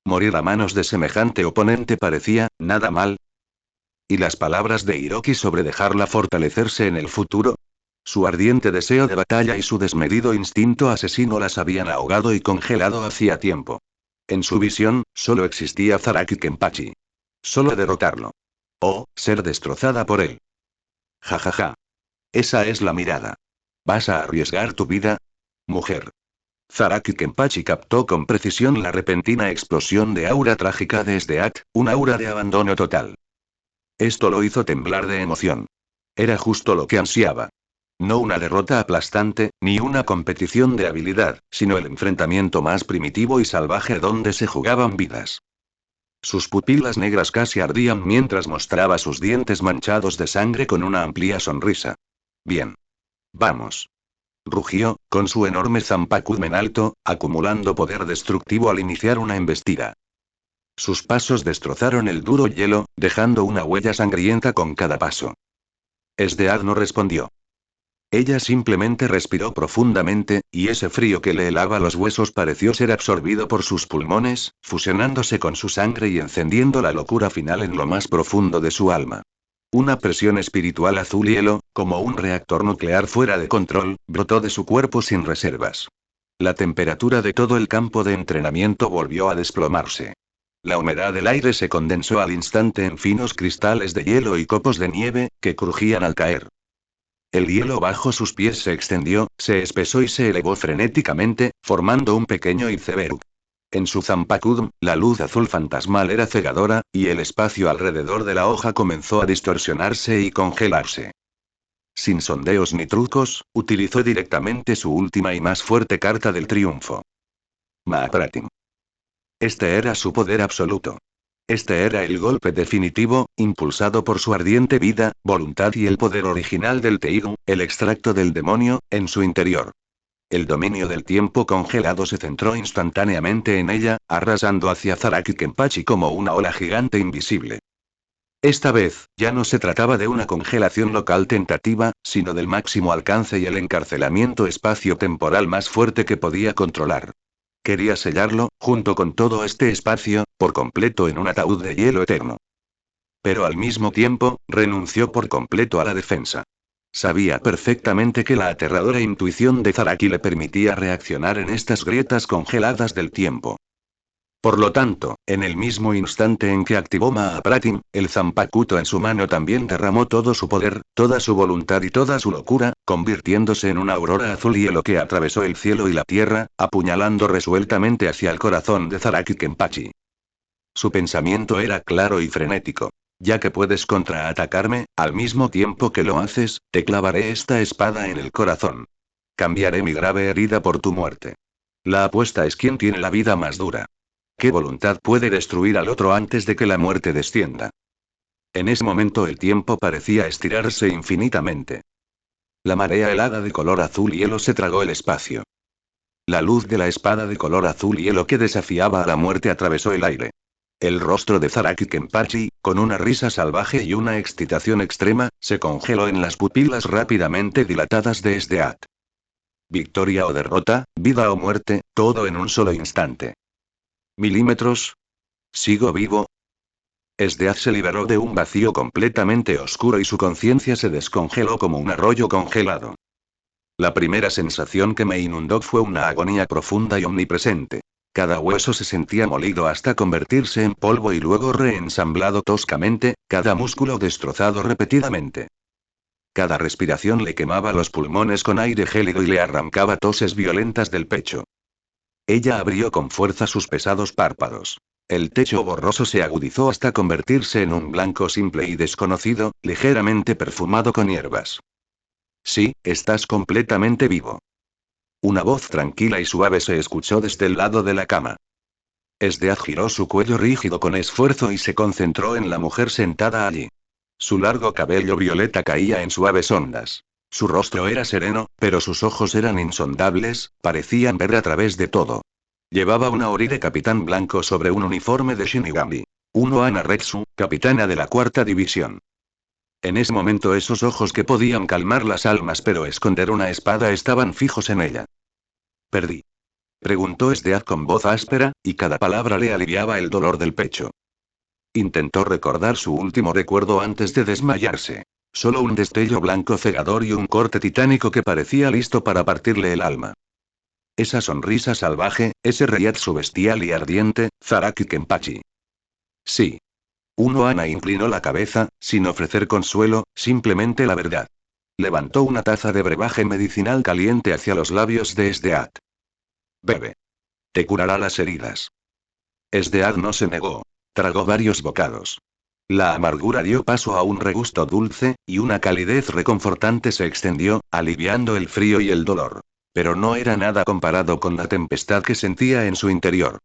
Morir a manos de semejante oponente parecía, nada mal. ¿Y las palabras de Hiroki sobre dejarla fortalecerse en el futuro? Su ardiente deseo de batalla y su desmedido instinto asesino las habían ahogado y congelado hacía tiempo. En su visión, solo existía Zaraki Kenpachi. Solo derrotarlo. O, ser destrozada por él. Ja ja ja. Esa es la mirada. ¿Vas a arriesgar tu vida? Mujer. Zaraki Kenpachi captó con precisión la repentina explosión de aura trágica de Sdeat, un aura de abandono total. Esto lo hizo temblar de emoción. Era justo lo que ansiaba. No una derrota aplastante, ni una competición de habilidad, sino el enfrentamiento más primitivo y salvaje donde se jugaban vidas. Sus pupilas negras casi ardían mientras mostraba sus dientes manchados de sangre con una amplia sonrisa. Bien. Vamos. Rugió, con su enorme zanpakudmen en alto, acumulando poder destructivo al iniciar una embestida. Sus pasos destrozaron el duro hielo, dejando una huella sangrienta con cada paso. Sdead no respondió. Ella simplemente respiró profundamente, y ese frío que le helaba los huesos pareció ser absorbido por sus pulmones, fusionándose con su sangre y encendiendo la locura final en lo más profundo de su alma. Una presión espiritual azul hielo, como un reactor nuclear fuera de control, brotó de su cuerpo sin reservas. La temperatura de todo el campo de entrenamiento volvió a desplomarse. La humedad del aire se condensó al instante en finos cristales de hielo y copos de nieve, que crujían al caer. El hielo bajo sus pies se extendió, se espesó y se elevó frenéticamente, formando un pequeño iceberg. En su Zanpakudm, la luz azul fantasmal era cegadora, y el espacio alrededor de la hoja comenzó a distorsionarse y congelarse. Sin sondeos ni trucos, utilizó directamente su última y más fuerte carta del triunfo. Mahapratim. Este era su poder absoluto. Este era el golpe definitivo, impulsado por su ardiente vida, voluntad y el poder original del Teigu, el extracto del demonio, en su interior. El dominio del tiempo congelado se centró instantáneamente en ella, arrasando hacia Zaraki Kenpachi como una ola gigante invisible. Esta vez, ya no se trataba de una congelación local tentativa, sino del máximo alcance y el encarcelamiento espacio-temporal más fuerte que podía controlar. Quería sellarlo, junto con todo este espacio, por completo en un ataúd de hielo eterno. Pero al mismo tiempo, renunció por completo a la defensa. Sabía perfectamente que la aterradora intuición de Zaraki le permitía reaccionar en estas grietas congeladas del tiempo. Por lo tanto, en el mismo instante en que activó Mahapratim, el Zanpakuto en su mano también derramó todo su poder, toda su voluntad y toda su locura, convirtiéndose en una aurora azul hielo que atravesó el cielo y la tierra, apuñalando resueltamente hacia el corazón de Zaraki Kenpachi. Su pensamiento era claro y frenético. Ya que puedes contraatacarme, al mismo tiempo que lo haces, te clavaré esta espada en el corazón. Cambiaré mi grave herida por tu muerte. La apuesta es quién tiene la vida más dura. ¿Qué voluntad puede destruir al otro antes de que la muerte descienda? En ese momento el tiempo parecía estirarse infinitamente. La marea helada de color azul hielo se tragó el espacio. La luz de la espada de color azul hielo que desafiaba a la muerte atravesó el aire. El rostro de Zaraki Kenpachi, con una risa salvaje y una excitación extrema, se congeló en las pupilas rápidamente dilatadas de Sdeat. Victoria o derrota, vida o muerte, todo en un solo instante. Milímetros. ¿Sigo vivo? Esdeaz se liberó de un vacío completamente oscuro y su conciencia se descongeló como un arroyo congelado. La primera sensación que me inundó fue una agonía profunda y omnipresente. Cada hueso se sentía molido hasta convertirse en polvo y luego reensamblado toscamente, cada músculo destrozado repetidamente. Cada respiración le quemaba los pulmones con aire gélido y le arrancaba toses violentas del pecho. Ella abrió con fuerza sus pesados párpados. El techo borroso se agudizó hasta convertirse en un blanco simple y desconocido, ligeramente perfumado con hierbas. Sí, estás completamente vivo. Una voz tranquila y suave se escuchó desde el lado de la cama. Esdeaz giró su cuello rígido con esfuerzo y se concentró en la mujer sentada allí. Su largo cabello violeta caía en suaves ondas. Su rostro era sereno, pero sus ojos eran insondables, parecían ver a través de todo. Llevaba una ori de capitán blanco sobre un uniforme de Shinigami. Uno Ana Retsu, capitana de la cuarta división. En ese momento esos ojos que podían calmar las almas pero esconder una espada estaban fijos en ella. Perdí. Preguntó Esdeaz con voz áspera, y cada palabra le aliviaba el dolor del pecho. Intentó recordar su último recuerdo antes de desmayarse. Solo un destello blanco cegador y un corte titánico que parecía listo para partirle el alma. Esa sonrisa salvaje, ese reiatsu bestial y ardiente, Zaraki Kenpachi. Sí. Uno Ana inclinó la cabeza, sin ofrecer consuelo, simplemente la verdad. Levantó una taza de brebaje medicinal caliente hacia los labios de Esdeaz. Bebe. Te curará las heridas. Esdeaz no se negó. Tragó varios bocados. La amargura dio paso a un regusto dulce, y una calidez reconfortante se extendió, aliviando el frío y el dolor. Pero no era nada comparado con la tempestad que sentía en su interior.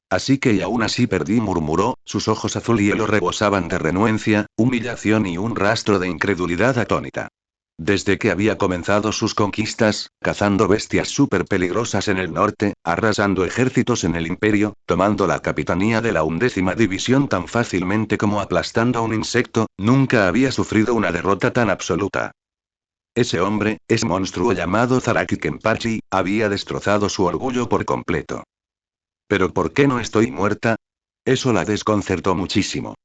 Así que y aún así perdí, murmuró, sus ojos azul hielo rebosaban de renuencia, humillación y un rastro de incredulidad atónita. Desde que había comenzado sus conquistas, cazando bestias súper peligrosas en el norte, arrasando ejércitos en el imperio, tomando la capitanía de la 11ª división tan fácilmente como aplastando a un insecto, nunca había sufrido una derrota tan absoluta. Ese hombre, ese monstruo llamado Zaraki Kenpachi, había destrozado su orgullo por completo. ¿Pero por qué no estoy muerta? Eso la desconcertó muchísimo.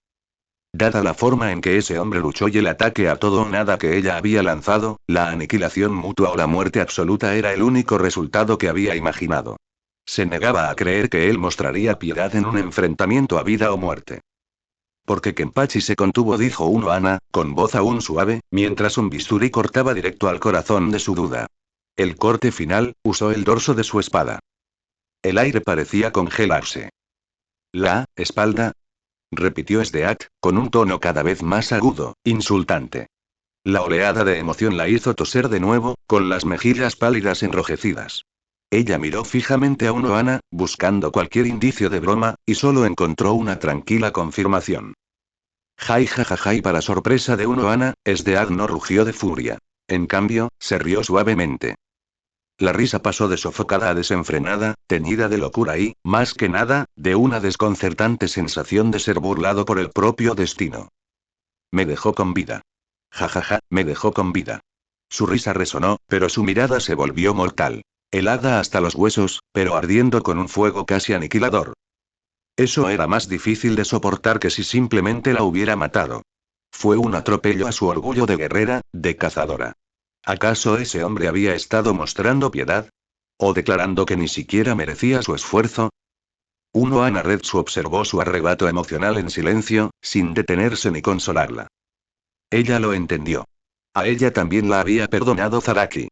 Dada la forma en que ese hombre luchó y el ataque a todo o nada que ella había lanzado, la aniquilación mutua o la muerte absoluta era el único resultado que había imaginado. Se negaba a creer que él mostraría piedad en un enfrentamiento a vida o muerte. Porque Kenpachi se contuvo, dijo uno Ana, con voz aún suave, mientras un bisturí cortaba directo al corazón de su duda. El corte final, usó el dorso de su espada. El aire parecía congelarse. La espalda, repitió Esdeaz, con un tono cada vez más agudo, insultante. La oleada de emoción la hizo toser de nuevo, con las mejillas pálidas enrojecidas. Ella miró fijamente a uno Ana, buscando cualquier indicio de broma, y solo encontró una tranquila confirmación. Jai jajaja, y para sorpresa de uno Ana, Esdeaz no rugió de furia. En cambio, se rió suavemente. La risa pasó de sofocada a desenfrenada, teñida de locura y, más que nada, de una desconcertante sensación de ser burlado por el propio destino. Me dejó con vida. Jajaja, me dejó con vida. Su risa resonó, pero su mirada se volvió mortal. Helada hasta los huesos, pero ardiendo con un fuego casi aniquilador. Eso era más difícil de soportar que si simplemente la hubiera matado. Fue un atropello a su orgullo de guerrera, de cazadora. ¿Acaso ese hombre había estado mostrando piedad? ¿O declarando que ni siquiera merecía su esfuerzo? Uno Ana Retsu observó su arrebato emocional en silencio, sin detenerse ni consolarla. Ella lo entendió. A ella también la había perdonado Zaraki.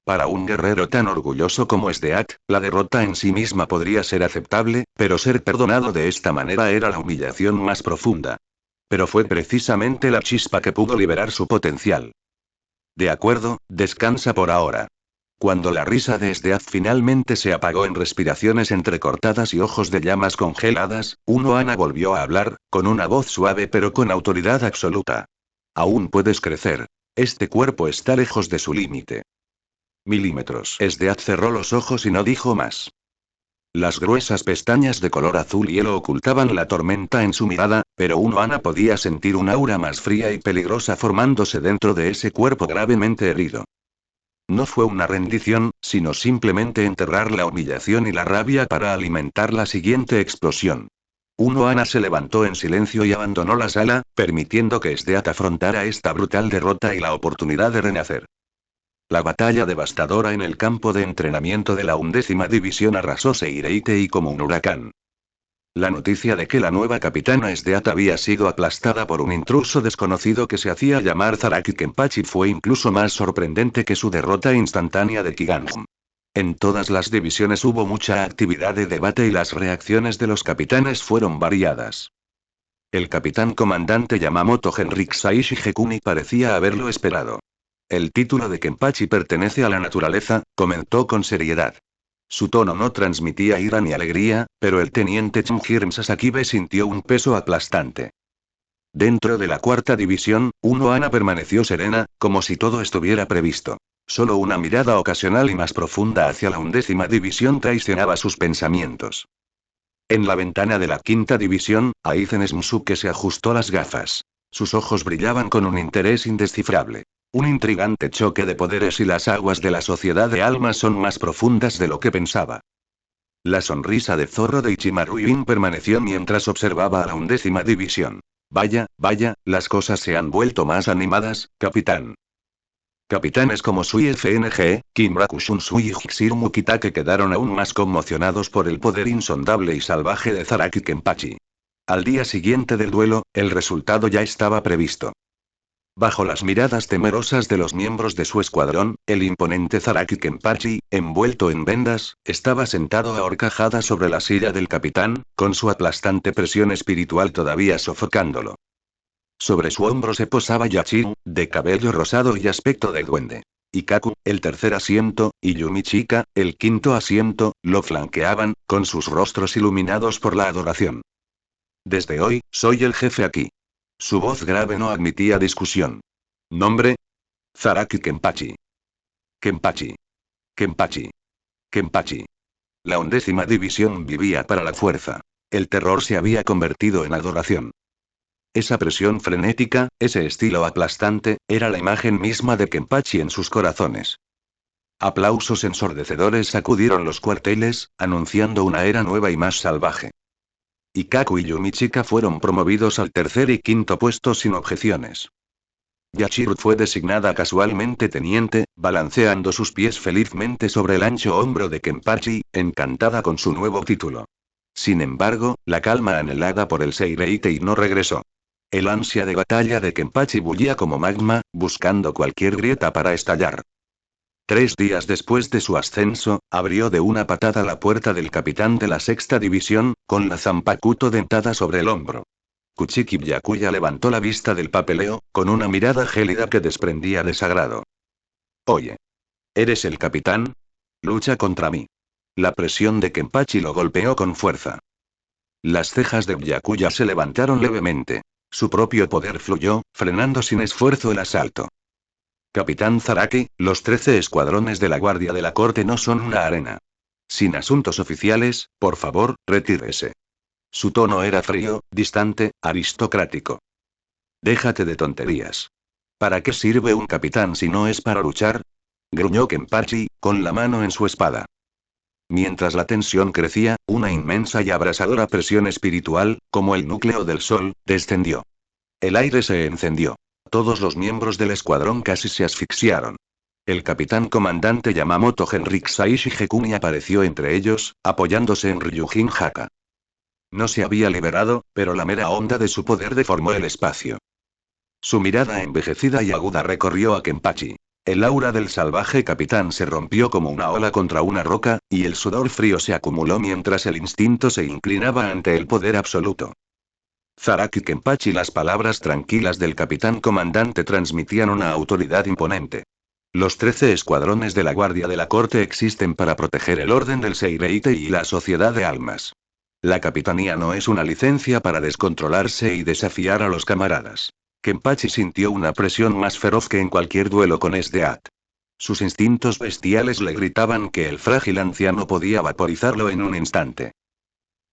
Para un guerrero tan orgulloso como Esdeaz, la derrota en sí misma podría ser aceptable, pero ser perdonado de esta manera era la humillación más profunda. Pero fue precisamente la chispa que pudo liberar su potencial. De acuerdo, descansa por ahora. Cuando la risa de Esdeaz finalmente se apagó en respiraciones entrecortadas y ojos de llamas congeladas, uno Ana volvió a hablar, con una voz suave pero con autoridad absoluta. Aún puedes crecer. Este cuerpo está lejos de su límite. Milímetros. Esdeaz cerró los ojos y no dijo más. Las gruesas pestañas de color azul hielo ocultaban la tormenta en su mirada, pero uno Ana podía sentir un aura más fría y peligrosa formándose dentro de ese cuerpo gravemente herido. No fue una rendición, sino simplemente enterrar la humillación y la rabia para alimentar la siguiente explosión. Uno Ana se levantó en silencio y abandonó la sala, permitiendo que Sdeat afrontara esta brutal derrota y la oportunidad de renacer. La batalla devastadora en el campo de entrenamiento de la 11ª División arrasó Seireitei como un huracán. La noticia de que la nueva capitana Sdeat había sido aplastada por un intruso desconocido que se hacía llamar Zaraki Kenpachi fue incluso más sorprendente que su derrota instantánea de Kiganjum. En todas las divisiones hubo mucha actividad de debate y las reacciones de los capitanes fueron variadas. El capitán comandante Yamamoto Henrik Saishi Hekuni parecía haberlo esperado. El título de Kenpachi pertenece a la naturaleza, comentó con seriedad. Su tono no transmitía ira ni alegría, pero el teniente Chunhirm Sasakibe sintió un peso aplastante. Dentro de la 4ª división, Uno Ana permaneció serena, como si todo estuviera previsto. Solo una mirada ocasional y más profunda hacia la 11ª división traicionaba sus pensamientos. En la ventana de la 5ª división, Aizen Smusuke se ajustó las gafas. Sus ojos brillaban con un interés indescifrable. Un intrigante choque de poderes y las aguas de la sociedad de almas son más profundas de lo que pensaba. La sonrisa de zorro de Ichimaru Yin permaneció mientras observaba a la 11ª división. Vaya, las cosas se han vuelto más animadas, capitán. Capitanes como Sui FNG, Kimraku Shunsui y Hikshiru Mukitake quedaron aún más conmocionados por el poder insondable y salvaje de Zaraki Kenpachi. Al día siguiente del duelo, el resultado ya estaba previsto. Bajo las miradas temerosas de los miembros de su escuadrón, el imponente Zaraki Kenpachi, envuelto en vendas, estaba sentado a horcajadas sobre la silla del capitán, con su aplastante presión espiritual todavía sofocándolo. Sobre su hombro se posaba Yachiru, de cabello rosado y aspecto de duende. Ikaku, el tercer asiento, y Yumichika, el quinto asiento, lo flanqueaban, con sus rostros iluminados por la adoración. Desde hoy, soy el jefe aquí. Su voz grave no admitía discusión. ¿Nombre? Zaraki Kenpachi. Kenpachi. Kenpachi. Kenpachi. La 11ª división vivía para la fuerza. El terror se había convertido en adoración. Esa presión frenética, ese estilo aplastante, era la imagen misma de Kenpachi en sus corazones. Aplausos ensordecedores sacudieron los cuarteles, anunciando una era nueva y más salvaje. Ikaku y Yumichika fueron promovidos al tercer y quinto puesto sin objeciones. Yachiru fue designada casualmente teniente, balanceando sus pies felizmente sobre el ancho hombro de Kenpachi, encantada con su nuevo título. Sin embargo, la calma anhelada por el Seireitei no regresó. El ansia de batalla de Kenpachi bullía como magma, buscando cualquier grieta para estallar. 3 días después de su ascenso, abrió de una patada la puerta del capitán de la 6ª división, con la Zanpakuto dentada sobre el hombro. Kuchiki Byakuya levantó la vista del papeleo, con una mirada gélida que desprendía desagrado. Oye. ¿Eres el capitán? Lucha contra mí. La presión de Kenpachi lo golpeó con fuerza. Las cejas de Byakuya se levantaron levemente. Su propio poder fluyó, frenando sin esfuerzo el asalto. Capitán Zaraki, los 13 escuadrones de la Guardia de la Corte no son una arena. Sin asuntos oficiales, por favor, retírese. Su tono era frío, distante, aristocrático. Déjate de tonterías. ¿Para qué sirve un capitán si no es para luchar? Gruñó Kenpachi, con la mano en su espada. Mientras la tensión crecía, una inmensa y abrasadora presión espiritual, como el núcleo del sol, descendió. El aire se encendió. Todos los miembros del escuadrón casi se asfixiaron. El capitán comandante Yamamoto Henrik Saishi Hekuni apareció entre ellos, apoyándose en Ryujin Haka. No se había liberado, pero la mera onda de su poder deformó el espacio. Su mirada envejecida y aguda recorrió a Kenpachi. El aura del salvaje capitán se rompió como una ola contra una roca, y el sudor frío se acumuló mientras el instinto se inclinaba ante el poder absoluto. Zaraki Kenpachi. Las palabras tranquilas del capitán comandante transmitían una autoridad imponente. Los 13 escuadrones de la Guardia de la Corte existen para proteger el orden del Seireitei y la sociedad de almas. La capitanía no es una licencia para descontrolarse y desafiar a los camaradas. Kenpachi sintió una presión más feroz que en cualquier duelo con Sdeat. Sus instintos bestiales le gritaban que el frágil anciano podía vaporizarlo en un instante.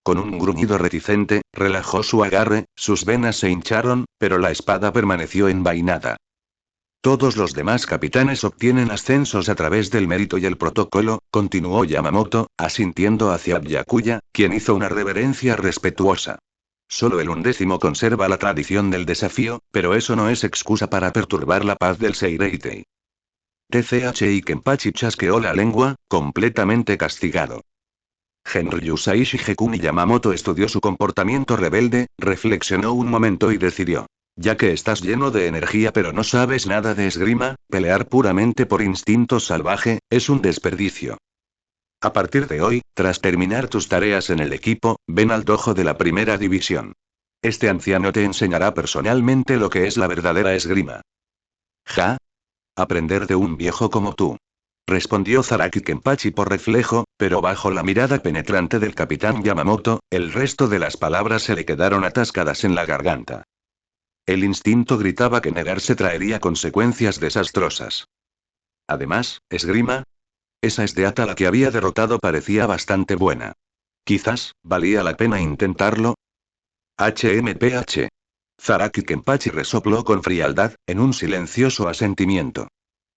Con un gruñido reticente, relajó su agarre, sus venas se hincharon, pero la espada permaneció envainada. Todos los demás capitanes obtienen ascensos a través del mérito y el protocolo, continuó Yamamoto, asintiendo hacia Byakuya, quien hizo una reverencia respetuosa. Solo el 11º conserva la tradición del desafío, pero eso no es excusa para perturbar la paz del Seireitei. TCH y Kenpachi chasqueó la lengua, completamente castigado. Genryu Saishi Gekuni Yamamoto estudió su comportamiento rebelde, reflexionó un momento y decidió. Ya que estás lleno de energía pero no sabes nada de esgrima, pelear puramente por instinto salvaje, es un desperdicio. A partir de hoy, tras terminar tus tareas en el equipo, ven al dojo de la primera división. Este anciano te enseñará personalmente lo que es la verdadera esgrima. ¿Ja? Aprender de un viejo como tú. Respondió Zaraki Kenpachi por reflejo, pero bajo la mirada penetrante del capitán Yamamoto, el resto de las palabras se le quedaron atascadas en la garganta. El instinto gritaba que negarse traería consecuencias desastrosas. Además, esgrima. Esa esdeata la que había derrotado parecía bastante buena. Quizás, valía la pena intentarlo. HMPH. Zaraki Kenpachi resopló con frialdad, en un silencioso asentimiento.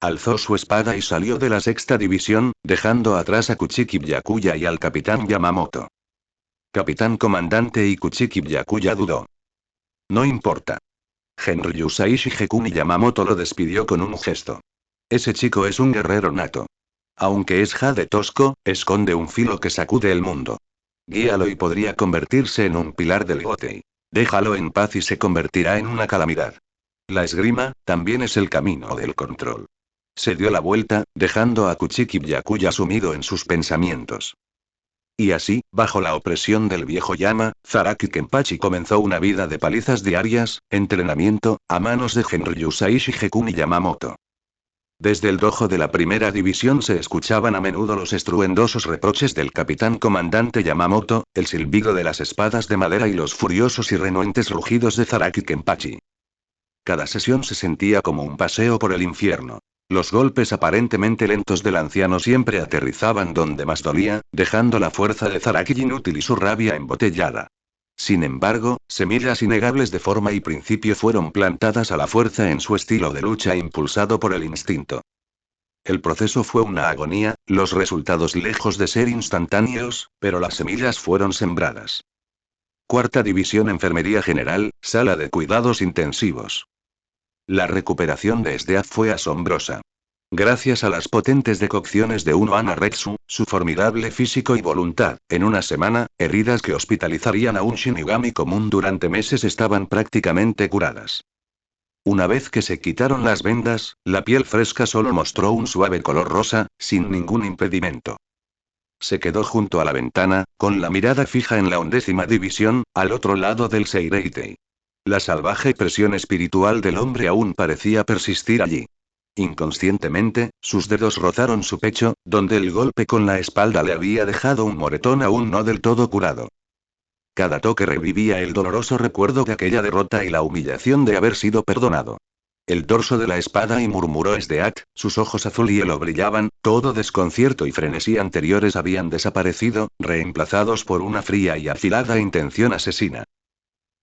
Alzó su espada y salió de la sexta división, dejando atrás a Kuchiki Byakuya y al capitán Yamamoto. Capitán comandante y Kuchiki Byakuya dudó. No importa. Genryu Saishi Gekuni Yamamoto lo despidió con un gesto. Ese chico es un guerrero nato. Aunque es jade tosco, esconde un filo que sacude el mundo. Guíalo y podría convertirse en un pilar del Gotei. Déjalo en paz y se convertirá en una calamidad. La esgrima, también es el camino del control. Se dio la vuelta, dejando a Kuchiki Byakuya sumido en sus pensamientos. Y así, bajo la opresión del viejo Yama, Zaraki Kenpachi comenzó una vida de palizas diarias, entrenamiento, a manos de Genryu Saishi Gekuni Yamamoto. Desde el dojo de la primera división se escuchaban a menudo los estruendosos reproches del capitán comandante Yamamoto, el silbido de las espadas de madera y los furiosos y renuentes rugidos de Zaraki Kenpachi. Cada sesión se sentía como un paseo por el infierno. Los golpes aparentemente lentos del anciano siempre aterrizaban donde más dolía, dejando la fuerza de Zaraki inútil y su rabia embotellada. Sin embargo, semillas innegables de forma y principio fueron plantadas a la fuerza en su estilo de lucha impulsado por el instinto. El proceso fue una agonía, los resultados lejos de ser instantáneos, pero las semillas fueron sembradas. Cuarta División Enfermería General, Sala de Cuidados Intensivos. La recuperación de SDA fue asombrosa. Gracias a las potentes decocciones de Uno Anaretsu, su formidable físico y voluntad, en una semana, heridas que hospitalizarían a un Shinigami común durante meses estaban prácticamente curadas. Una vez que se quitaron las vendas, la piel fresca solo mostró un suave color rosa, sin ningún impedimento. Se quedó junto a la ventana, con la mirada fija en la 11ª división, al otro lado del Seireitei. La salvaje presión espiritual del hombre aún parecía persistir allí. Inconscientemente, sus dedos rozaron su pecho, donde el golpe con la espalda le había dejado un moretón aún no del todo curado. Cada toque revivía el doloroso recuerdo de aquella derrota y la humillación de haber sido perdonado. El dorso de la espada y murmuró Sdeat, sus ojos azul y hielo brillaban, todo desconcierto y frenesí anteriores habían desaparecido, reemplazados por una fría y afilada intención asesina.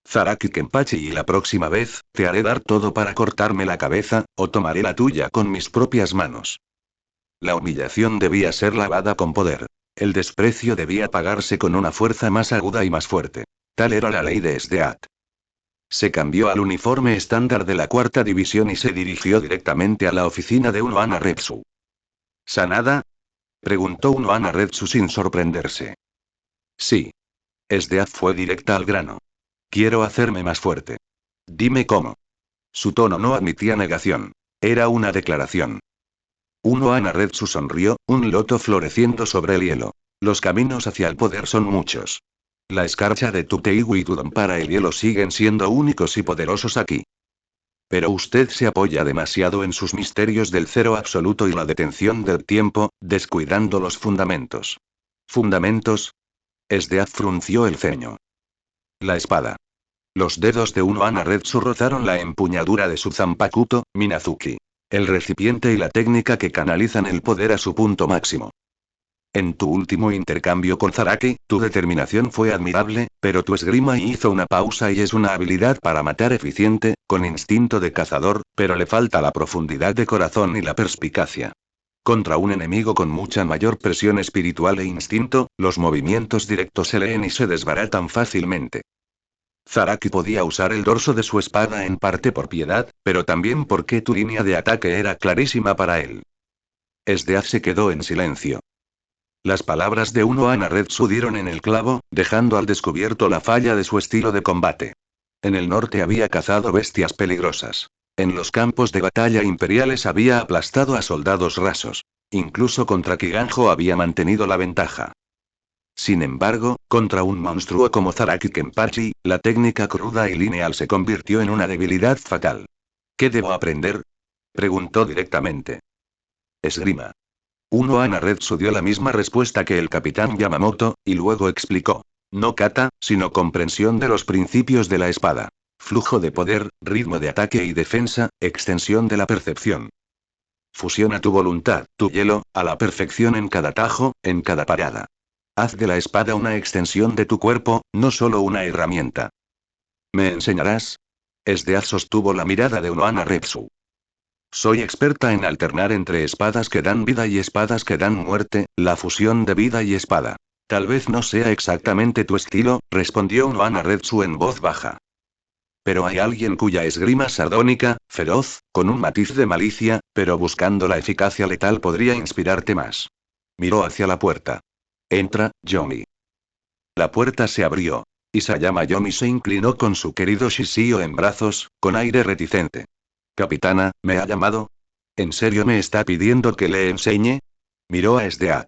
Zaraki Kenpachi y la próxima vez, te haré dar todo para cortarme la cabeza, o tomaré la tuya con mis propias manos. La humillación debía ser lavada con poder. El desprecio debía pagarse con una fuerza más aguda y más fuerte. Tal era la ley de Sdeat. Se cambió al uniforme estándar de la cuarta división y se dirigió directamente a la oficina de Uno Anaretsu. ¿Sanada? Preguntó Uno Anaretsu sin sorprenderse. Sí. Sdeat fue directa al grano. Quiero hacerme más fuerte. Dime cómo. Su tono no admitía negación. Era una declaración. Uno Anaretsu sonrió, un loto floreciendo sobre el hielo. Los caminos hacia el poder son muchos. La escarcha de Tuteigu y Tudon para el hielo siguen siendo únicos y poderosos aquí. Pero usted se apoya demasiado en sus misterios del cero absoluto y la detención del tiempo, descuidando los fundamentos. ¿Fundamentos? Sdeat frunció el ceño. La espada. Los dedos de Uno Anaretsu rozaron la empuñadura de su Zanpakuto, Minazuki. El recipiente y la técnica que canalizan el poder a su punto máximo. En tu último intercambio con Zaraki, tu determinación fue admirable, pero tu esgrima hizo una pausa y es una habilidad para matar eficiente, con instinto de cazador, pero le falta la profundidad de corazón y la perspicacia. Contra un enemigo con mucha mayor presión espiritual e instinto, los movimientos directos se leen y se desbaratan fácilmente. Zaraki podía usar el dorso de su espada en parte por piedad, pero también porque tu línea de ataque era clarísima para él. Esdeaz se quedó en silencio. Las palabras de Unohana Retsu dieron en el clavo, dejando al descubierto la falla de su estilo de combate. En el norte había cazado bestias peligrosas. En los campos de batalla imperiales había aplastado a soldados rasos. Incluso contra Kiganjo había mantenido la ventaja. Sin embargo, contra un monstruo como Zaraki Kenpachi, la técnica cruda y lineal se convirtió en una debilidad fatal. ¿Qué debo aprender? Preguntó directamente. Esgrima. Unohana Retsu dio la misma respuesta que el capitán Yamamoto, y luego explicó. No kata, sino comprensión de los principios de la espada. Flujo de poder, ritmo de ataque y defensa, extensión de la percepción. Fusiona tu voluntad, tu hielo, a la perfección en cada tajo, en cada parada. Haz de la espada una extensión de tu cuerpo, no solo una herramienta. ¿Me enseñarás? Esdeaz sostuvo la mirada de Unohana Retsu. Soy experta en alternar entre espadas que dan vida y espadas que dan muerte, la fusión de vida y espada. Tal vez no sea exactamente tu estilo, respondió Unohana Retsu en voz baja. Pero hay alguien cuya esgrima sardónica, feroz, con un matiz de malicia, pero buscando la eficacia letal podría inspirarte más. Miró hacia la puerta. Entra, Yomi. La puerta se abrió. Isayama Yomi se inclinó con su querido Shishio en brazos, con aire reticente. Capitana, ¿me ha llamado? ¿En serio me está pidiendo que le enseñe? Miró a Esdeaz.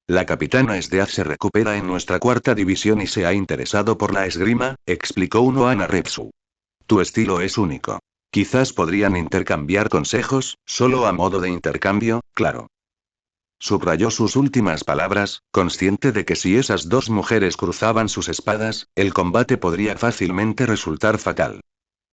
La capitana Esdeaz se recupera en nuestra cuarta división y se ha interesado por la esgrima, explicó Unohana Retsu. Tu estilo es único. Quizás podrían intercambiar consejos, solo a modo de intercambio, claro. Subrayó sus últimas palabras, consciente de que si esas dos mujeres cruzaban sus espadas, el combate podría fácilmente resultar fatal.